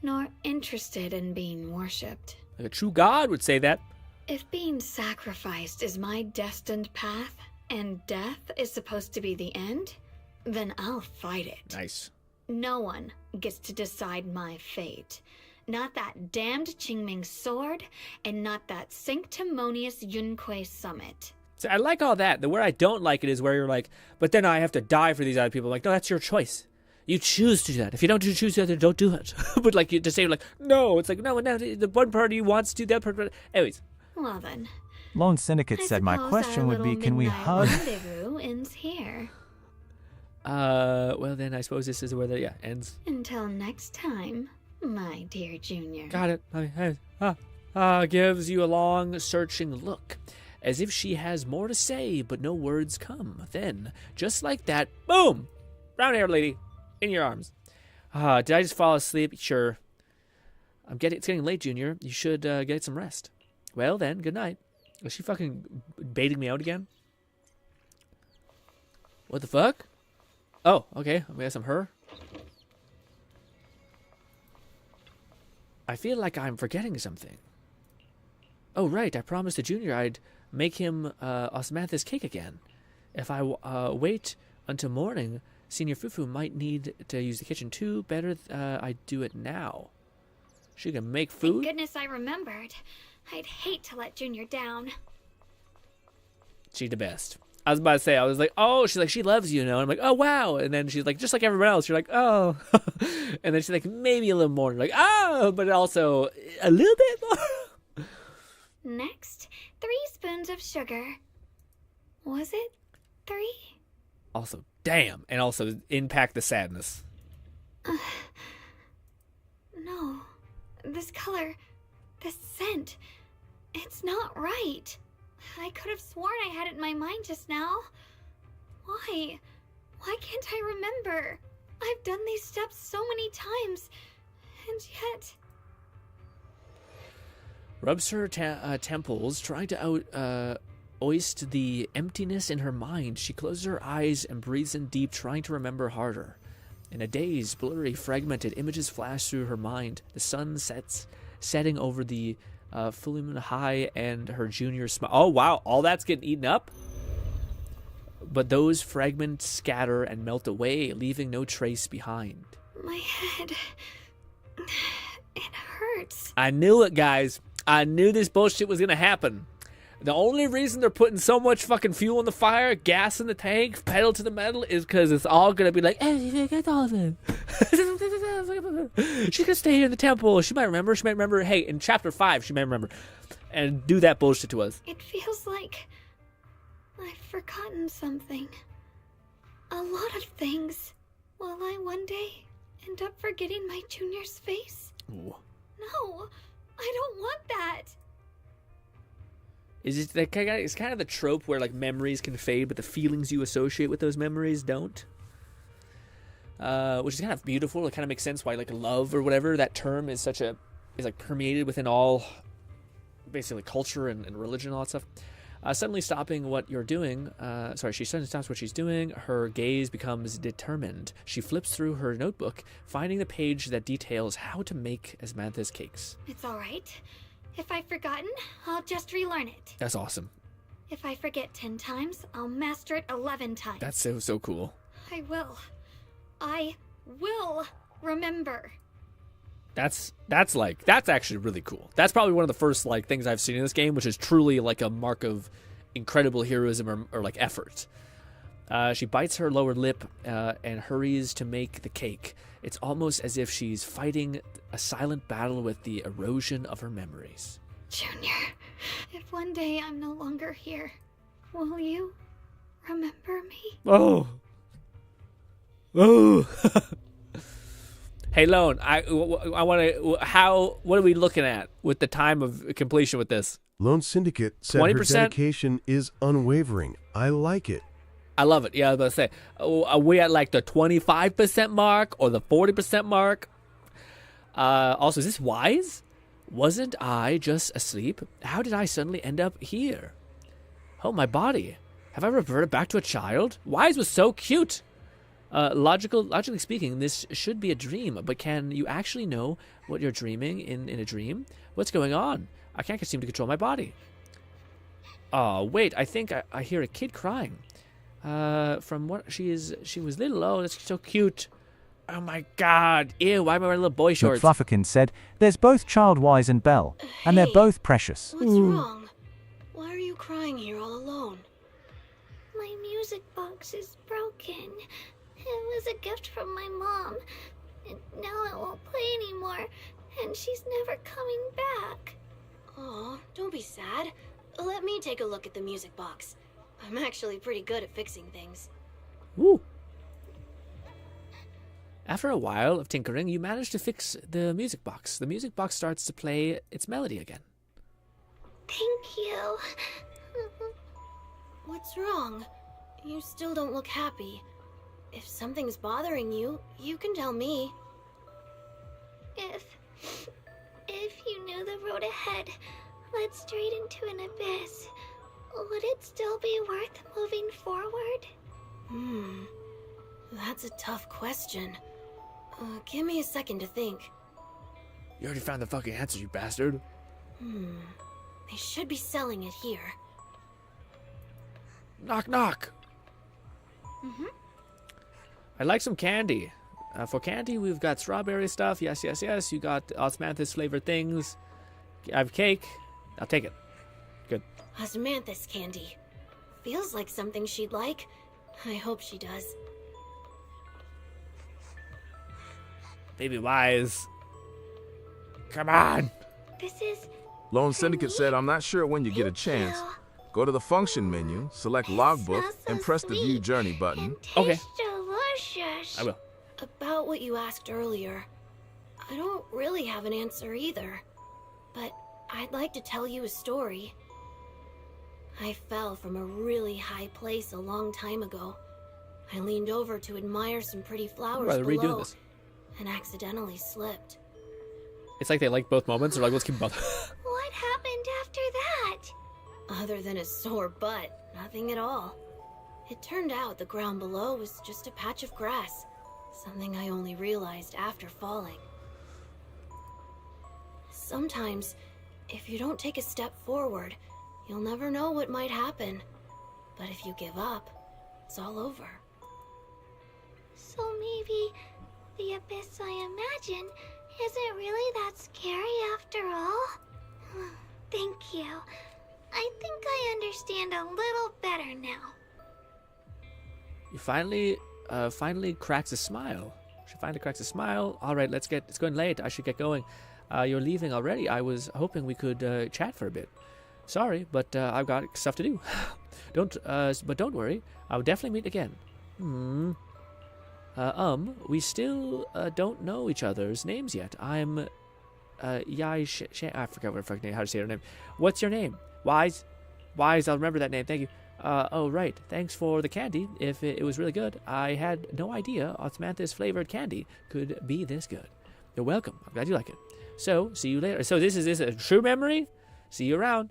nor interested in being worshipped. Like a true god would say that. If being sacrificed is my destined path, and death is supposed to be the end, then I'll fight it. Nice. No one gets to decide my fate. Not that damned Qingming sword, and not that sanctimonious Yunque summit. So I like all that. Where I don't like it is where you're like, but then I have to die for these other people. Like, no, that's your choice. You choose to do that. If you don't choose to do that, then don't do it. But like you just say like, no, it's like no, the one party wants to do that part. Anyways. Well then. Lone Syndicate said my question would be, can we hug? Rendezvous ends here. Well then I suppose this is where the ends. Until next time, my dear Junior. Got it. Gives you a long, searching look, as if she has more to say, but no words come. Then, just like that, boom! Brown-haired lady, in your arms. Did I just fall asleep? Sure. It's getting late, Junior. You should get some rest. Well then, good night. Was she fucking baiting me out again? What the fuck? Oh, okay. I guess I'm her. I feel like I'm forgetting something. Oh, right. I promised the Junior I'd make him osmanthus cake again. If I wait until morning, Senior Fufu might need to use the kitchen too. Better I do it now. She can make food? Thank goodness I remembered. I'd hate to let Junior down. She's the best. I was about to say, I was like, oh, she's like, she loves you, you know? And I'm like, oh, wow. And then she's like, just like everyone else, you're like, oh. And then she's like, maybe a little more. Like, oh, but also a little bit more. Next, 3 spoons of sugar. Was it 3? Also, damn. And also, impact the sadness. No. This color, this scent, it's not right. I could have sworn I had it in my mind just now. Why? Why can't I remember? I've done these steps so many times, and yet... Rubs her temples, trying to oist the emptiness in her mind. She closes her eyes and breathes in deep, trying to remember harder. In a daze, blurry, fragmented images flash through her mind. The sun setting over the full moon high, and her Junior smile. Oh, wow. All that's getting eaten up? But those fragments scatter and melt away, leaving no trace behind. My head... it hurts. I knew it, guys. I knew this bullshit was going to happen. The only reason they're putting so much fucking fuel in the fire, gas in the tank, pedal to the metal, is because it's all going to be like, hey, get all of it. She could stay here in the temple. She might remember. Hey, in chapter 5, she might remember. And do that bullshit to us. It feels like I've forgotten something. A lot of things. Will I one day end up forgetting my Junior's face? Ooh. No, I don't want that. Is it that it's kind of the trope where like memories can fade, but the feelings you associate with those memories don't? Which is kind of beautiful. It kind of makes sense why like love or whatever, that term is like permeated within all basically culture and religion and all that stuff. Suddenly stopping what you're doing. She suddenly stops what she's doing. Her gaze becomes determined. She flips through her notebook, finding the page that details how to make osmanthus cakes. It's all right. If I've forgotten, I'll just relearn it. That's awesome. If I forget 10 times, I'll master it 11 times. That's so cool. I will remember. That's actually really cool. That's probably one of the first like things I've seen in this game, which is truly like a mark of incredible heroism or like effort. She bites her lower lip and hurries to make the cake. It's almost as if she's fighting a silent battle with the erosion of her memories. Junior, if one day I'm no longer here, will you remember me? Oh. Hey, Lone, I want to. What are we looking at with the time of completion with this? Lone Syndicate said 20%? her dedication is unwavering. I like it. I love it. Yeah, I was about to say, are we at like the 25% mark or the 40% mark? Also, is this wise? Wasn't I just asleep? How did I suddenly end up here? Oh, my body. Have I reverted back to a child? Wise was so cute. Logically speaking, this should be a dream, but can you actually know what you're dreaming in a dream? What's going on? I can't seem to control my body. Oh, wait, I think I hear a kid crying. From what she was little. Oh, that's so cute. Oh my god. Ew, why am I wearing little boy shorts? McFlufferkin said, there's both Child Wise and Belle, and they're both precious. What's wrong? Why are you crying here all alone? My music box is broken. It was a gift from my mom. And now it won't play anymore, and she's never coming back. Aw, don't be sad. Let me take a look at the music box. I'm actually pretty good at fixing things. Woo! After a while of tinkering, you manage to fix the music box. The music box starts to play its melody again. Thank you. What's wrong? You still don't look happy. If something's bothering you, you can tell me. If you knew the road ahead led straight into an abyss, would it still be worth moving forward? That's a tough question. Give me a second to think. You already found the fucking answer, you bastard. They should be selling it here. Knock, knock. I'd like some candy. For candy, we've got strawberry stuff. Yes, yes, yes. You got osmanthus flavored things. I have cake. I'll take it. Good. Osmanthus candy. Feels like something she'd like. I hope she does. Baby Wise. Come on. This is... Lone Syndicate said, I'm not sure when you get a chance. Go to the function menu, select logbook, and press the view journey button. Okay. Delicious. I will. About what you asked earlier, I don't really have an answer either. But I'd like to tell you a story. I fell from a really high place a long time ago. I leaned over to admire some pretty flowers below, this. and accidentally slipped. It's like they like both moments. They're like, let's keep both. What happened after that? Other than a sore butt, nothing at all. It turned out the ground below was just a patch of grass, something I only realized after falling. Sometimes, if you don't take a step forward, you'll never know what might happen. But if you give up, it's all over. So maybe the abyss I imagine isn't really that scary after all? Thank you. I think I understand a little better now. You finally cracks a smile. She finally cracks a smile. All right, it's going late. I should get going. You're leaving already. I was hoping we could chat for a bit. Sorry, but I've got stuff to do. But don't worry. I'll definitely meet again. We still don't know each other's names yet. I'm, Yai I forgot how to say her name. What's your name? Wise, I'll remember that name, thank you. Oh, right, thanks for the candy. If it was really good, I had no idea osmanthus flavored candy could be this good. You're welcome, I'm glad you like it. So, see you later. So this is a true memory? See you around.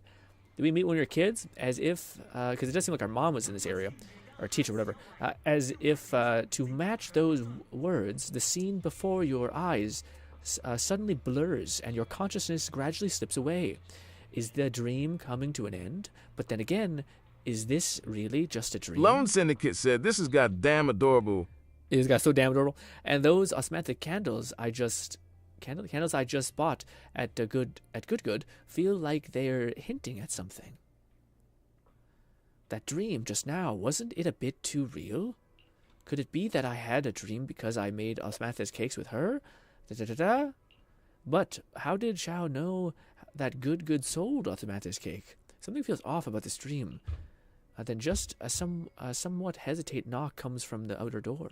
Did we meet when we were kids? As if, because it does seem like our mom was in this area. Or teacher, whatever, as if to match those words, the scene before your eyes suddenly blurs and your consciousness gradually slips away. Is the dream coming to an end? But then again, is this really just a dream? Lone Syndicate said, this is goddamn adorable. It is got so damn adorable. And those osmanthus candles I just bought at Good feel like they're hinting at something. That dream just now, wasn't it a bit too real? Could it be that I had a dream because I made osmanthus cakes with her? But how did Xiao know that Good sold osmanthus cake? Something feels off about this dream. Then just a somewhat hesitant knock comes from the outer door.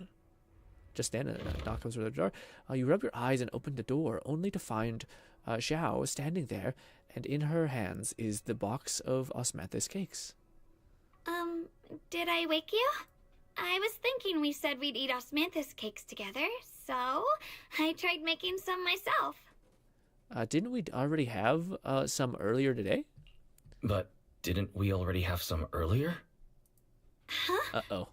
Just then, a knock comes from the door. You rub your eyes and open the door, only to find Xiao standing there, and in her hands is the box of osmanthus cakes. Did I wake you? I was thinking we said we'd eat osmanthus cakes together, so I tried making some myself. Didn't we already have some earlier today? But didn't we already have some earlier? Huh? Uh-oh.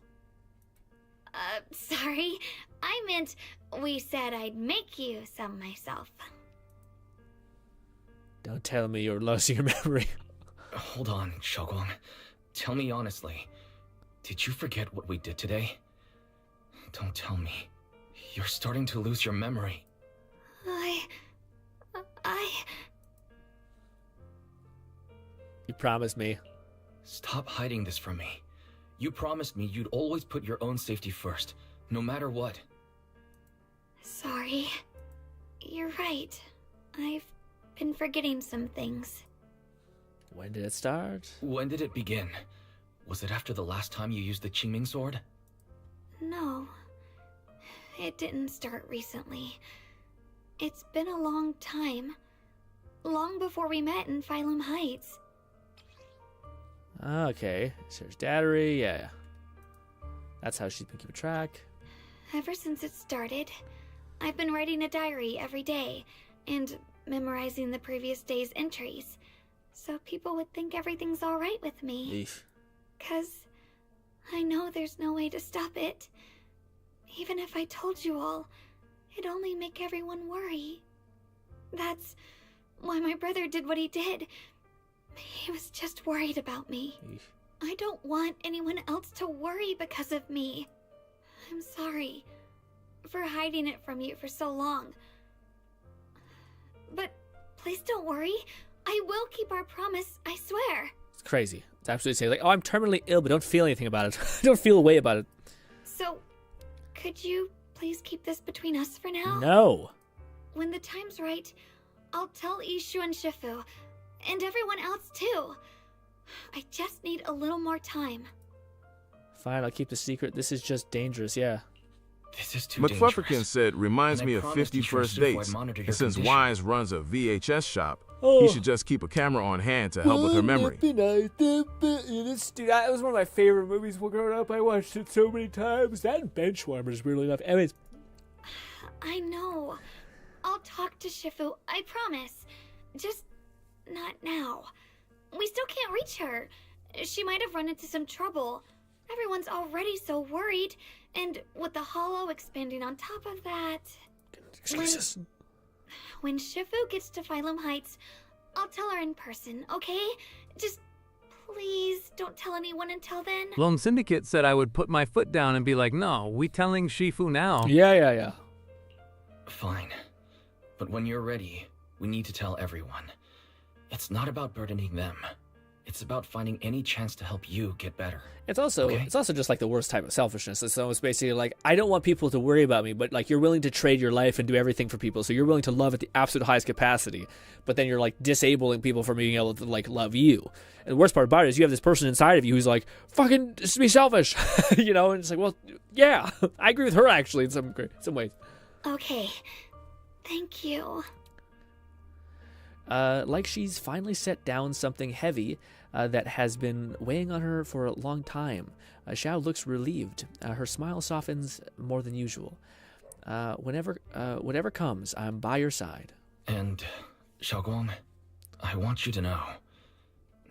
Sorry. I meant we said I'd make you some myself. Don't tell me you're losing your memory. Hold on, Xiaoguang. Tell me honestly. Did you forget what we did today? Don't tell me. You're starting to lose your memory. You promised me. Stop hiding this from me. You promised me you'd always put your own safety first. no matter what. Sorry. You're right. I've been forgetting some things. When did it start? When did it begin? Was it after the last time you used the Qingming sword? No. It didn't start recently. It's been a long time. Long before we met in Phylum Heights. Okay, search diary, yeah. That's how she's been keeping track. Ever since it started, I've been writing a diary every day and memorizing the previous day's entries, so people would think everything's alright with me. Eesh. 'Cause I know there's no way to stop it. Even if I told you all, it'd only make everyone worry. That's why my brother did what he did. He was just worried about me. Eesh. I don't want anyone else to worry because of me. I'm sorry for hiding it from you for so long. But please don't worry. I will keep our promise, I swear. It's crazy. It's absolutely insane. Like, oh, I'm terminally ill, but don't feel anything about it. Don't feel a way about it. So, could you please keep this between us for now? No. When the time's right, I'll tell Ishu and Shifu, and everyone else too. I just need a little more time. Fine, I'll keep the secret. This is just dangerous, yeah. This is too McFlufferkin dangerous. said, reminds And I me of promised 50 you First Shifu I'd Dates. monitor your And since condition. Wise runs a VHS shop, Oh. he should just keep a camera on hand to help with her memory. Dude, that was one of my favorite movies when growing up. I watched it so many times. That and Benchwarmers, weirdly enough. Anyways, I know. I'll talk to Shifu, I promise. Just not now. We still can't reach her. She might have run into some trouble. Everyone's already so worried. And with the hollow expanding on top of that... When Shifu gets to Phylum Heights, I'll tell her in person, okay? Just please don't tell anyone until then. Lone Syndicate said I would put my foot down and be like, no, we telling Shifu now. Yeah. Fine. But when you're ready, we need to tell everyone. It's not about burdening them. It's about finding any chance to help you get better. It's also just like the worst type of selfishness. It's almost basically like, I don't want people to worry about me, but like you're willing to trade your life and do everything for people. So you're willing to love at the absolute highest capacity, but then you're like disabling people from being able to like love you. And the worst part about it is you have this person inside of you who's like, fucking just be selfish, you know? And it's like, well, yeah, I agree with her actually in some ways. Okay. Thank you. Like she's finally set down something heavy that has been weighing on her for a long time. Xiao looks relieved. Her smile softens more than usual. Whatever comes, I'm by your side. And, Xiaoguang, I want you to know,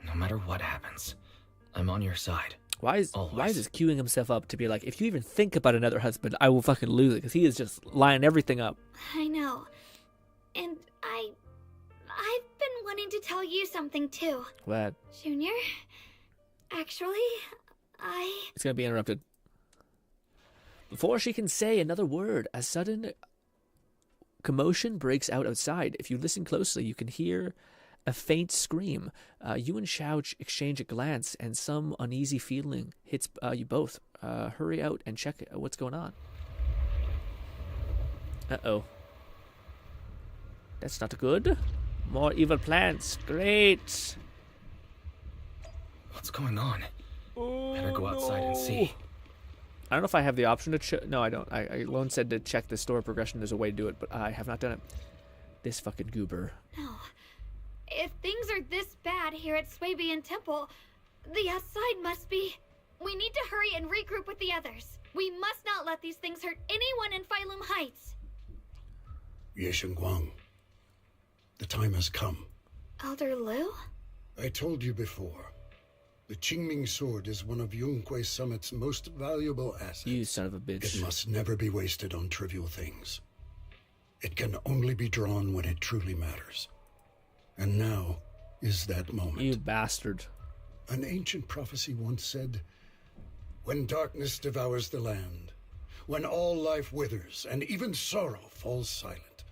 no matter what happens, I'm on your side. Why is this queuing himself up to be like, if you even think about another husband, I will fucking lose it, because he is just lining everything up. I know. And I've been wanting to tell you something too. What? Junior, actually, It's gonna be interrupted. Before she can say another word, a sudden commotion breaks out outside. If you listen closely, you can hear a faint scream. You and Xiao exchange a glance, and some uneasy feeling hits you both. Hurry out and check what's going on. Uh-oh. That's not good. More evil plants. Great. What's going on? Better go outside and see. I don't know if I have the option to check. No, I don't. Lone said to check the store progression. There's a way to do it, but I have not done it. This fucking goober. No. If things are this bad here at Swabian Temple, the outside must be... We need to hurry and regroup with the others. We must not let these things hurt anyone in Phylum Heights. Ye Guang, the time has come. Elder Liu? I told you before. The Qingming sword is one of Yunque Summit's most valuable assets. You son of a bitch. It must never be wasted on trivial things. It can only be drawn when it truly matters. And now is that moment. You bastard. An ancient prophecy once said, when darkness devours the land, when all life withers and even sorrow falls silent,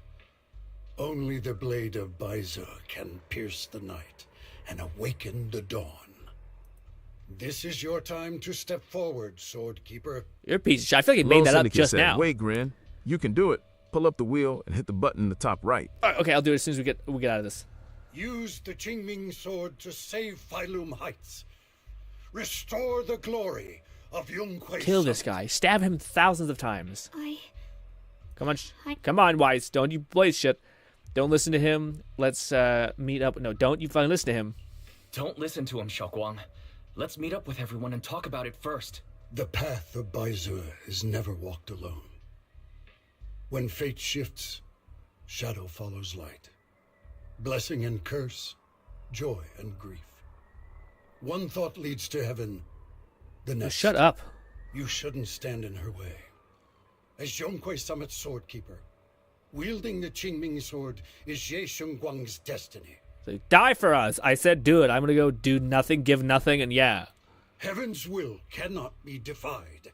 only the blade of Baiza can pierce the night and awaken the dawn. This is your time to step forward, Sword Keeper. You're a piece of shit. I feel like he made Lone that up Syndicate just said, now. Wait, Grin. You can do it. Pull up the wheel and hit the button in the top right. Okay, I'll do it as soon as we get out of this. Use the Qingming sword to save Failum Heights. Restore the glory of Yonghui. Kill this guy. Stab him thousands of times. Come on, I- come on, Weiss. Don't you blaze shit. Don't listen to him. Let's meet up. No, don't you fucking listen to him. Don't listen to him, Xiaoguang. Let's meet up with everyone and talk about it first. The path of Baizu is never walked alone. When fate shifts, shadow follows light. Blessing and curse, joy and grief. One thought leads to heaven, the next. Shut up. You shouldn't stand in her way. As Zhonghui Summit's sword keeper, wielding the Qingming sword is Ye Shengguang's destiny. So die for us. I said do it. I'm gonna go do nothing, give nothing, and yeah. Heaven's will cannot be defied.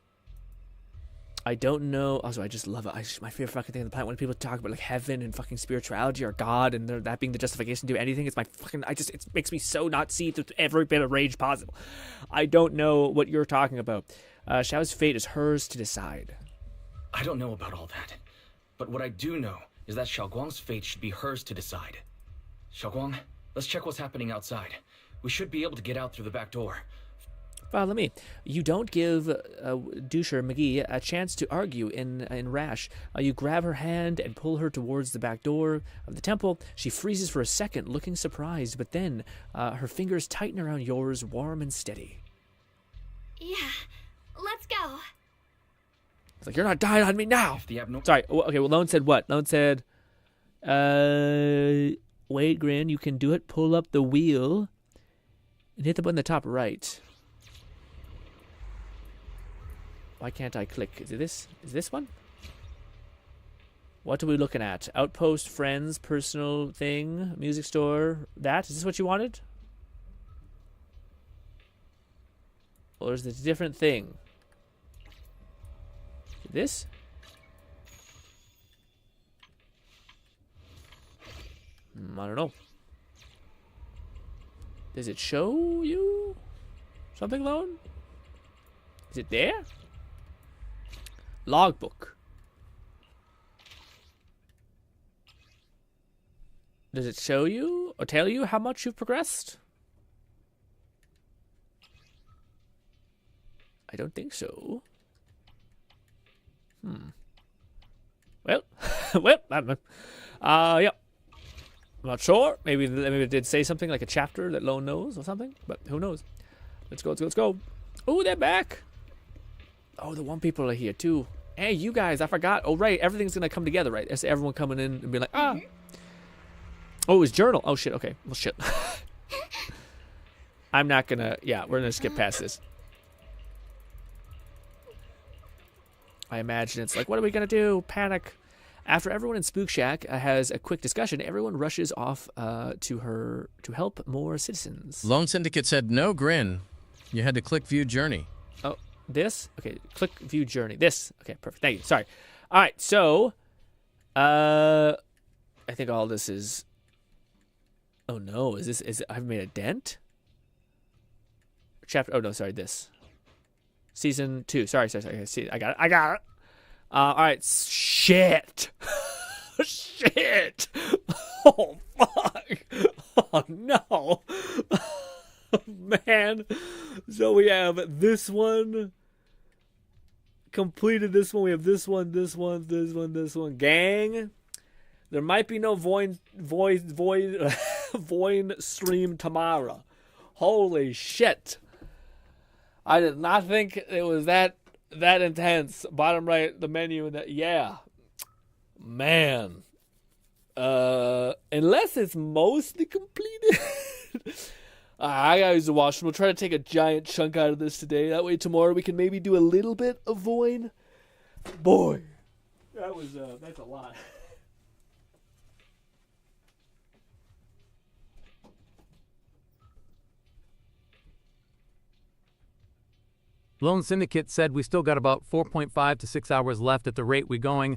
I don't know. Also, I just love it. My favorite fucking thing on the planet when people talk about like heaven and fucking spirituality or God and that being the justification to do anything. It's my fucking. It makes me so not see through every bit of rage possible. I don't know what you're talking about. Xiao's fate is hers to decide. I don't know about all that. But what I do know is that Xiaoguang's fate should be hers to decide. Xiaoguang, let's check what's happening outside. We should be able to get out through the back door. Follow me. You don't give Doucher McGee a chance to argue in rash. You grab her hand and pull her towards the back door of the temple. She freezes for a second, looking surprised, but then her fingers tighten around yours, warm and steady. Yeah, let's go. It's like, you're not dying on me now. Sorry. Okay, well, Lone said what? Lone said, wait, Grin, you can do it. Pull up the wheel and hit the button in the top right. Why can't I click? Is it this? Is this one? What are we looking at? Outpost, friends, personal thing, music store. That? Is this what you wanted? Or is it a different thing? This? I don't know. Does it show you something, Lone? Is it there? Logbook. Does it show you or tell you how much you've progressed? I don't think so. Well, well, yeah. I'm not sure. Maybe it did say something like a chapter that Lone knows or something, but who knows? Let's go, let's go, let's go. Oh, they're back. Oh, the one people are here too. Hey, you guys, I forgot. Oh, right, everything's gonna come together, right? That's everyone coming in and be like, ah. Oh, it was journal. Oh, shit, okay. Well, shit. I'm not gonna, yeah, we're gonna skip past this. I imagine it's like, what are we gonna do? Panic. After everyone in Spook Shack has a quick discussion, everyone rushes off to her to help more citizens. Lone Syndicate said, no, Grin. You had to click View Journey. Oh, this? Okay, click View Journey. This. Okay, perfect. Thank you. Sorry. All right, so I think all this is. Oh no, is I've made a dent? Chapter. Oh no, sorry, this. Season 2. Sorry. See, I got it. All right. Shit. Shit. Oh fuck. Oh no. Man. So we have this one. Completed this one. We have this one. Gang. There might be no void stream tomorrow. Holy shit. I did not think it was that intense. Bottom right, the menu, and that, yeah. Man. Unless it's mostly completed. I gotta use the washroom. We'll try to take a giant chunk out of this today. That way tomorrow we can maybe do a little bit of void. Boy. That's a lot. Lone Syndicate said we still got about 4.5 to 6 hours left at the rate we're going.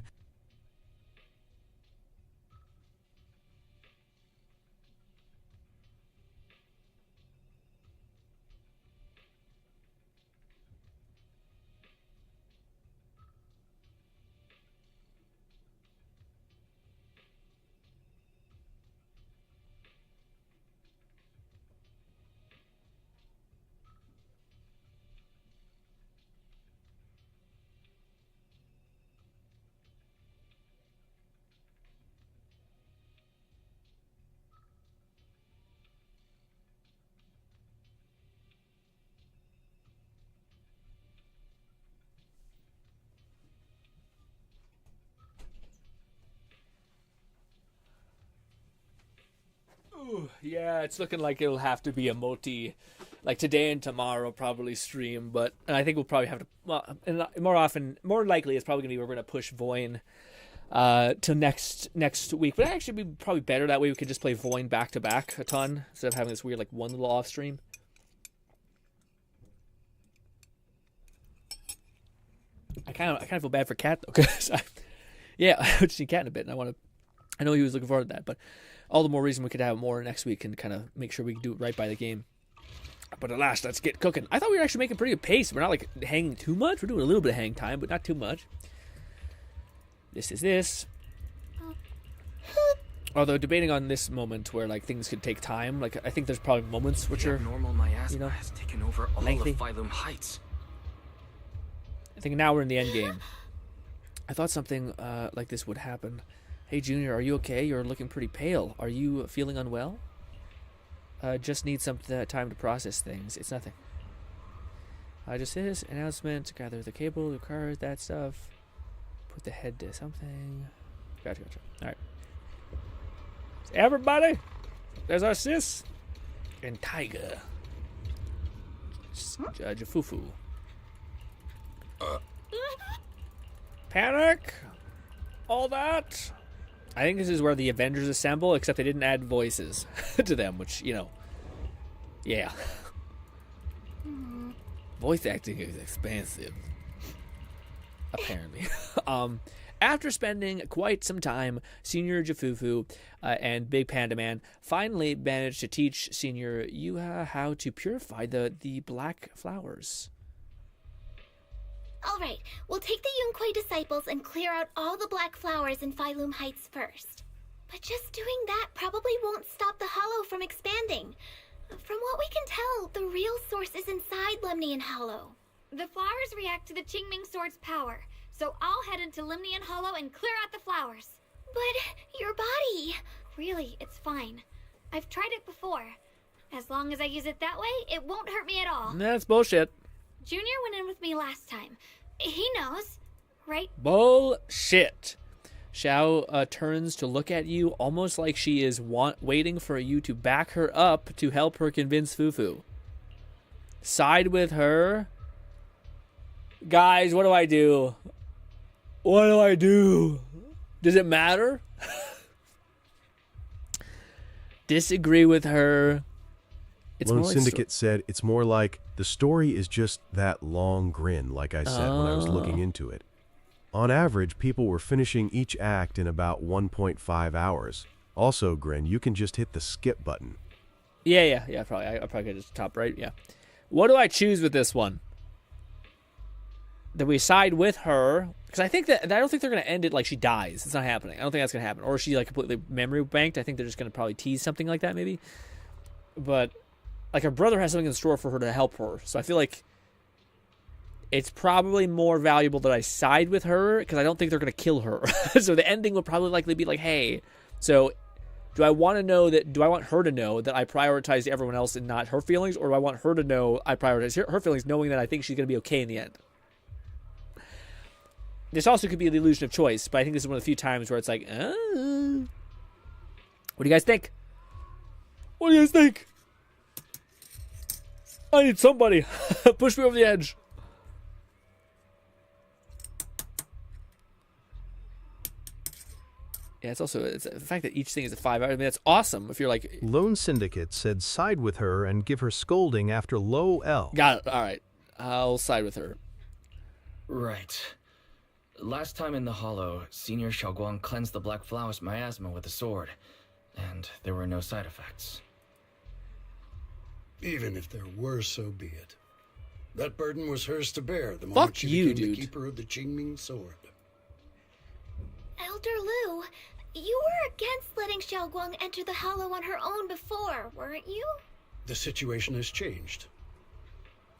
Ooh, yeah, it's looking like it'll have to be a like today and tomorrow probably stream, and I think we'll probably have to, well, and more likely it's probably going to be we're going to push Voin till next week. But actually be probably better that way. We could just play Voin back to back a ton instead of having this weird like one little off stream. I kind of feel bad for Cat though, because yeah, I haven't seen Cat in a bit, and I know he was looking forward to that, but all the more reason we could have more next week and kind of make sure we can do it right by the game. But alas, let's get cooking. I thought we were actually making pretty good pace. We're not like hanging too much. We're doing a little bit of hang time, but not too much. This is this. Although debating on this moment where like things could take time, like I think there's probably moments which are normal miasma has taken over all lengthy. of Phylum Heights. I think now we're in the end game. I thought something like this would happen. Hey, Junior, are you okay? You're looking pretty pale. Are you feeling unwell? Just need some time to process things. It's nothing. Just this announcement. Gather the cable, the card, that stuff. Put the head to something. Gotcha. All right. Everybody, there's our sis and Tiger. Jafufu. Panic. All that. I think this is where the Avengers assemble, except they didn't add voices to them, which, yeah. Voice acting is expensive. Apparently. After spending quite some time, Senior Jafufu and Big Panda Man finally managed to teach Senior Yuha how to purify the black flowers. All right, we'll take the Yunquei disciples and clear out all the black flowers in Phylum Heights first. But just doing that probably won't stop the Hollow from expanding. From what we can tell, the real source is inside Lemnian Hollow. The flowers react to the Qingming Sword's power, so I'll head into Lemnian Hollow and clear out the flowers. But your body... Really, it's fine. I've tried it before. As long as I use it that way, it won't hurt me at all. That's bullshit. Junior went in with me last time. He knows, right? Bullshit. Xiao turns to look at you almost like she is waiting for you to back her up to help her convince Fufu. Side with her. Guys, what do I do? What do I do? Does it matter? Disagree with her. Lone Syndicate said it's more like the story is just that long grin, like I said when I was looking into it. On average, people were finishing each act in about 1.5 hours. Also, Grin, you can just hit the skip button. Yeah, probably. I probably get to top right, yeah. What do I choose with this one? That we side with her, because I don't think they're going to end it like she dies. It's not happening. I don't think that's going to happen. Or she like completely memory banked. I think they're just going to probably tease something like that maybe. But like her brother has something in store for her to help her. So I feel like it's probably more valuable that I side with her because I don't think they're going to kill her. So the ending would probably likely be like, hey, so do I want her to know that I prioritized everyone else and not her feelings? Or do I want her to know I prioritize her feelings knowing that I think she's going to be okay in the end? This also could be the illusion of choice, but I think this is one of the few times where it's like, what do you guys think? What do you guys think? I need somebody. Push me over the edge. Yeah, it's the fact that each thing is a 5 hour. I mean, that's awesome if you're like... Lone Syndicate said side with her and give her scolding after low L. Got it. All right. I'll side with her. Right. Last time in the Hollow, Senior Xiaoguang cleansed the Black Flowers miasma with a sword, and there were no side effects. Even if there were, so be it. That burden was hers to bear the moment she became the keeper of the Qingming Sword. Elder Lu, you were against letting Xiaoguang enter the Hollow on her own before, weren't you? The situation has changed.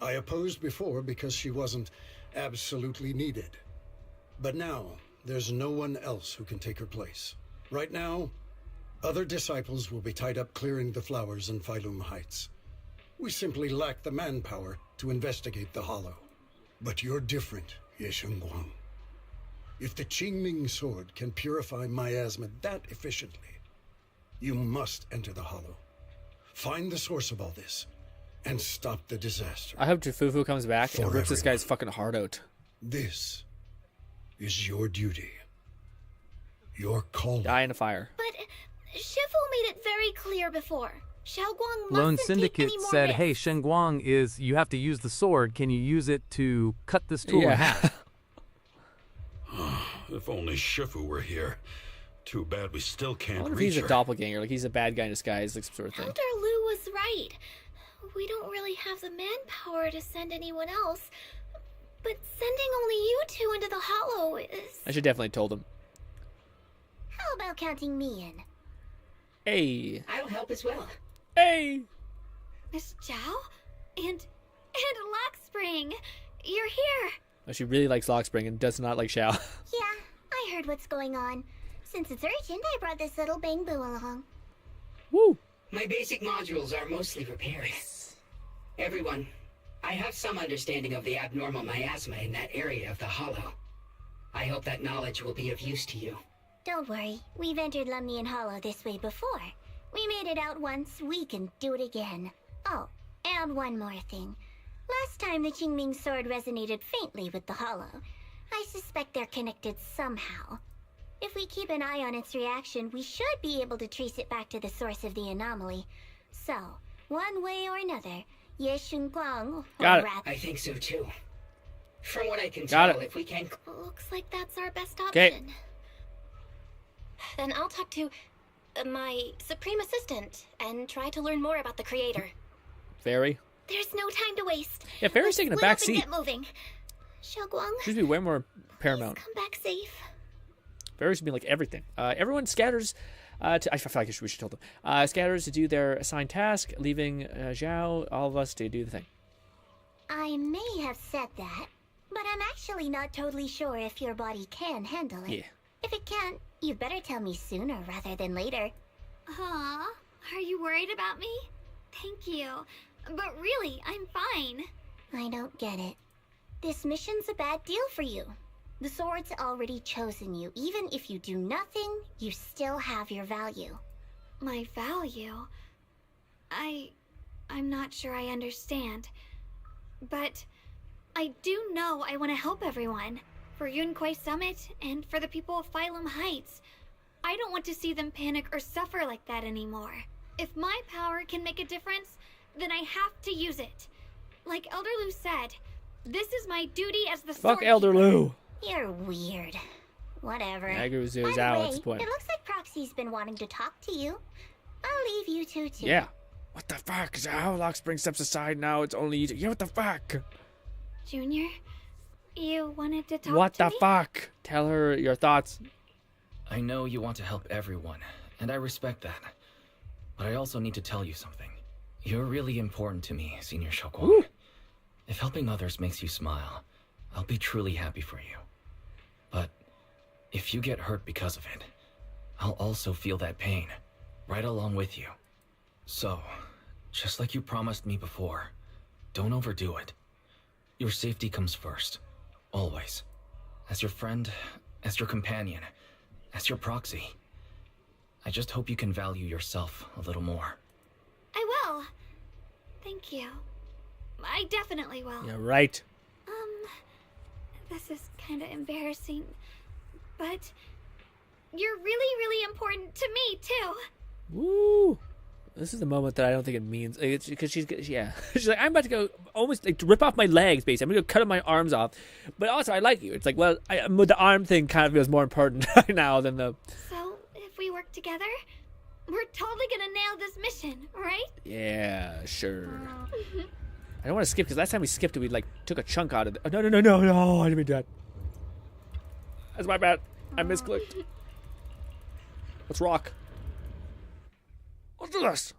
I opposed before because she wasn't absolutely needed. But now, there's no one else who can take her place. Right now, other disciples will be tied up clearing the flowers in Phylum Heights. We simply lack the manpower to investigate the Hollow. But you're different, Ye Shengguang. If the Qingming Sword can purify miasma that efficiently, You must enter the Hollow. Find the source of all this, and stop the disaster. I hope Fufu comes back and rips this guy's fucking heart out. This is your duty. Your call. Die in a fire. But Shifu made it very clear before. Xiaoguang Lone mustn't Syndicate take any more said, risks. hey, Shenguang is, you have to use the sword. Can you use it to cut this tool in half? If only Shifu were here. Too bad we still I can't wonder if reach he's her. a doppelganger, like he's a bad guy in disguise, like some sort of thing. Elder Lu was right. We don't really have the manpower to send anyone else. But sending only you two into the Hollow is... I should definitely told him. How about counting me in? Hey. I'll help as well. Hey. Miss Zhao? And Lockspring! You're here! Oh, she really likes Lockspring and does not like Xiao. Yeah, I heard what's going on. Since it's urgent, I brought this little bamboo along. Woo! My basic modules are mostly repaired. Everyone, I have some understanding of the abnormal miasma in that area of the Hollow. I hope that knowledge will be of use to you. Don't worry, we've entered Lumnian Hollow this way before. We made it out once, we can do it again. Oh, and one more thing. Last time the Qingming sword resonated faintly with the Hollow. I suspect they're connected somehow. If we keep an eye on its reaction, we should be able to trace it back to the source of the anomaly. So, one way or another, Ye Shunguang, Got it. I think so too. From what I can Got tell, it. if we can... Looks like that's our best 'Kay. option. Then I'll talk to my Supreme Assistant and try to learn more about the Creator. Fairy. There's no time to waste. Yeah, Fairy's taking a Let's back split up seat. and get moving. Xiaoguang, She should be way more paramount. come back safe. Fairy should be like everything. Everyone scatters. I feel like we should tell them. Scatters to do their assigned task, leaving Zhao, all of us, to do the thing. I may have said that, but I'm actually not totally sure if your body can handle it. Yeah. If it can't, you'd better tell me sooner rather than later. Aw, are you worried about me? Thank you. But really, I'm fine. I don't get it. This mission's a bad deal for you. The sword's already chosen you. Even if you do nothing, you still have your value. My value? I'm not sure I understand. But I do know I want to help everyone. For Yunquai Summit and for the people of Phylum Heights. I don't want to see them panic or suffer like that anymore. If my power can make a difference, then I have to use it. Like Elder Lu said, this is my duty as the Fuck sword Elder keeper. Lu. You're weird. Whatever. I agree with By the Zhao way, at this point. it looks like Proxy's been wanting to talk to you. I'll leave you two too. Yeah. What the fuck? Zhao, Lockspring steps aside now. It's only you. Yeah, what the fuck? Junior, you wanted to talk What to the me? fuck? Tell her your thoughts. I know you want to help everyone, and I respect that. But I also need to tell you something. You're really important to me, Senior Xiaoguang. If helping others makes you smile, I'll be truly happy for you. But if you get hurt because of it, I'll also feel that pain, right along with you. So, just like you promised me before, don't overdo it. Your safety comes first, always. As your friend, as your companion, as your proxy. I just hope you can value yourself a little more. I will. Thank you. I definitely will. Yeah, right. This is kind of embarrassing, but you're really, really important to me, too. Woo! This is the moment that I don't think it means. It's because she's like, I'm about to go almost like to rip off my legs, basically. I'm gonna cut my arms off, but also I like you. It's like, well, the arm thing kind of feels more important right now than the. So, if we work together, we're totally gonna nail this mission, right? Yeah, sure. I don't want to skip because last time we skipped it, we like took a chunk out of it. Oh, no! I didn't mean that. That's my bad. I misclicked. Let's rock. Let's do this.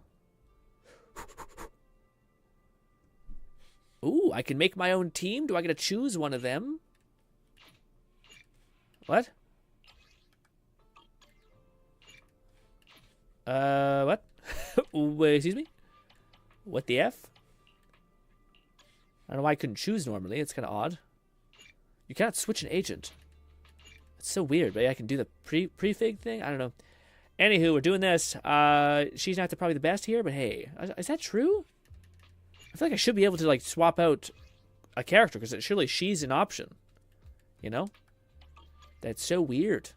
Ooh, I can make my own team. Do I get to choose one of them? What? What? Wait, excuse me? What the F? I don't know why I couldn't choose normally. It's kind of odd. You cannot switch an agent. It's so weird, but yeah, I can do the prefig thing. I don't know. Anywho, we're doing this. She's not probably the best here, but hey, is that true? I feel like I should be able to like swap out a character because surely she's an option. You know? That's so weird.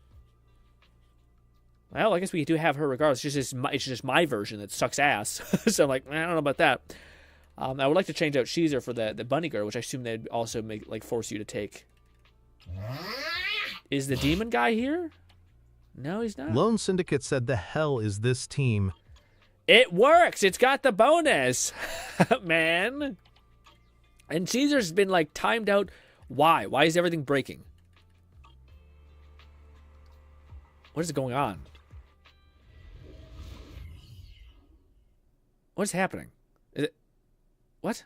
Well, I guess we do have her regardless. It's just my version that sucks ass. So I'm like, I don't know about that. I would like to change out Sheezer for the bunny girl, which I assume they'd also force you to take. Is the demon guy here? No, he's not. Lone Syndicate said, the hell is this team? It works. It's got the bonus, man. And Caesar's been like timed out. Why? Why is everything breaking? What is going on? What is happening? Is it... What?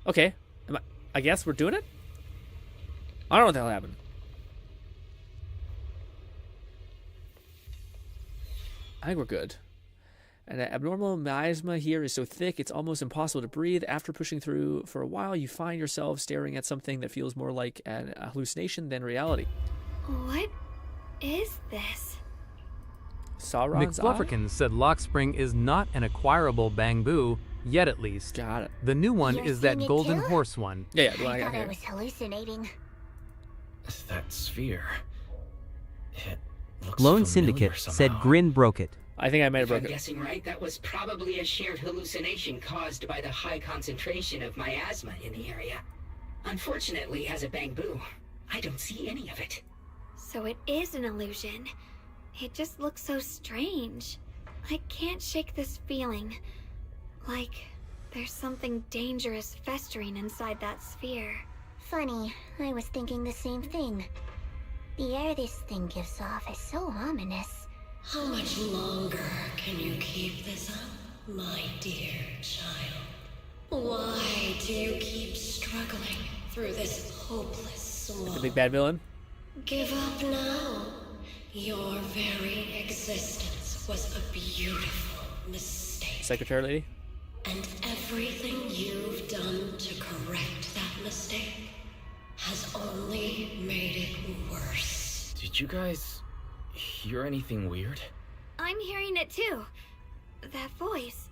Okay. I guess we're doing it? I don't know what the hell happened. I think we're good. And the abnormal miasma here is so thick it's almost impossible to breathe. After pushing through for a while, you find yourself staring at something that feels more like an hallucination than reality. What is this? Sauron's McFlufferkins said Lock Spring is not an acquirable Bangbu, yet at least. Got it. The new one You're is that seeing it golden too? horse one. Yeah, the one I I got thought I here. was hallucinating. That sphere. It looks Lone familiar Syndicate said somehow. Grin broke it. I think I might have If I'm broken it. guessing right, that was probably a shared hallucination caused by the high concentration of miasma in the area. Unfortunately, as a Bangbu, I don't see any of it. So it is an illusion. It just looks so strange. I can't shake this feeling. Like there's something dangerous festering inside that sphere. Funny, I was thinking the same thing. The air this thing gives off is so ominous. How much longer can you keep this up, my dear child? Why do you keep struggling through this hopeless swamp? The big bad villain? Give up now. Your very existence was a beautiful mistake. Secretary lady? And everything you've done to correct that mistake has only made it worse. Did you guys hear anything weird? I'm hearing it too. That voice.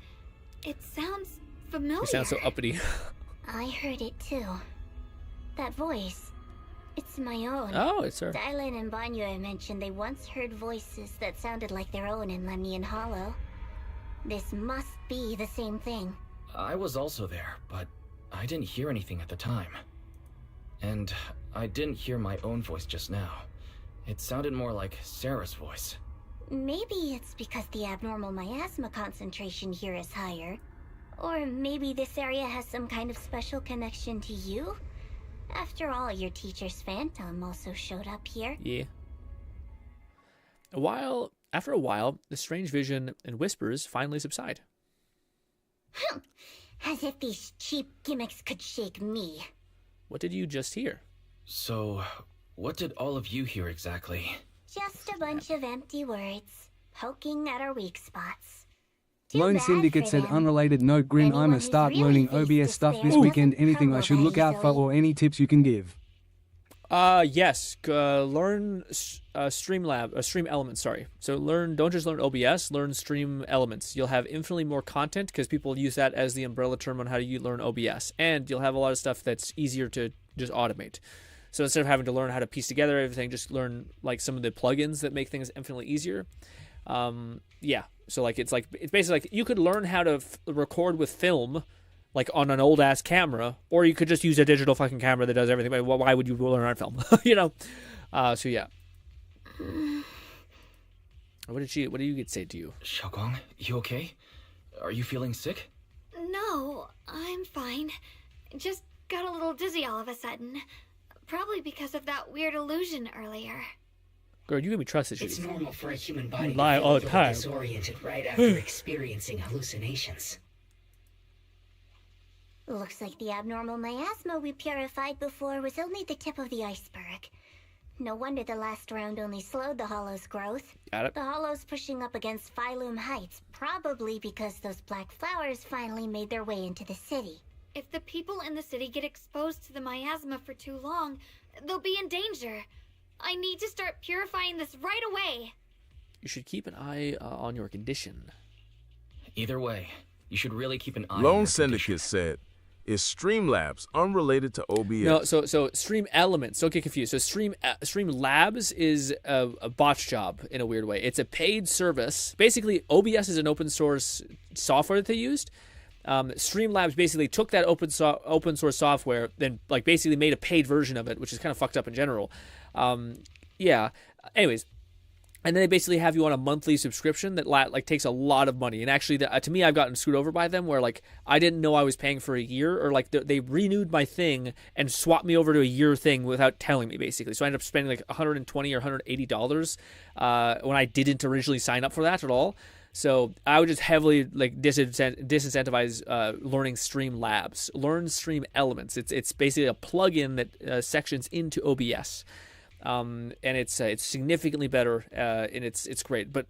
It sounds familiar. You sound so uppity. I heard it too. That voice. It's my own. Oh, it's her. Dylan and Banyo mentioned they once heard voices that sounded like their own in Lemnian Hollow. This must be the same thing. I was also there, but I didn't hear anything at the time. And I didn't hear my own voice just now. It sounded more like Sarah's voice. Maybe it's because the abnormal miasma concentration here is higher. Or maybe this area has some kind of special connection to you? After all, your teacher's phantom also showed up here. Yeah. After a while, the strange vision and whispers finally subside. As if these cheap gimmicks could shake me. What did you just hear? So, what did all of you hear exactly? Just a bunch of empty words, poking at our weak spots. Lone Syndicate said unrelated note Grin I'ma start learning OBS stuff this weekend. Anything I should look out for or any tips you can give? Yes. Learn Stream Elements, sorry. So don't just learn OBS, learn Stream Elements. You'll have infinitely more content because people use that as the umbrella term on how you learn OBS. And you'll have a lot of stuff that's easier to just automate. So instead of having to learn how to piece together everything, just learn like some of the plugins that make things infinitely easier. Yeah. So like it's basically like you could learn how to record with film, like on an old ass camera, or you could just use a digital fucking camera that does everything. But why would you learn on film? You know. So yeah. What did you get say to you? Xiaoguang, you okay? Are you feeling sick? No, I'm fine. Just got a little dizzy all of a sudden. Probably because of that weird illusion earlier. Girl, you can be trusted. It's normal for a human body to lie feel all a the little time. disoriented right after experiencing hallucinations. Looks like the abnormal miasma we purified before was only the tip of the iceberg. No wonder the last round only slowed the Hollow's growth. Got it. The Hollow's pushing up against Phylum Heights, probably because those black flowers finally made their way into the city. If the people in the city get exposed to the miasma for too long, they'll be in danger. I need to start purifying this right away. You should keep an eye on your condition. Either way, you should really keep an eye on Lone your Syndicate said, is Streamlabs unrelated to OBS? No, so Stream Elements. Don't get confused. So Stream Labs is a botch job in a weird way. It's a paid service. Basically, OBS is an open source software that they used. Streamlabs basically took that open source software, then like basically made a paid version of it, which is kind of fucked up in general. Yeah. Anyways. And then they basically have you on a monthly subscription that like takes a lot of money. And actually, to me, I've gotten screwed over by them where like I didn't know I was paying for a year, or like they renewed my thing and swapped me over to a year thing without telling me, basically. So I ended up spending like $120 or $180 when I didn't originally sign up for that at all. So I would just heavily like disincentivize learning Streamlabs. Learn Stream Elements. It's basically a plugin that sections into OBS. And it's significantly better, and it's great. But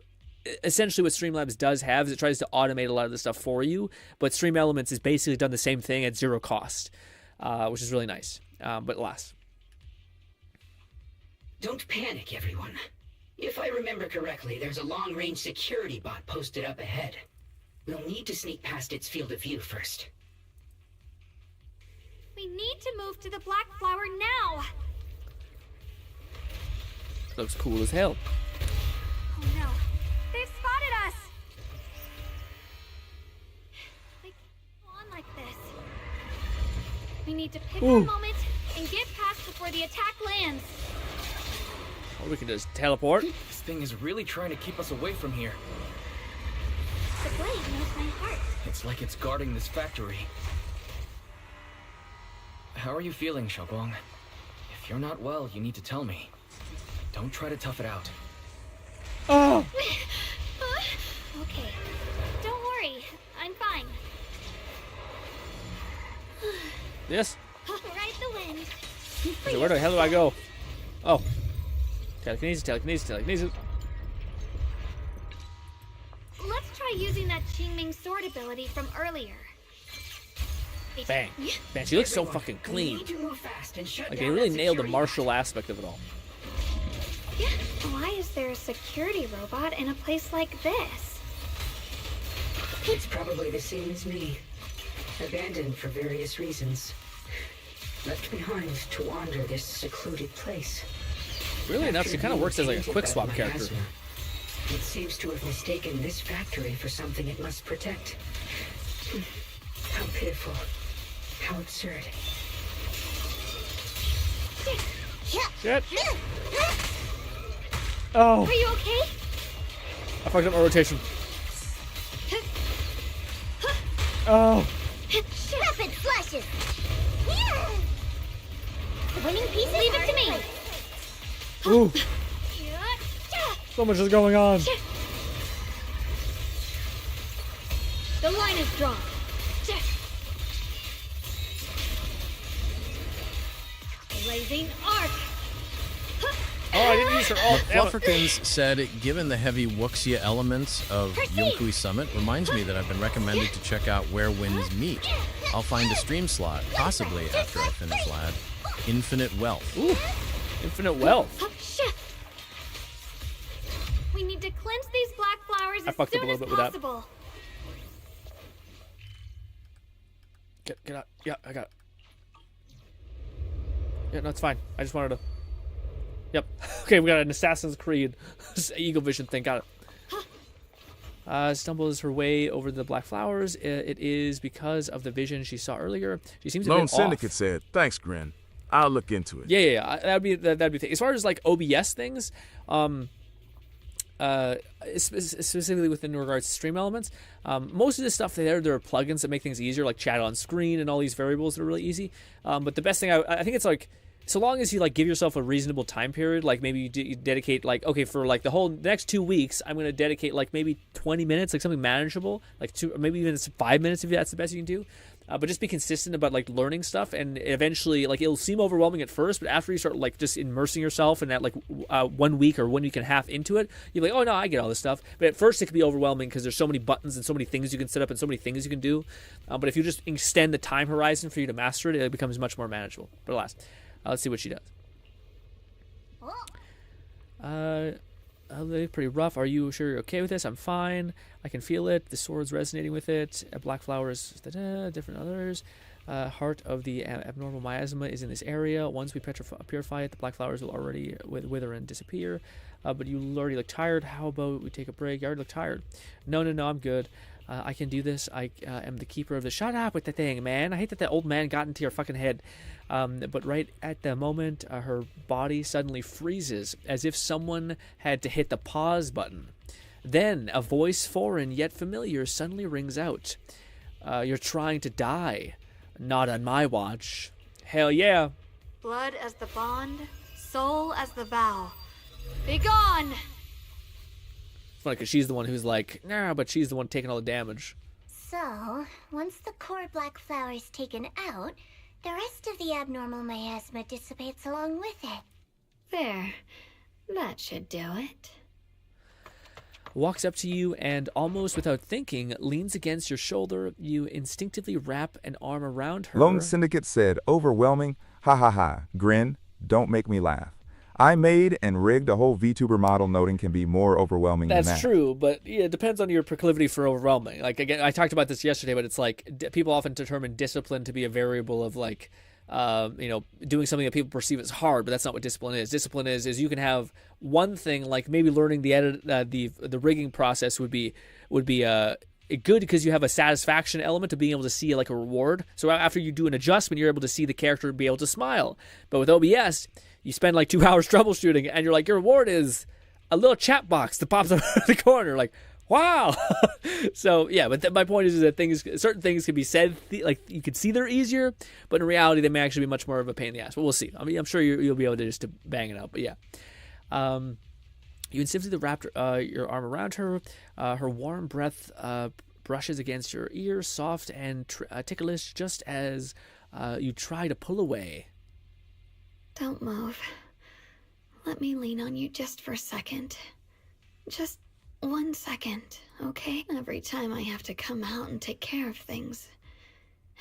essentially what Streamlabs does have is it tries to automate a lot of the stuff for you, but Stream Elements has basically done the same thing at zero cost, which is really nice. But last. Don't panic, everyone. If I remember correctly, there's a long-range security bot posted up ahead. We'll need to sneak past its field of view first. We need to move to the Black Flower now! Looks cool as hell. Oh no, they've spotted us! They can't go on like this. We need to pick our moment and get past before the attack lands. Or we can just teleport. This thing is really trying to keep us away from here. The blade knows my heart. It's like it's guarding this factory. How are you feeling, Xiaoguang? If you're not well, you need to tell me. Don't try to tough it out. Oh! Okay, don't worry. I'm fine. Yes? Ride the wind. So where the hell do I go? Oh. Telekinesis. Let's try using that Qingming sword ability from earlier. Bang. Man, she looks so fucking clean. Like, they really nailed the martial aspect of it all. Why is there a security robot in a place like this? It's probably the same as me. Abandoned for various reasons. Left behind to wander this secluded place. Really enough, she kind of works as like a quick swap character. It seems to have mistaken this factory for something it must protect. How pitiful. How absurd. Shit. Oh. Are you okay? I fucked up my rotation. Oh. Rapid flashes. The winning pieces. Leave it to me. Ooh. So much is going on. The line is drawn. Blazing arc. Oh, I didn't use her ult. Flufferkins said, given the heavy wuxia elements of Yunqui Summit, reminds me that I've been recommended to check out where winds meet. I'll find a stream slot, possibly after I finish Lad. Infinite Wealth. Ooh, Infinite Wealth. We need to cleanse these black flowers as soon as possible. Get out. Yeah, I got it. Yeah, no, it's fine. I just wanted to... Yep. Okay, we got an Assassin's Creed Eagle Vision thing. Got it. Stumbles her way over the black flowers. It is because of the vision she saw earlier. She seems a bit Lone off. Syndicate said, "Thanks, Grin. I'll look into it." Yeah. That'd be the thing. As far as like OBS things, specifically within regards to stream elements, most of this stuff there are plugins that make things easier, like chat on screen and all these variables that are really easy. But the best thing I think it's like, so long as you like give yourself a reasonable time period, like maybe you dedicate like, okay, for like the next 2 weeks, I'm going to dedicate like maybe 20 minutes, like something manageable, like maybe even 5 minutes if that's the best you can do. But just be consistent about like learning stuff, and eventually like it'll seem overwhelming at first, but after you start like just immersing yourself in that like 1 week or 1 week and a half into it, you're like, oh no, I get all this stuff. But at first it can be overwhelming because there's so many buttons and so many things you can set up and so many things you can do. But if you just extend the time horizon for you to master it, it becomes much more manageable. But alas, let's see what she does. pretty rough. Are you sure you're okay with this? I'm fine. I can feel it. The sword's resonating with it. Black flowers, different others. Heart of the abnormal miasma is in this area. Once we purify it, the black flowers will already wither and disappear. But you already look tired. How about we take a break? You already look tired. No, I'm good. I can do this. I am the keeper of the... Shut up with the thing, man. I hate that the old man got into your fucking head. But right at the moment, her body suddenly freezes, as if someone had to hit the pause button. Then, a voice foreign yet familiar suddenly rings out. You're trying to die. Not on my watch. Hell yeah. Blood as the bond, soul as the vow. Be gone! It's funny because she's the one who's like, nah, but she's the one taking all the damage. So, once the core black flower is taken out, the rest of the abnormal miasma dissipates along with it. There. That should do it. Walks up to you and, almost without thinking, leans against your shoulder. You instinctively wrap an arm around her. Lone Syndicate said, overwhelming, ha ha ha, grin, don't make me laugh. I made and rigged a whole VTuber model noting can be more overwhelming than that. That's true, but yeah, it depends on your proclivity for overwhelming. Like, again, I talked about this yesterday, but it's like people often determine discipline to be a variable of like, doing something that people perceive as hard, but that's not what discipline is. Discipline is you can have one thing, like maybe learning the rigging process would be good because you have a satisfaction element of being able to see like a reward. So after you do an adjustment, you're able to see the character be able to smile. But with OBS, you spend like 2 hours troubleshooting, and you're like, your reward is a little chat box that pops up in the corner, like, wow. So yeah, but my point is that certain things can be said like you can see they're easier, but in reality they may actually be much more of a pain in the ass. But we'll see. I mean, I'm sure you'll be able to just to bang it out. But yeah, you instinctively wrap your arm around her. Her warm breath brushes against your ear, soft and ticklish, just as you try to pull away. Don't move. Let me lean on you just for a second. Just 1 second, okay? Every time I have to come out and take care of things,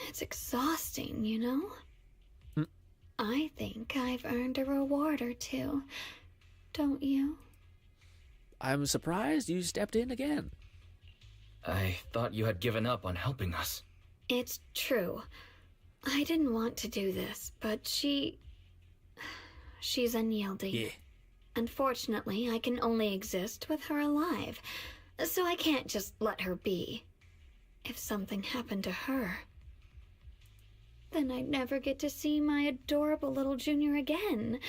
it's exhausting, you know? I think I've earned a reward or two, don't you? I'm surprised you stepped in again. I thought you had given up on helping us. It's true. I didn't want to do this, but she's unyielding. Yeah. Unfortunately, I can only exist with her alive, so I can't just let her be. If something happened to her, then I'd never get to see my adorable little junior again,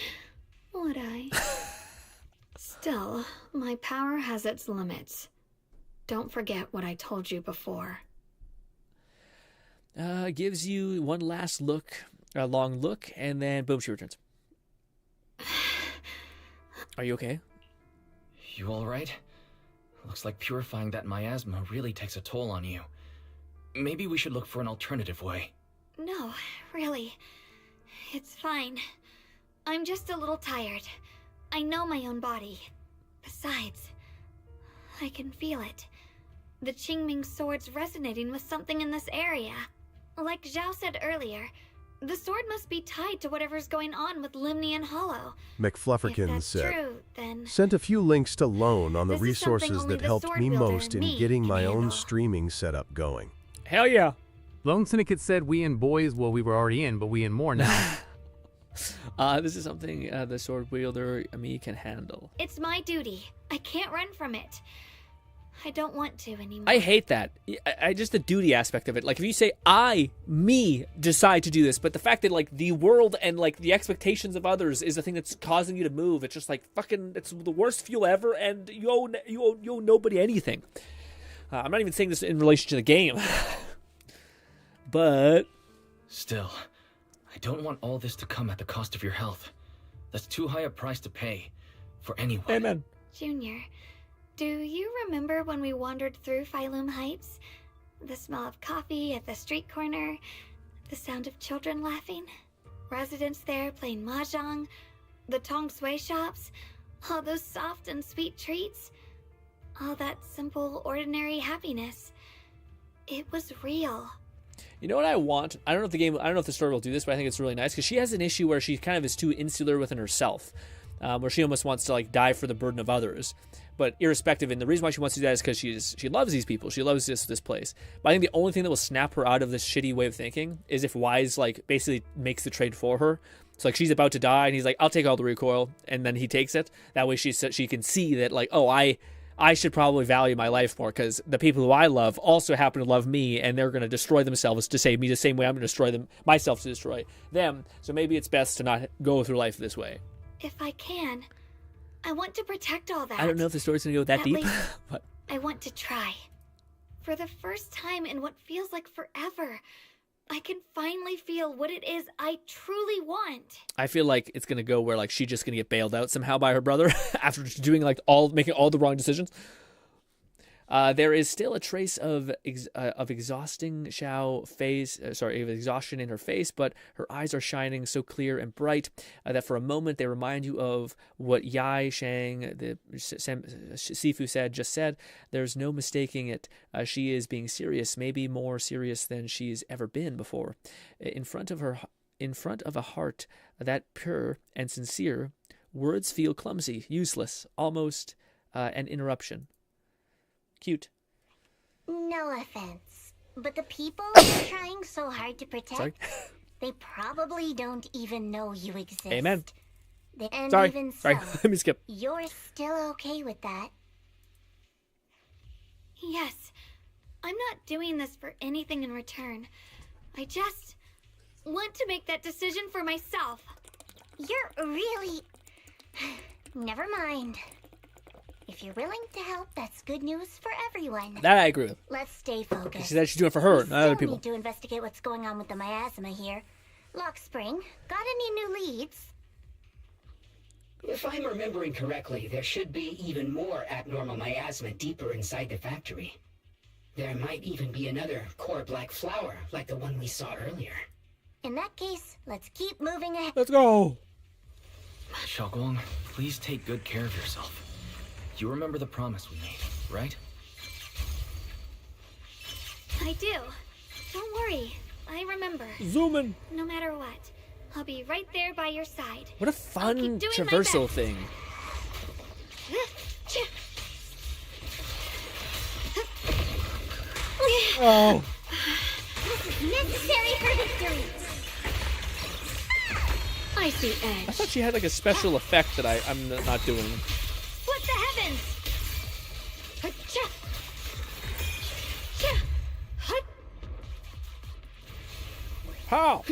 would I? Still, my power has its limits. Don't forget what I told you before. Gives you one last look, a long look, and then boom, she returns. Are you okay? You alright? Looks like purifying that miasma really takes a toll on you. Maybe we should look for an alternative way. No, really. It's fine. I'm just a little tired. I know my own body. Besides, I can feel it. The Qingming sword's resonating with something in this area. Like Zhao said earlier, the sword must be tied to whatever's going on with Limnian Hollow. McFlufferkin said, true, then sent a few links to Lone on the this is something resources only that the helped sword me builder most in me getting my can own handle. streaming setup going. Hell yeah. Lone Syndicate said we in boys, well, we were already in, but we in more now. This is something the sword wielder me can handle. It's my duty. I can't run from it. I don't want to anymore. I hate that. I just the duty aspect of it. Like if you say me decide to do this, but the fact that like the world and like the expectations of others is the thing that's causing you to move. It's just like fucking. It's the worst fuel ever, and you owe nobody anything. I'm not even saying this in relation to the game, but Still, I don't want all this to come at the cost of your health. That's too high a price to pay for anyone. Amen. Junior, do you remember when we wandered through Phylum Heights? The smell of coffee at the street corner, the sound of children laughing, residents there playing mahjong, the Tong Sui shops, all those soft and sweet treats, all that simple, ordinary happiness. It was real. you know what I want? I don't know if the story will do this, but I think it's really nice because she has an issue where she kind of is too insular within herself. where she almost wants to like die for the burden of others. But irrespective, and the reason why she wants to do that is because she loves these people. She loves this place. But I think the only thing that will snap her out of this shitty way of thinking is if Wise like basically makes the trade for her. So like she's about to die, and he's like, "I'll take all the recoil," and then he takes it. That way she can see that like, oh, I should probably value my life more because the people who I love also happen to love me, and they're going to destroy themselves to save me the same way I'm going to destroy myself to destroy them. So maybe it's best to not go through life this way. If I can, I want to protect all that. I don't know if the story's going to go that deep, least, but I want to try. For the first time in what feels like forever, I can finally feel what it is I truly want. I feel like it's going to go where like she's just going to get bailed out somehow by her brother after doing like making all the wrong decisions. There is still a trace of exhaustion in her face, but her eyes are shining so clear and bright that for a moment they remind you of what Yai Shang, the Sifu just said. There's no mistaking it. She is being serious, maybe more serious than she's ever been before. In front of a heart that pure and sincere, words feel clumsy, useless, almost an interruption. Cute. No offense, but the people you're trying so hard to protect, they probably don't even know you exist. Amen. And Sorry. even so, Sorry. Let me skip. You're still okay with that? Yes. I'm not doing this for anything in return. I just want to make that decision for myself. You're really... Never mind. If you're willing to help, that's good news for everyone. That I agree with. Let's stay focused. She said she's doing it for her, not other people. We still need to investigate what's going on with the miasma here. Lock Spring, got any new leads? If I'm remembering correctly, there should be even more abnormal miasma deeper inside the factory. There might even be another core black flower, like the one we saw earlier. In that case, let's keep moving ahead. Let's go! Xiaoguang, please take good care of yourself. You remember the promise we made, right? I do. Don't worry. I remember. Zooming. No matter what, I'll be right there by your side. What a fun traversal thing. Oh. This is necessary for victory. I see edge. I thought she had like a special effect that I'm not doing. What the heavens? How?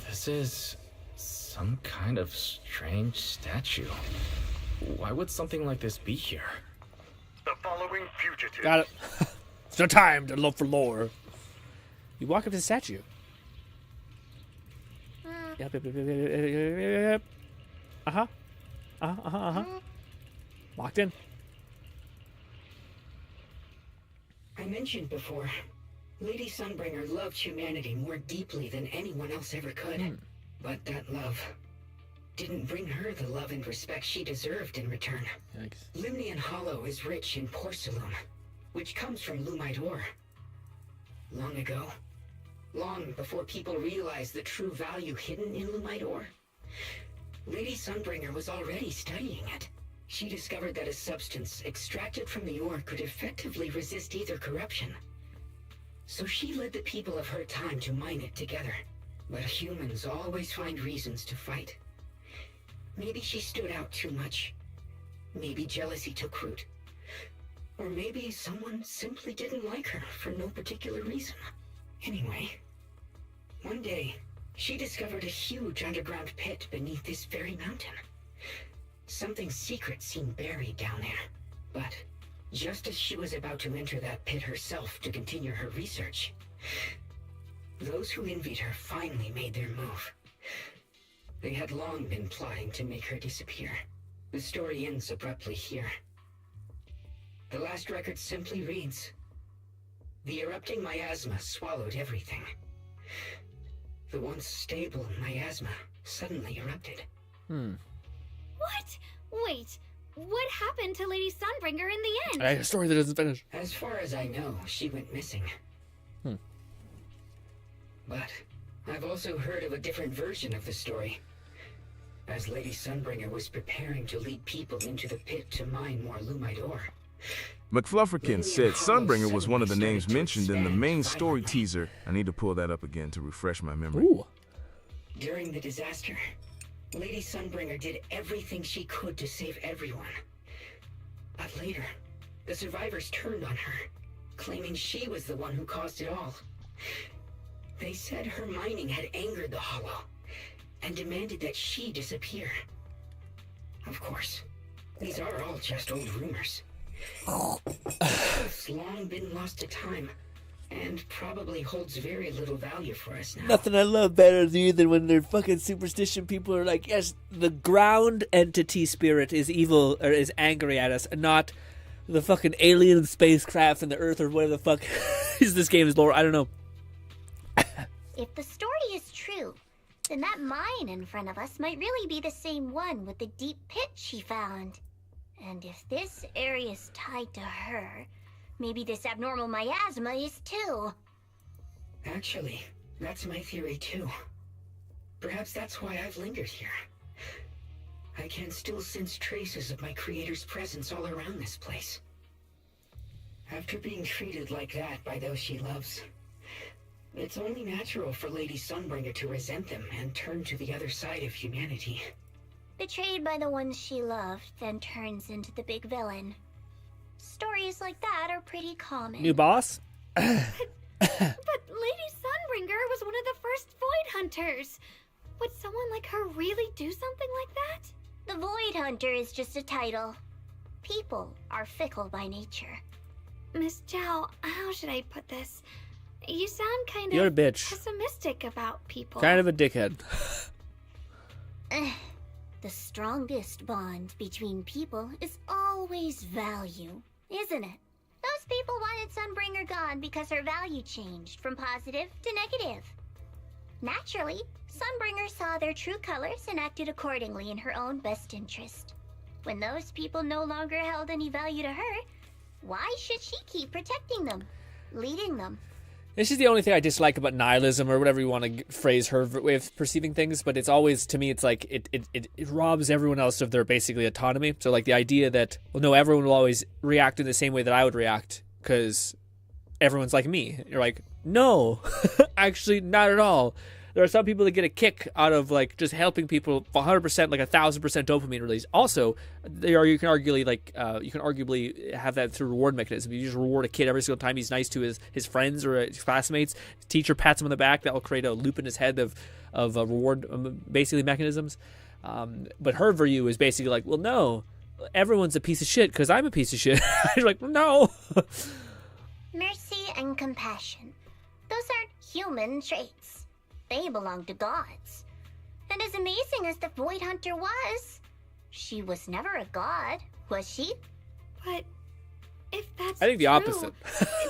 This is some kind of strange statue. Why would something like this be here? The following fugitive. Got it. It's no time to look for lore. You walk up to the statue. Yep. Uh-huh. Locked in. I mentioned before, Lady Sunbringer loved humanity more deeply than anyone else ever could. But that love didn't bring her the love and respect she deserved in return. Yikes. Limnian Hollow is rich in porcelain, which comes from Lumite ore. Long ago, long before people realized the true value hidden in Lumite ore, Lady Sunbringer was already studying it. She discovered that a substance extracted from the ore could effectively resist either corruption. So she led the people of her time to mine it together. But humans always find reasons to fight. Maybe she stood out too much. Maybe jealousy took root. Or maybe someone simply didn't like her for no particular reason. Anyway, one day, she discovered a huge underground pit beneath this very mountain. Something secret seemed buried down there. But just as she was about to enter that pit herself to continue her research, those who envied her finally made their move. They had long been plotting to make her disappear. The story ends abruptly here. The last record simply reads, "The erupting miasma swallowed everything." The once stable miasma suddenly erupted. What? Wait, what happened to Lady Sunbringer in the end? I have a story that doesn't finish. As far as I know, she went missing. But I've also heard of a different version of the story. as Lady Sunbringer was preparing to lead people into the pit to mine more Lumite ore. McFlufferkin said Sunbringer was one of the names mentioned in the main story teaser. I need to pull that up again to refresh my memory. Ooh. During the disaster, Lady Sunbringer did everything she could to save everyone. But later, the survivors turned on her, claiming she was the one who caused it all. They said her mining had angered the Hollow and demanded that she disappear. Of course, these are all just old rumors. It's long been lost to time, and probably holds very little value for us now. Nothing I love better than when their fucking superstition people are like, yes, the ground entity spirit is evil or is angry at us, and not the fucking alien spacecraft and the Earth or whatever the fuck is this game's lore. I don't know. If the story is true, then that mine in front of us might really be the same one with the deep pit she found. And if this area is tied to her, maybe this abnormal miasma is too. Actually, that's my theory too. Perhaps that's why I've lingered here. I can still sense traces of my creator's presence all around this place. After being treated like that by those she loves, it's only natural for Lady Sunbringer to resent them and turn to the other side of humanity. Betrayed by the ones she loved, then turns into the big villain. Stories like that are pretty common. New boss? But Lady Sunbringer was one of the first Void Hunters. Would someone like her really do something like that? The Void Hunter is just a title. People are fickle by nature. Miss Zhao, how should I put this? You sound kind You're of a bitch. pessimistic about people. Kind of a dickhead. The strongest bond between people is always value, isn't it? Those people wanted Sunbringer gone because her value changed from positive to negative. Naturally, Sunbringer saw their true colors and acted accordingly in her own best interest. When those people no longer held any value to her, why should she keep protecting them, leading them? This is the only thing I dislike about nihilism, or whatever you want to phrase her way of perceiving things, but it's always, to me, it's like it robs everyone else of their basically autonomy. So like the idea that, well, no, everyone will always react in the same way that I would react because everyone's like me. You're like, no, actually not at all. There are some people that get a kick out of like just helping people 100%, like 1,000% dopamine release. Also, you can arguably have that through reward mechanism. You just reward a kid every single time he's nice to his friends or his classmates. Teacher pats him on the back. That will create a loop in his head of reward basically mechanisms. But her view is basically like, well, no, everyone's a piece of shit because I'm a piece of shit. You're like, no. Mercy and compassion. Those aren't human traits. They belong to gods. And as amazing as the Void Hunter was, she was never a god, was she? But if that's I think the true, opposite.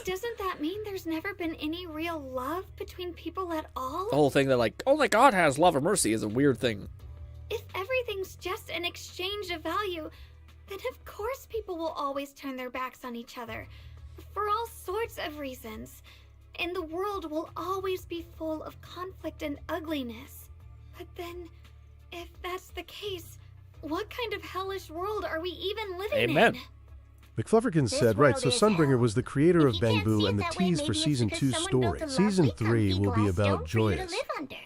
Doesn't that mean there's never been any real love between people at all? The whole thing that like, only God has love or mercy is a weird thing. If everything's just an exchange of value, then of course people will always turn their backs on each other. For all sorts of reasons. And the world will always be full of conflict and ugliness. But then, if that's the case, what kind of hellish world are we even living Amen. in? McFlufferkin said, right, so Sunbringer was the creator of Bangbu and the tease for Season 2's story. Season 3 will be about Joyous,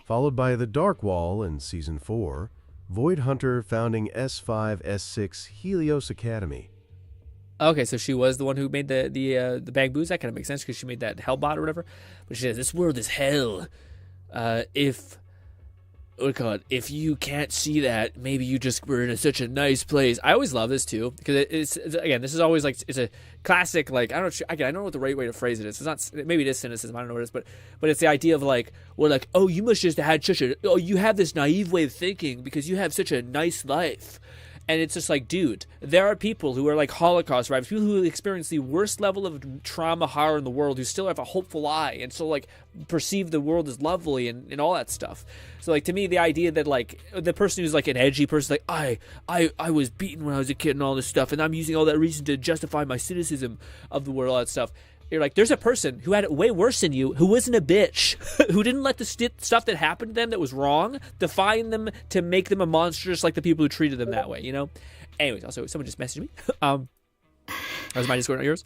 followed by The Dark Wall in Season 4, Void Hunter founding S5, S6 Helios Academy. Okay, so she was the one who made the Bangboos. That kind of makes sense because she made that Hellbot or whatever. But she says, this world is hell. If you can't see that, maybe you just were in such a nice place. I always love this too because it's again, this is always like, it's a classic, like, I don't know what the right way to phrase it is. It's not, maybe it is cynicism, I don't know what it is, but it's the idea of like, well, like, oh, you must just have had you have this naive way of thinking because you have such a nice life. And it's just like, dude, there are people who are like Holocaust survivors, people who experience the worst level of trauma, horror in the world, who still have a hopeful eye and still like perceive the world as lovely and all that stuff. So like, to me, the idea that like the person who's like an edgy person, like I was beaten when I was a kid and all this stuff, and I'm using all that reason to justify my cynicism of the world, all that stuff. You're like, there's a person who had it way worse than you, who wasn't a bitch, who didn't let the stuff that happened to them that was wrong define them to make them a monster just like the people who treated them that way, you know? Anyways, also, someone just messaged me. That was my Discord, not yours.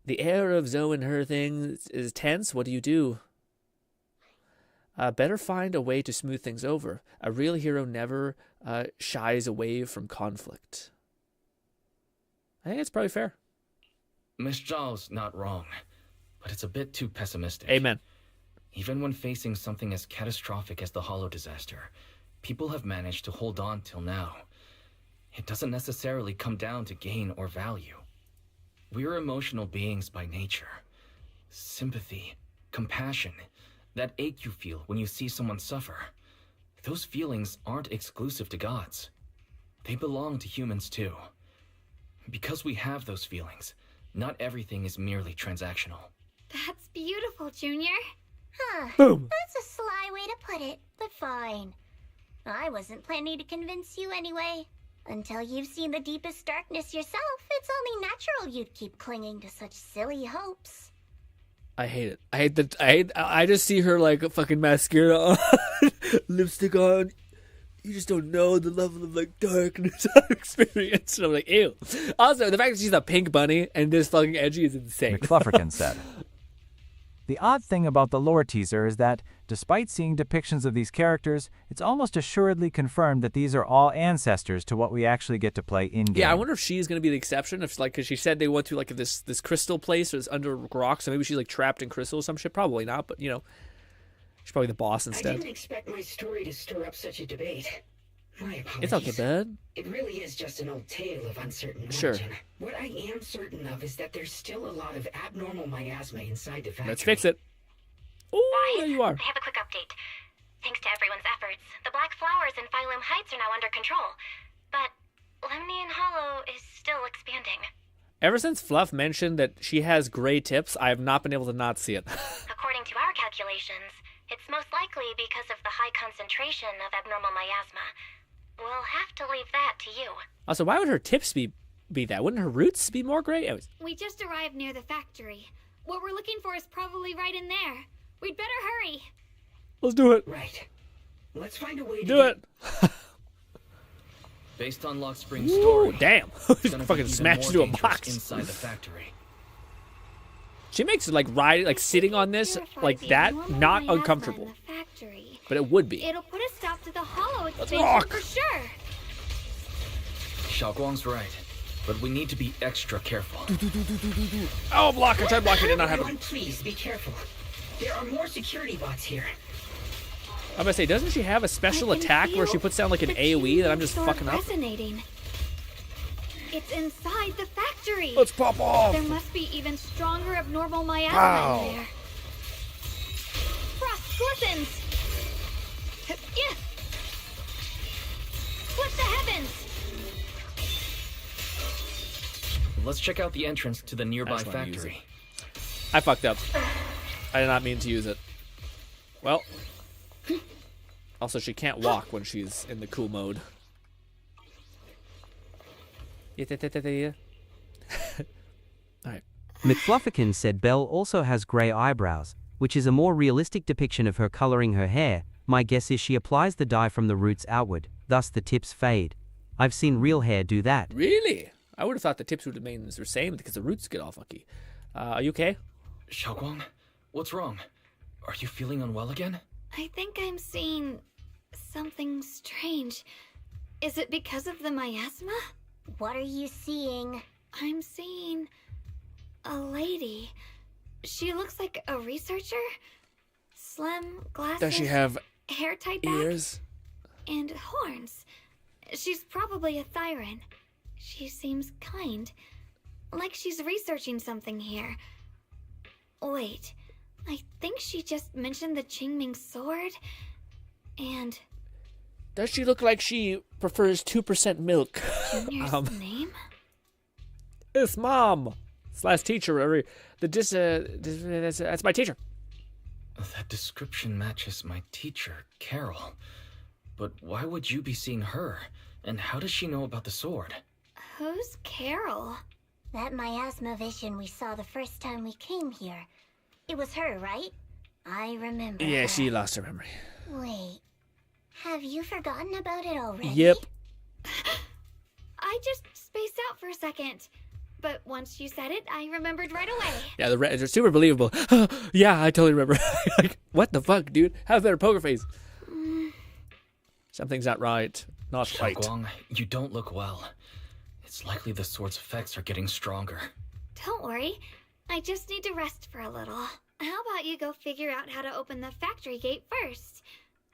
The air of Zoe and her thing is tense. What do you do? Better find a way to smooth things over. A real hero never shies away from conflict. I think it's probably fair. Miss Zhao's not wrong, but it's a bit too pessimistic. Amen. Even when facing something as catastrophic as the Hollow disaster, people have managed to hold on till now. It doesn't necessarily come down to gain or value. We're emotional beings by nature. Sympathy, compassion, that ache you feel when you see someone suffer. Those feelings aren't exclusive to gods. They belong to humans too. Because we have those feelings, not everything is merely transactional. That's beautiful, Junior. Huh. Boom. That's a sly way to put it, but fine. I wasn't planning to convince you anyway. Until you've seen the deepest darkness yourself, it's only natural you'd keep clinging to such silly hopes. I hate it. I just see her like a fucking mascara on, lipstick on. You just don't know the level of like darkness I've experienced. And I'm like, ew. Also, the fact that she's a pink bunny and this fucking edgy is insane. McFlufferkin said. The odd thing about the lore teaser is that, despite seeing depictions of these characters, it's almost assuredly confirmed that these are all ancestors to what we actually get to play in-game. Yeah, I wonder if she's going to be the exception. If like, because she said they went through like this crystal place or it's under rocks, so maybe she's like trapped in crystal or some shit. Probably not, but you know, she's probably the boss I instead. didn't expect my story to stir up such a debate. My apologies. It's okay, bud. It really is just an old tale of uncertain origin. Sure. What I am certain of is that there's still a lot of abnormal miasma inside the factory. Let's fix it. Oh, there you are. I have a quick update. Thanks to everyone's efforts, the black flowers in Phylum Heights are now under control. But Lemnian Hollow is still expanding. Ever since Fluff mentioned that she has gray tips, I have not been able to not see it. According to our calculations, it's most likely because of the high concentration of abnormal miasma. We'll have to leave that to you. Also, why would her tips be that? Wouldn't her roots be more gray? Anyways. We just arrived near the factory. What we're looking for is probably right in there. We'd better hurry. Let's do it. Right. Let's find a way to do it. Based on Lock Spring's story, damn. Just fucking smashed into a box. Inside the factory. She makes it like riding, like sitting on this like that, not uncomfortable. But it would be. It'll put a stop to the hollow expansion rock. for sure. Xiaoguang's right, but we need to be extra careful. Oh, block! I tried blocking, it did not happen. Everyone, please be careful. There are more security bots here. I'm gonna say, doesn't she have a special attack where she puts down like an AoE that I'm just fucking up? Fascinating. It's inside the factory. Let's pop off. There must be even stronger abnormal miasma in there. Frost glistens. Yeah. Split the heavens. Let's check out the entrance to the nearby factory. I fucked up. I did not mean to use it. Well. Also, she can't walk when she's in the cool mode. Alright. McFlufferkin said Belle also has grey eyebrows, which is a more realistic depiction of her coloring her hair. My guess is she applies the dye from the roots outward, thus the tips fade. I've seen real hair do that. Really? I would have thought the tips would remain the same because the roots get all funky. Are you okay? Xiaoguang, what's wrong? Are you feeling unwell again? I think I'm seeing something strange. Is it because of the miasma? What are you seeing? I'm seeing a lady. She looks like a researcher. Slim, glasses. Does she have hair tied back? ears? And horns. She's probably a Thyran. She seems kind. Like she's researching something here. Wait, I think she just mentioned the Qingming sword. And... Does she look like she prefers 2% milk? Junior's name? It's mom. / teacher. That's my teacher. That description matches my teacher, Carol. But why would you be seeing her? And how does she know about the sword? Who's Carol? That miasma vision we saw the first time we came here. It was her, right? I remember. Yeah, her. she lost her memory. Wait, have you forgotten about it already? Yep. I just spaced out for a second. But once you said it, I remembered right away. Yeah, they're super believable. Yeah, I totally remember. Like, what the fuck, dude? Have a better poker face. Something's not right. Not right. Xiaoguang, you don't look well. It's likely the sword's effects are getting stronger. Don't worry. I just need to rest for a little. How about you go figure out how to open the factory gate first?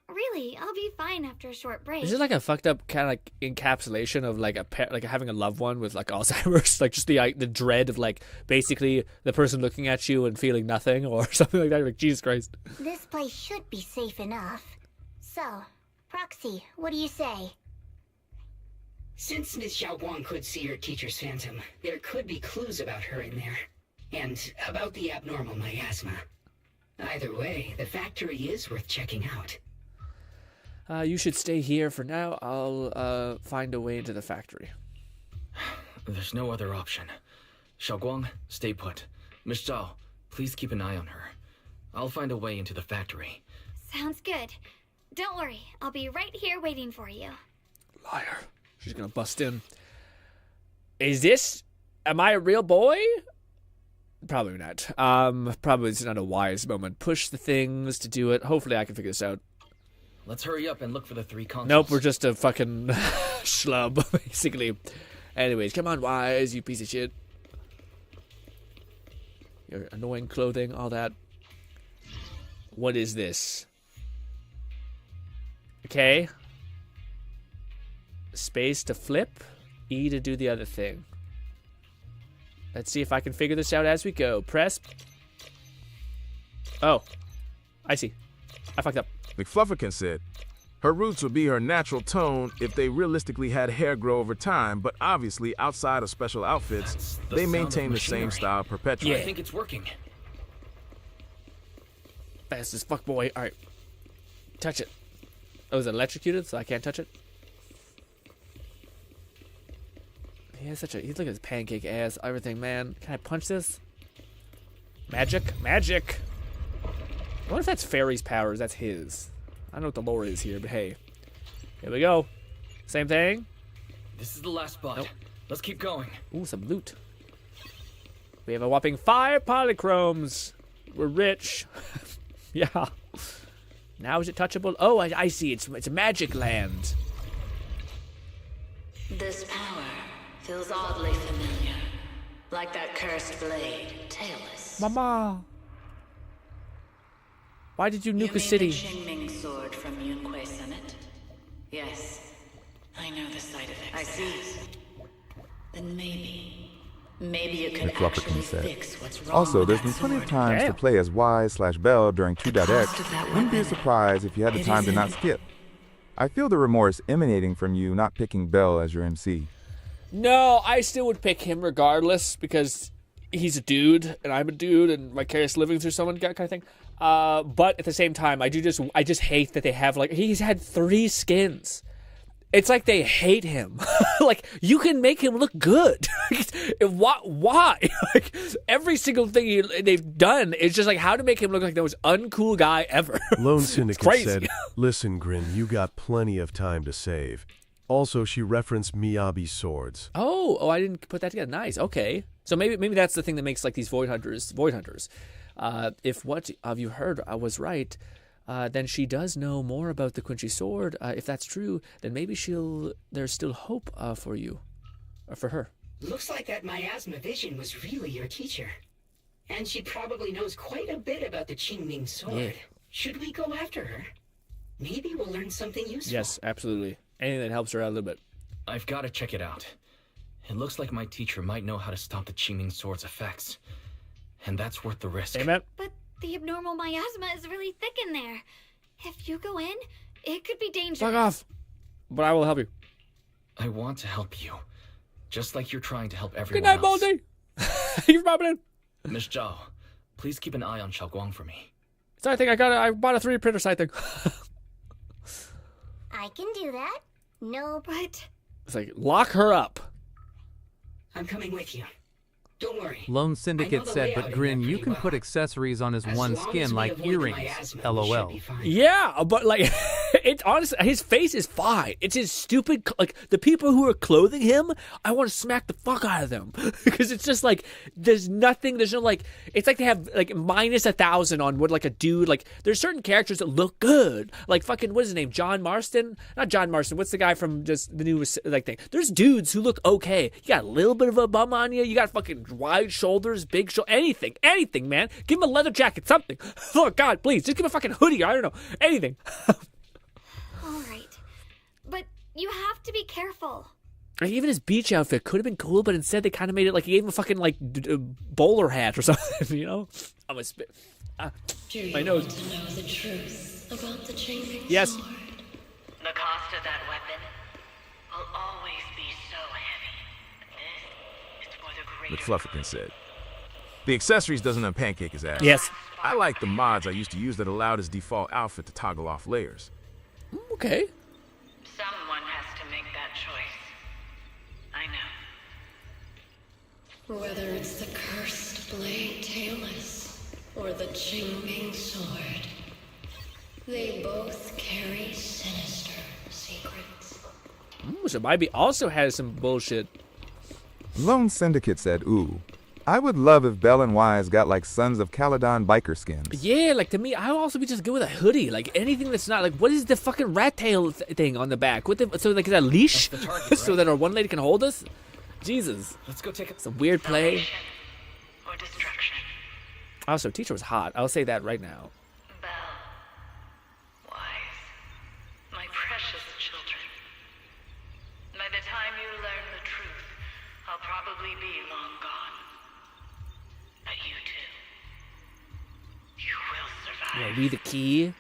Really, I'll be fine after a short break. Is it like a fucked up kind of like encapsulation of like like having a loved one with like Alzheimer's, like just the dread of like basically the person looking at you and feeling nothing or something like that? Like, Jesus Christ. This place should be safe enough. So, Proxy, what do you say? Since Ms. Xiaoguang could see her teacher's phantom, there could be clues about her in there. And about the abnormal miasma. Either way, the factory is worth checking out. You should stay here for now. I'll find a way into the factory. There's no other option. Xiaoguang, stay put. Miss Zhao, please keep an eye on her. I'll find a way into the factory. Sounds good. Don't worry, I'll be right here waiting for you. Liar. She's gonna bust in. Am I a real boy? Probably not. Probably it's not a wise moment. Push the things to do it. Hopefully I can figure this out. Let's hurry up and look for the 3 consoles. Nope, we're just a fucking schlub, basically. Anyways, come on, Wise, you piece of shit. Your annoying clothing, all that. What is this? Okay. Space to flip. E to do the other thing. Let's see if I can figure this out as we go. Press. Oh. I see. I fucked up. McFlufferkin said, her roots would be her natural tone if they realistically had hair grow over time, but obviously outside of special outfits, they maintain the same style perpetually. I think it's working. Fast as fuck, boy. Alright. Touch it. Oh, is it electrocuted, so I can't touch it? He has he's like his pancake ass, everything, man. Can I punch this? Magic? Magic! I wonder if that's Fairy's powers. That's his. I don't know what the lore is here, but hey. Here we go. Same thing. This is the last spot. Nope. Let's keep going. Ooh, some loot. We have a whopping 5 polychromes. We're rich. Yeah. Now is it touchable? Oh, I see. It's a magic land. This power feels oddly familiar. Like that cursed blade, tailless. Mama. Why did you nuke a city? The Qingming sword from Yunquei Summit? Yes. I know the side effects. I see. Then maybe you could actually fix what's wrong. Also, there's been plenty of times to play as Y/Bell during 2.x. Wouldn't be a surprise if you had the time to not skip. I feel the remorse emanating from you not picking Bell as your MC. No, I still would pick him regardless because he's a dude and I'm a dude and vicarious living through someone kind of thing. But at the same time, I just hate that they have he's had 3 skins. It's like they hate him. Like, you can make him look good. Why? Like, every single thing they've done is just like how to make him look like the most uncool guy ever. Lone Syndicate said, listen, Grin, you got plenty of time to save. Also, she referenced Miyabi's swords. Oh, I didn't put that together. Nice. Okay. So maybe that's the thing that makes like these void hunters. If what have you heard was right, then she does know more about the Quincy sword. If that's true, then maybe there's still hope for you, or for her. Looks like that miasma vision was really your teacher. And she probably knows quite a bit about the Qingming sword. Yeah. Should we go after her? Maybe we'll learn something useful. Yes, absolutely. Anything that helps her out a little bit. I've got to check it out. It looks like my teacher might know how to stop the Qingming sword's effects. And that's worth the risk. Amen. But the abnormal miasma is really thick in there. If you go in, it could be dangerous. Fuck off. But I will help you. I want to help you. Just like you're trying to help Good everyone night, else. Baldy. Thank you for popping in. Miss Zhao, please keep an eye on Xiaoguang for me. So I think I bought a 3D printer site thing. I can do that. No, but... It's like, lock her up. I'm coming with you. Don't worry. Lone Syndicate said, but Grin, you can put accessories on his one skin like earrings. LOL. Yeah, but like, it's honestly, his face is fine. It's his stupid, like, the people who are clothing him, I want to smack the fuck out of them. Because it's just like, there's nothing, there's no like, it's like they have like minus 1,000 on what like a dude, like, there's certain characters that look good. Like fucking, what is his name? John Marston? Not John Marston, what's the guy from just the new, like, thing? There's dudes who look okay. You got a little bit of a bum on you, you got fucking wide shoulders, big anything, man. Give him a leather jacket, something. Oh God, please, just give him a fucking hoodie. I don't know, anything. All right, but you have to be careful. Even his beach outfit could have been cool, but instead they kind of made it like he gave him a fucking like bowler hat or something. You know, I'm a spit. My nose. Want to know the truth about the changing yes. sword? The cost of that weapon will always be so heavy. This is for the greater McFlufferkin said. The accessories doesn't unpancake his ass. Yes. I like the mods I used to use that allowed his default outfit to toggle off layers. Okay. Someone has to make that choice. I know. Whether it's the cursed blade tailless or the changing sword, they both carry sinister secrets. So Mibi also has some bullshit. Lone Syndicate said, ooh, I would love if Bell and Wise got like Sons of Caledon biker skins. Yeah, like to me, I would also be just good with a hoodie. Like anything that's not like, what is the fucking rat tail thing on the back? What the, so like is that a leash? That's the target, right? So that our one lady can hold us? Jesus. Let's go take It's a weird play. Or destruction. Also, teacher was hot. I'll say that right now. Bell. Wise. My precious children. By the time you learn the truth, I'll probably be long gone. But you two. You will survive. Yeah, we the key.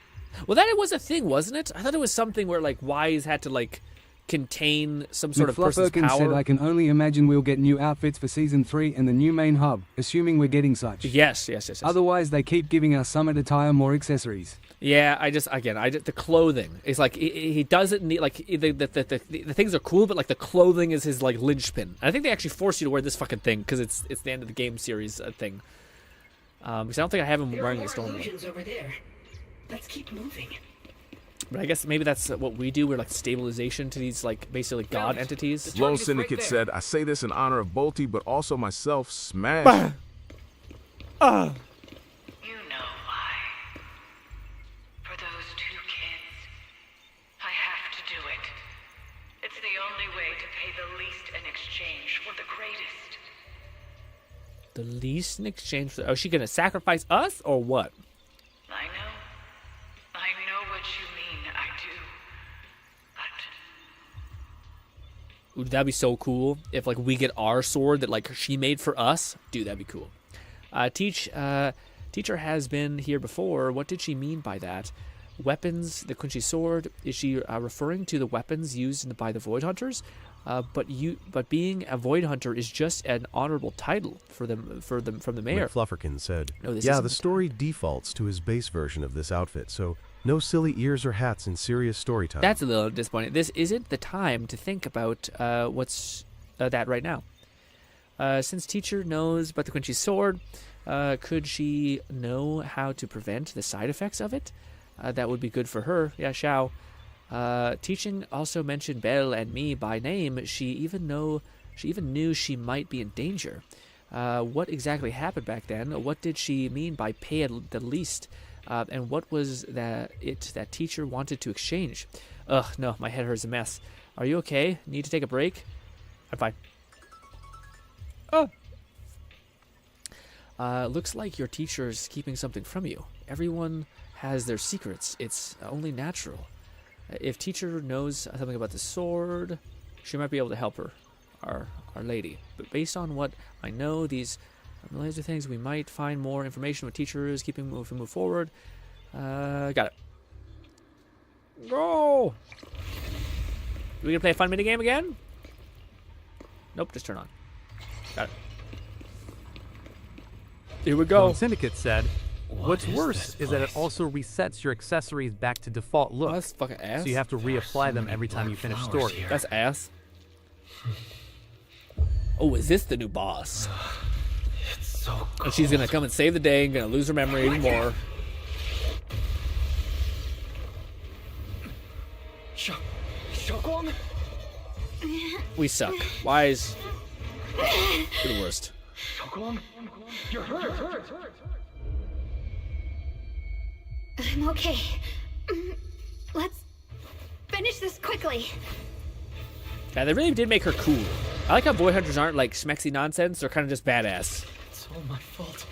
Well, that was a thing, wasn't it? I thought it was something where like Wise had to like contain some sort of person's McFlufferkin power. said, I can only imagine we'll get new outfits for Season 3 and the new main hub, assuming we're getting such. Yes. Otherwise, they keep giving us summit attire more accessories. Yeah, the clothing. It's like he doesn't need like the things are cool, but like the clothing is his like linchpin. And I think they actually force you to wear this fucking thing because it's the end of the game series thing. Because I don't think I have him wearing the storm. Over there. Let's keep moving. But I guess maybe that's what we do. We're like stabilization to these like basically god entities. Lone Syndicate said, I say this in honor of Bolty, but also myself. Smash. You know why. For those two kids, I have to do it. It's the only way to pay the least in exchange for the greatest. The least in exchange for... Oh, is she going to sacrifice us or what? I know. I know what you mean. I do. But... Ooh, that'd be so cool if like we get our sword that like she made for us. Dude, that'd be cool. Teacher has been here before. What did she mean by that? Weapons, the Quincy sword. Is she referring to the weapons used by the Void Hunters? But being a Void Hunter is just an honorable title for them from the mayor. McFlufferkin said, No, yeah, the story defaults to his base version of this outfit, so no silly ears or hats in serious story time. That's a little disappointing. This isn't the time to think about what's that right now. Since teacher knows about the Quincy sword, could she know how to prevent the side effects of it? That would be good for her. Yeah, Xiao. Teaching also mentioned Belle and me by name. She even knew she might be in danger. What exactly happened back then? What did she mean by pay at the least? And what was that teacher wanted to exchange? Ugh, no, my head hurts a mess. Are you okay? Need to take a break? I'm fine. Oh. Looks like your teacher's keeping something from you. Everyone has their secrets. It's only natural. If teacher knows something about the sword, she might be able to help her, our lady. But based on what I know, these laser things, we might find more information with teachers keeping move forward. Got it. Go! We gonna play a fun minigame again? Nope, just turn on. Got it. Here we go. Syndicate said, what's worse is that it also resets your accessories back to default look. That's fucking ass. So you have to reapply them every time you finish story. That's ass. Oh, is this the new boss? so cold. And she's gonna come and save the day and gonna lose her memory even more. We suck. Why is... You're the worst. You're hurt. I'm okay. Let's finish this quickly. Yeah, they really did make her cool. I like how boy hunters aren't like smexy nonsense. They're kind of just badass. It's all my fault.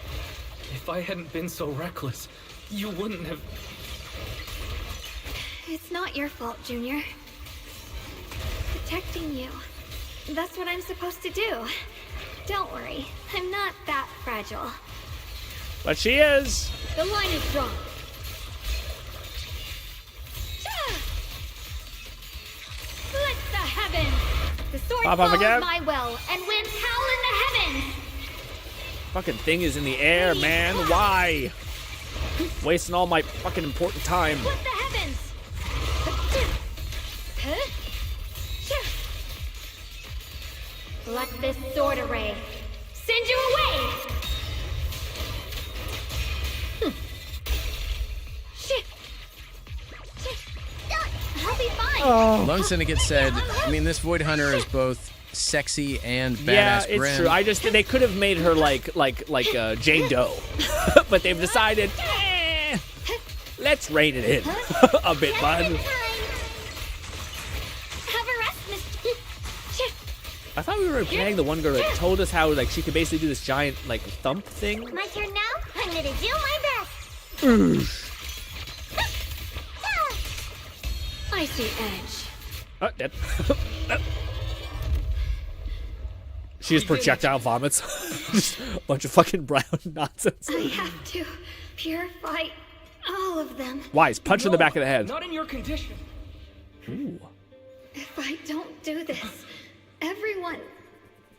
If I hadn't been so reckless, you wouldn't have... It's not your fault, Junior. Protecting you. That's what I'm supposed to do. Don't worry, I'm not that fragile. But she is. The line is drawn. Split the heavens! The sword Pop off follows again. my will, and winds howl in the heavens! Fucking thing is in the air, man. Why? Wasting all my fucking important time. Split the heavens! Let this sword array send you away! I'll be fine. Lone Syndicate said, I mean, this Void Hunter is both sexy and badass. Yeah, it's Grin. true. I just they could have made her like Jane Doe, but they've decided, let's rein it in a bit, bud. Have a rest, Mr. I thought we were playing the one girl that told us how like she could basically do this giant like thump thing. My turn now? I'm gonna do my best. I see edge. Oh, dead. She just projectile vomits. Just a bunch of fucking brown nonsense. I have to purify all of them. Wise, punch in the back of the head. Not in your condition. Ooh. If I don't do this, everyone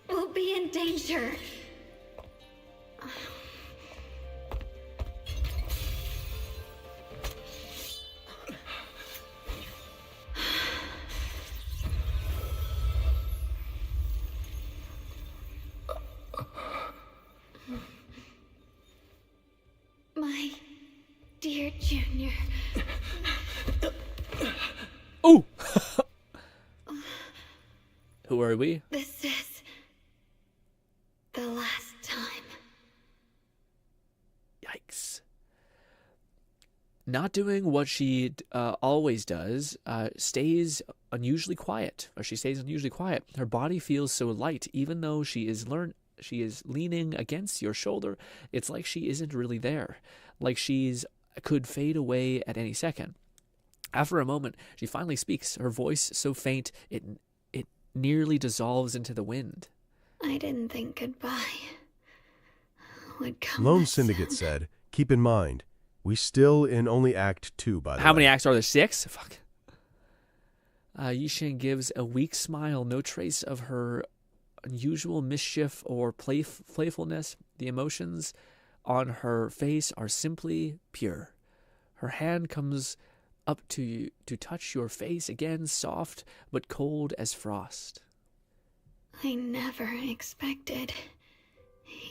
will be in danger. My dear Junior. Ooh. Who are we? This is the last time. Yikes. Not doing what she always does, stays unusually quiet. Or she stays unusually quiet. Her body feels so light, even though she is leaning against your shoulder. It's like she isn't really there, like could fade away at any second. After a moment, she finally speaks. Her voice so faint it nearly dissolves into the wind. I didn't think goodbye would come. Lone Syndicate said, keep in mind, we still in only Act 2, by the way. How many acts are there? 6? Fuck. Yixin gives a weak smile, no trace of her unusual mischief or playfulness. The emotions on her face are simply pure. Her hand comes up to you to touch your face again, soft but cold as frost. I never expected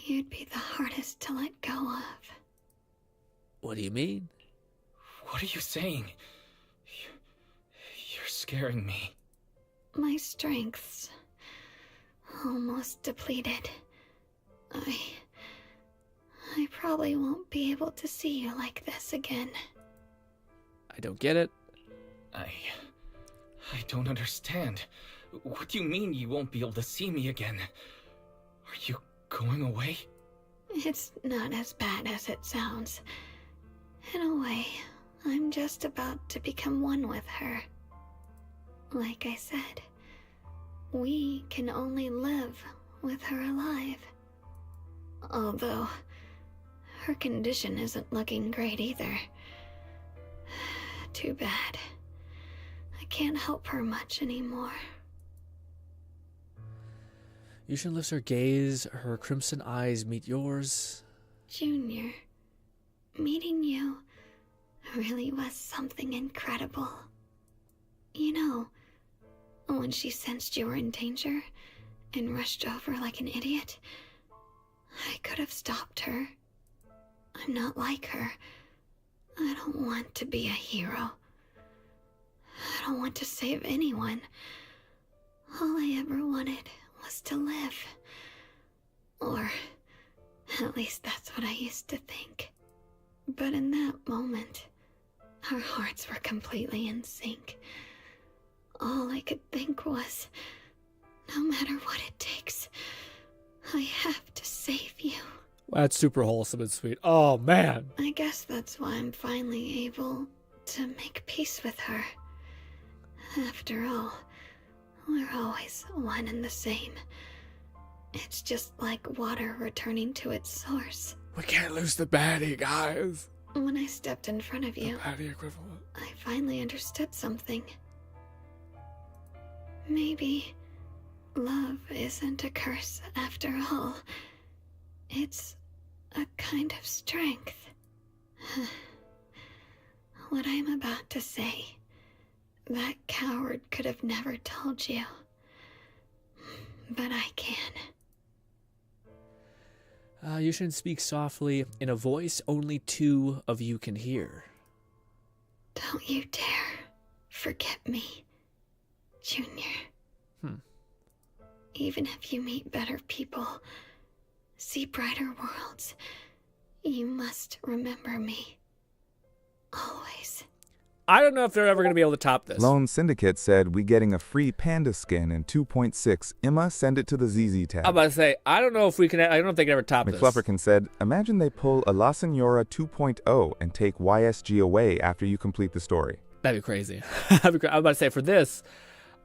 you'd be the hardest to let go of. What do you mean? What are you saying? You're scaring me. My strength's almost depleted. I probably won't be able to see you like this again. I don't get it. I don't understand. What do you mean you won't be able to see me again? Are you going away? It's not as bad as it sounds. In a way, I'm just about to become one with her. Like I said, we can only live with her alive. Although, her condition isn't looking great either. Too bad. I can't help her much anymore. Yushin lifts her gaze, her crimson eyes meet yours. Junior, meeting you really was something incredible. You know, when she sensed you were in danger and rushed over like an idiot, I could have stopped her. I'm not like her. I don't want to be a hero. I don't want to save anyone. All I ever wanted was to live. Or, at least that's what I used to think. But in that moment, our hearts were completely in sync. All I could think was, no matter what it takes, I have to save you. That's super wholesome and sweet. Oh, man. I guess that's why I'm finally able to make peace with her. After all, we're always one and the same. It's just like water returning to its source. We can't lose the baddie, guys. When I stepped in front of you, Baddie equivalent. I finally understood something. Maybe love isn't a curse after all. It's a kind of strength. What I'm about to say, that coward could have never told you. But I can. You should speak softly in a voice only two of you can hear. Don't you dare forget me, Junior. Even if you meet better people, see brighter worlds, you must remember me. Always. I don't know if they're ever going to be able to top this. Lone Syndicate said, we getting a free panda skin in 2.6. Emma, send it to the ZZ tab. I'm about to say, I don't know if we can, I don't know if they can ever top this. McFlufferkin said, imagine they pull a La Senora 2.0 and take YSG away after you complete the story. That'd be crazy. I'm about to say, for this,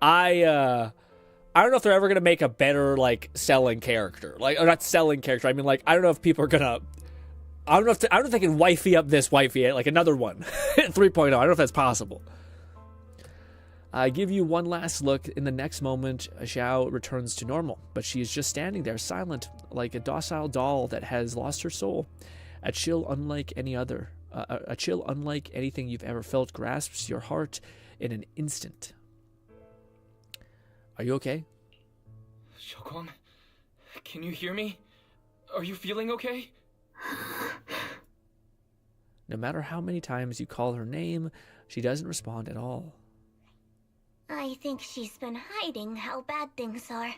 I don't know if they're ever going to make a better, like, selling character. Like, or not selling character. I mean, like, I don't know if people are going to, I don't know if they can wifey up this wifey, like another one. 3.0. I don't know if that's possible. I give you one last look. In the next moment, Xiao returns to normal, but she is just standing there, silent, like a docile doll that has lost her soul. A chill unlike any other. A chill unlike anything you've ever felt grasps your heart in an instant. Are you okay? Xiaoguang, can you hear me? Are you feeling okay? No matter how many times you call her name, she doesn't respond at all. I think she's been hiding how bad things are.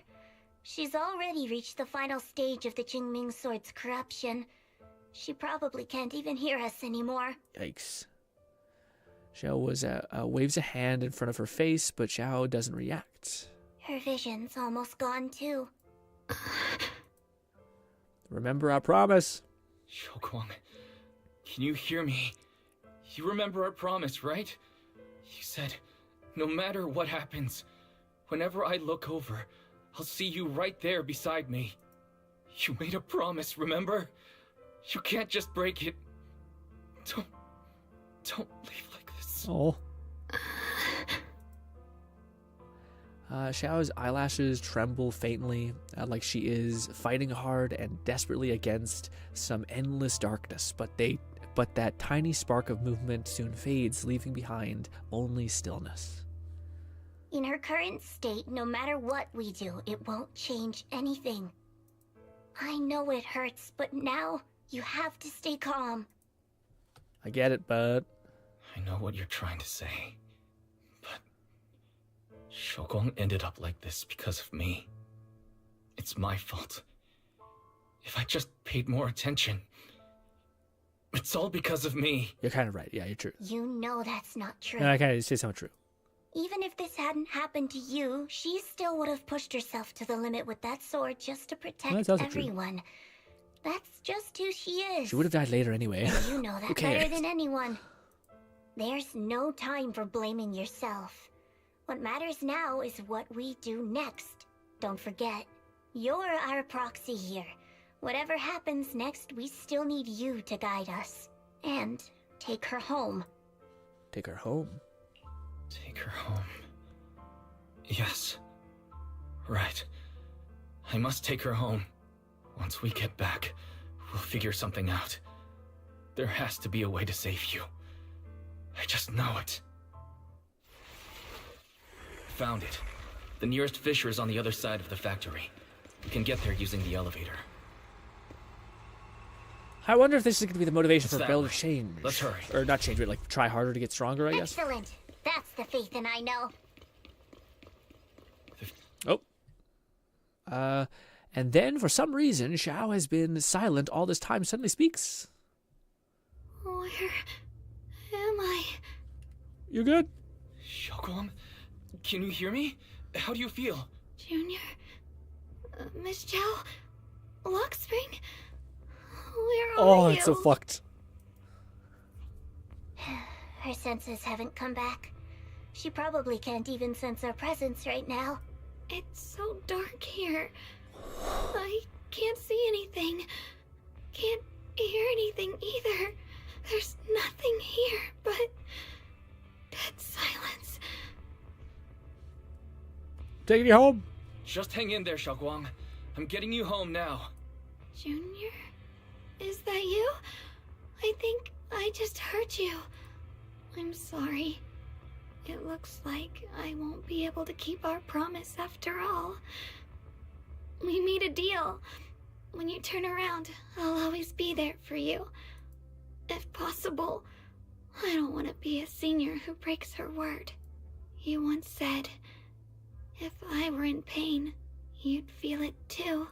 She's already reached the final stage of the Qingming Sword's corruption. She probably can't even hear us anymore. Yikes. Xiao waves a hand in front of her face, but Xiao doesn't react. Her vision's almost gone too. Remember our promise. Xiaoguang, can you hear me? You remember our promise, right? You said, no matter what happens, whenever I look over, I'll see you right there beside me. You made a promise, remember? You can't just break it. Don't leave like this. Oh. Xiao's eyelashes tremble faintly, like she is fighting hard and desperately against some endless darkness, but that tiny spark of movement soon fades, leaving behind only stillness. In her current state, no matter what we do, it won't change anything. I know it hurts, but now you have to stay calm. I get it, bud. I know what you're trying to say. Xiaoguang ended up like this because of me. It's my fault. If I just paid more attention. It's all because of me. You're kind of right. Yeah, you're true. You know that's not true. No, I kind of say it's not true. Even if this hadn't happened to you, she still would have pushed herself to the limit with that sword just to protect everyone. True. That's just who she is. She would have died later anyway. And you know that better than anyone. There's no time for blaming yourself. What matters now is what we do next. Don't forget, you're our proxy here. Whatever happens next, we still need you to guide us. And take her home. Take her home? Take her home. Yes. Right. I must take her home. Once we get back, we'll figure something out. There has to be a way to save you. I just know it. Found it. The nearest fissure is on the other side of the factory. We can get there using the elevator. I wonder if this is going to be the motivation It's for that Belle way. to change. Let's hurry. Or not change, but like try harder to get stronger, I guess. Excellent. That's the faith in I know. Oh. And then for some reason, Xiao has been silent all this time, suddenly speaks. Where am I? You good? Xiaoguang, can you hear me? How do you feel? Junior? Miss Chow? Lock Spring? Where are Oh, you? it's so fucked. Her senses haven't come back. She probably can't even sense our presence right now. It's so dark here. I can't see anything. Can't hear anything either. There's nothing here but dead silence. Taking you home. Just hang in there, Xiaoguang. I'm getting you home now. Junior? Is that you? I think I just hurt you. I'm sorry. It looks like I won't be able to keep our promise after all. We made a deal. When you turn around, I'll always be there for you. If possible, I don't want to be a senior who breaks her word. You once said, if I were in pain, you'd feel it too.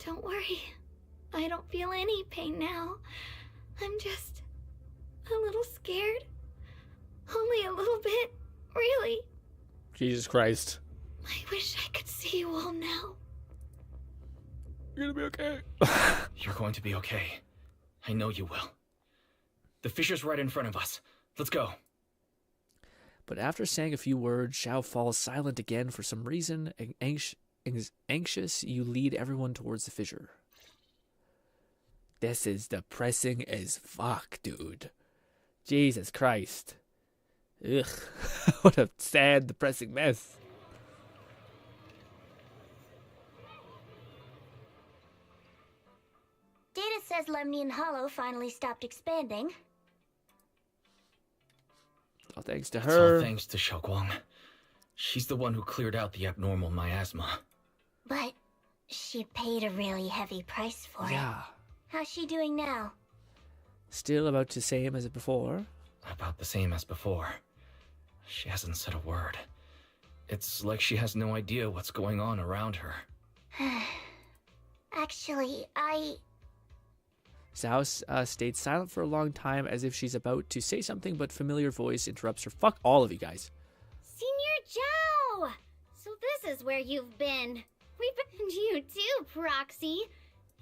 Don't worry. I don't feel any pain now. I'm just a little scared. Only a little bit, really. Jesus Christ. I wish I could see you all now. You're gonna be okay. You're going to be okay. I know you will. The fisher's right in front of us. Let's go. But after saying a few words, Xiao falls silent again for some reason. Anxious, you lead everyone towards the fissure. This is depressing as fuck, dude. Jesus Christ. Ugh. What a sad, depressing mess. Data says Lemnian Hollow finally stopped expanding. All thanks to It's her. all thanks to Xiaoguang. She's the one who cleared out the abnormal miasma. But she paid a really heavy price for it. How's she doing now? Still about the same as before. About the same as before. She hasn't said a word. It's like she has no idea what's going on around her. Actually, Xiao stayed silent for a long time as if she's about to say something, but familiar voice interrupts her. Fuck all of you guys. Senior Zhao! So this is where you've been. We've been you too, Proxy.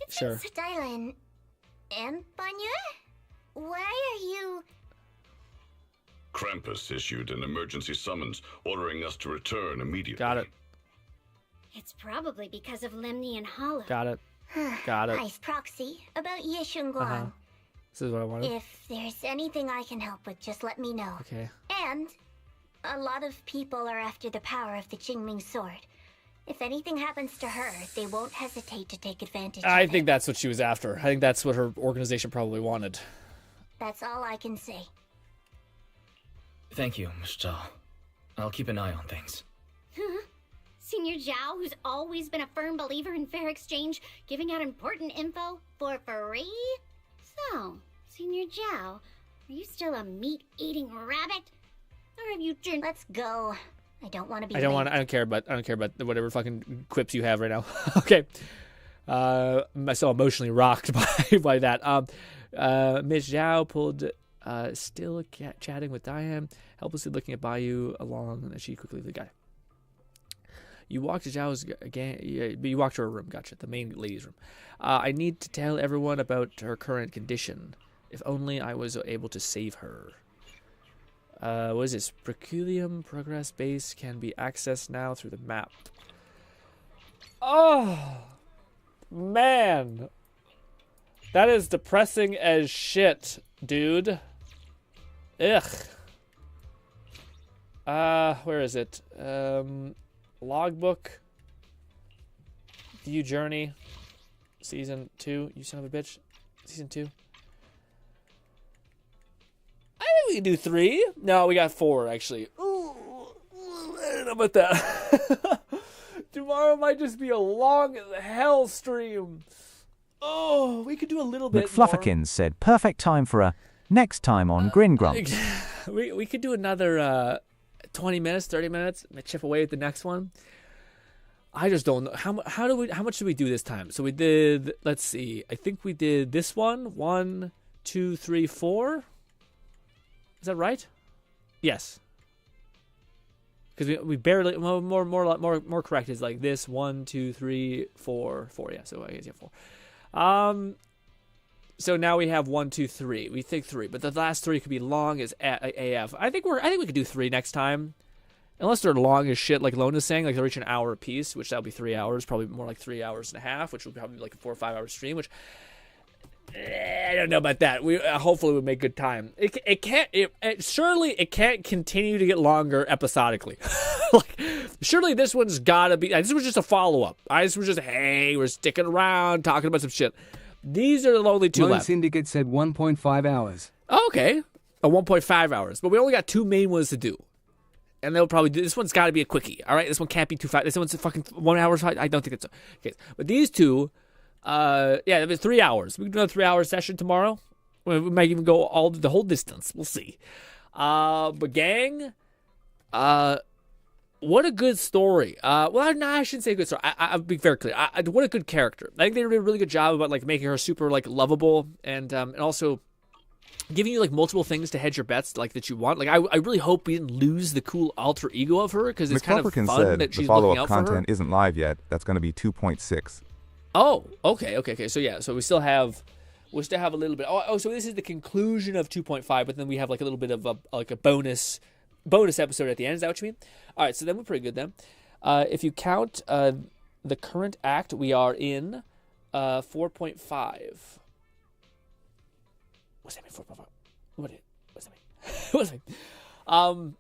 It's Sure. Stylin and Banya? Why are you... Krampus issued an emergency summons ordering us to return immediately. Got it. It's probably because of Lemnian Hollow. Got it. Got it. Nice Proxy. About Yeshunguang. Uh-huh. This is what I wanted. If there's anything I can help with, just let me know. Okay. And a lot of people are after the power of the Qingming sword. If anything happens to her, they won't hesitate to take advantage I of think it. that's what she was after. I think that's what her organization probably wanted. That's all I can say. Thank you, Miss Zhao. I'll keep an eye on things. Senior Zhao, who's always been a firm believer in fair exchange, giving out important info for free? So, Senior Zhao, are you still a meat-eating rabbit? Or have you turned... Let's go. I don't want to be I don't care about whatever fucking quips you have right now. Okay. I'm so emotionally rocked by that. Miss Zhao pulled still chatting with Diane, helplessly looking at Bayou along as she quickly the guy. You walked to Zhao's again. You walked to her room. Gotcha. The main ladies' room. I need to tell everyone about her current condition. If only I was able to save her. What is this? Preculium progress base can be accessed now through the map. Oh, man. That is depressing as shit, dude. Ugh. Where is it? Logbook. View journey. Season 2. You son of a bitch. Season 2. I think we can do 3. No, we got 4, actually. Ooh, I don't know about that. Tomorrow might just be a long as hell stream. Oh, we could do a little bit McFluffakins said, perfect time for a next time on Grin Grumps. We could do another 20 minutes, 30 minutes, chip away at the next one. I just don't know. How much did we do this time? So we did, let's see, I think we did this one. 1, 2, 3, 4. Is that right? Yes. Because we barely, more correct is like this. 1, 2, 3, 4, 4. Yeah, so I guess 4. So now we have 1, 2, 3. We think 3, but the last 3 could be long as AF. I think we could do 3 next time. Unless they're long as shit, like Lone is saying, like they reach an hour a piece, which that'll be 3 hours, probably more like 3 hours and a half, which will probably be like a 4 or 5 hour stream, which I don't know about that. We hopefully would make good time. Surely it can't continue to get longer episodically. Like, surely this one's gotta be. This was just a follow up. This was just, hey, we're sticking around talking about some shit. These are the only 2 Lone left. Syndicate said 1.5 hours. Oh, okay, 1.5 hours, but we only got 2 main ones to do. And they'll probably do, this one's got to be a quickie, all right? This one can't be too fast. This one's a fucking 1 hour. I don't think it's okay. But these 2, it was 3 hours. We can do another 3 hour session tomorrow. We might even go the whole distance. We'll see. But gang, what a good story. I shouldn't say a good story. I'll be very clear. What a good character. I think they did a really good job about like making her super like lovable and also giving you like multiple things to hedge your bets like that you want. Like I really hope we didn't lose the cool alter ego of her because it's kind of fun said that she's the looking out follow-up for her. content isn't live yet. That's going to be 2.6. Oh, okay. So yeah, so we still have a little bit. Oh, so this is the conclusion of 2.5, but then we have like a little bit of a bonus episode at the end. Is that what you mean? All right, so then we're pretty good then. If you count the current act, we are in 4.5. What's that mean? 4.5. What's that mean? What's that mean?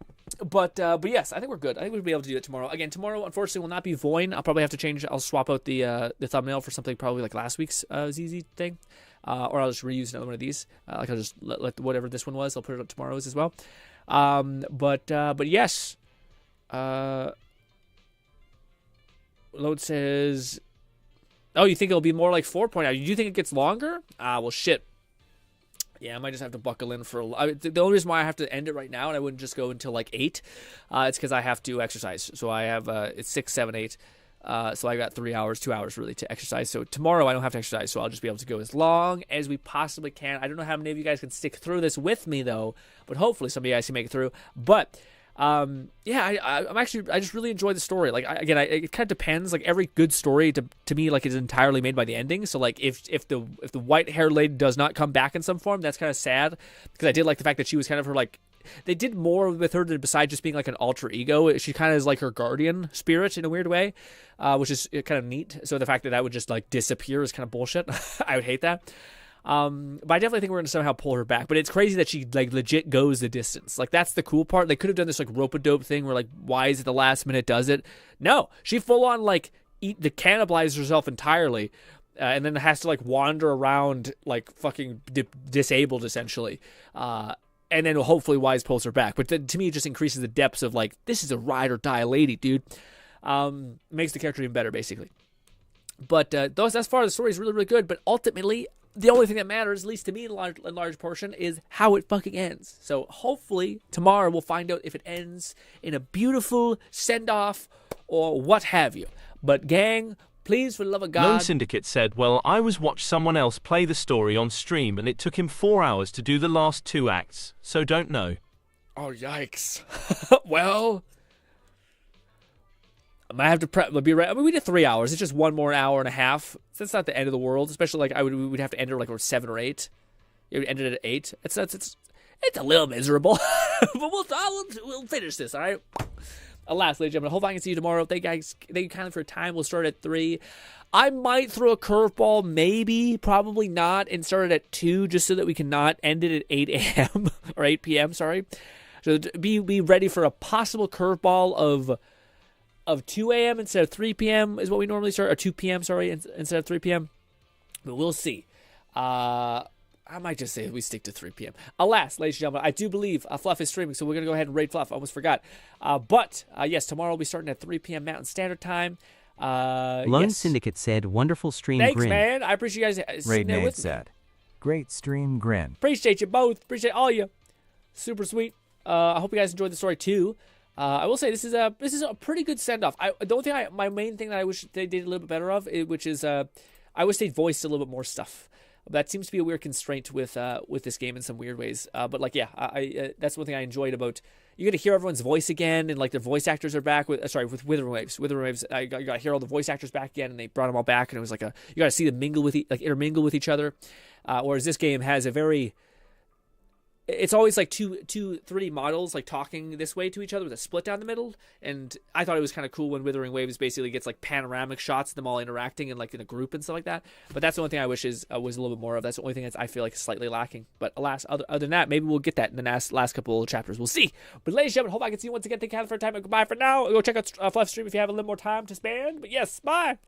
But yes, I think we're good. I think we'll be able to do it tomorrow. Again, tomorrow, unfortunately, will not be Voin. I'll probably have to change. I'll swap out the thumbnail for something probably like last week's ZZ thing, or I'll just reuse another one of these. Like I'll just let whatever this one was, I'll put it up tomorrow's as well. But yes. Load says, oh, you think it'll be more like 4.0? Do you think it gets longer? Well, shit. Yeah, I might just have to buckle in for the only reason why I have to end it right now and I wouldn't just go until like 8, it's because I have to exercise. So I have it's 6, 7, 8. So I got 3 hours, 2 hours really to exercise. So tomorrow I don't have to exercise, so I'll just be able to go as long as we possibly can. I don't know how many of you guys can stick through this with me though, but hopefully some of you guys can make it through. But I just really enjoy the story. Like it kind of depends. Like every good story to me like is entirely made by the ending. So like if the white haired lady does not come back in some form, that's kind of sad because I did like the fact that she was kind of her like. They did more with her than besides just being like an alter ego. She kind of is like her guardian spirit in a weird way, which is kind of neat. So the fact that would just like disappear is kind of bullshit. I would hate that. But I definitely think we're going to somehow pull her back. But it's crazy that she like legit goes the distance. Like that's the cool part. They could have done this like rope-a-dope thing where like why is it the last minute does it? No, she full on like cannibalizes herself entirely. And then has to like wander around like fucking disabled essentially. And then hopefully Wise pulls her back. But to me, it just increases the depths of like, this is a ride or die lady, dude. Makes the character even better, basically. But thus far, the story is really, really good. But ultimately, the only thing that matters, at least to me in large portion, is how it fucking ends. So hopefully tomorrow we'll find out if it ends in a beautiful send-off or what have you. But gang, please, for the love of God. Lone Syndicate said, well, I watched someone else play the story on stream and it took him 4 hours to do the last 2 acts, so don't know. Oh, yikes. Well, I might have to be right. I mean, we did 3 hours. It's just one more hour and a half. So that's not the end of the world, especially like we'd have to end it like 7 or 8. It would end it at 8. It's a little miserable, but we'll finish this, all right? Alas, ladies and gentlemen, hope I can see you tomorrow. Thank you kindly for your time. We'll start at 3. I might throw a curveball, maybe, probably not, and start it at 2 just so that we cannot end it at 8 a.m. or 8 p.m., sorry. So be ready for a possible curveball of 2 a.m. instead of 3 p.m. is what we normally start, or 2 p.m., sorry, instead of 3 p.m. But we'll see. I might just say we stick to 3 p.m. Alas, ladies and gentlemen, I do believe Fluff is streaming, so we're going to go ahead and raid Fluff. I almost forgot. But yes, tomorrow we'll be starting at 3 p.m. Mountain Standard Time. Lone Syndicate said, wonderful stream, Thanks, Grin. man. I appreciate you guys sitting there with me. said, great stream, Grin. Appreciate you both. Appreciate all you. Super sweet. I hope you guys enjoyed the story too. I will say this is a pretty good send off. My main thing that I wish they did a little bit better of, which is I wish they voiced a little bit more stuff. That seems to be a weird constraint with this game in some weird ways. But like, yeah, that's one thing I enjoyed about. You get to hear everyone's voice again, and like the voice actors are back with Withering Waves. Withering Waves, you got to hear all the voice actors back again, and they brought them all back, and it was like you got to see them intermingle with each other. Whereas this game has a very, it's always like two 3D models like talking this way to each other with a split down the middle, and I thought it was kind of cool when Withering Waves basically gets like panoramic shots of them all interacting and like in a group and stuff like that. But that's the only thing I wish was a little bit more of. That's the only thing that I feel like is slightly lacking. But alas, other than that, maybe we'll get that in the last couple of chapters. We'll see. But ladies and gentlemen, hope I can see you once again. Thank you for your time. Goodbye for now. Go check out Fluff Stream if you have a little more time to spend. But yes, bye.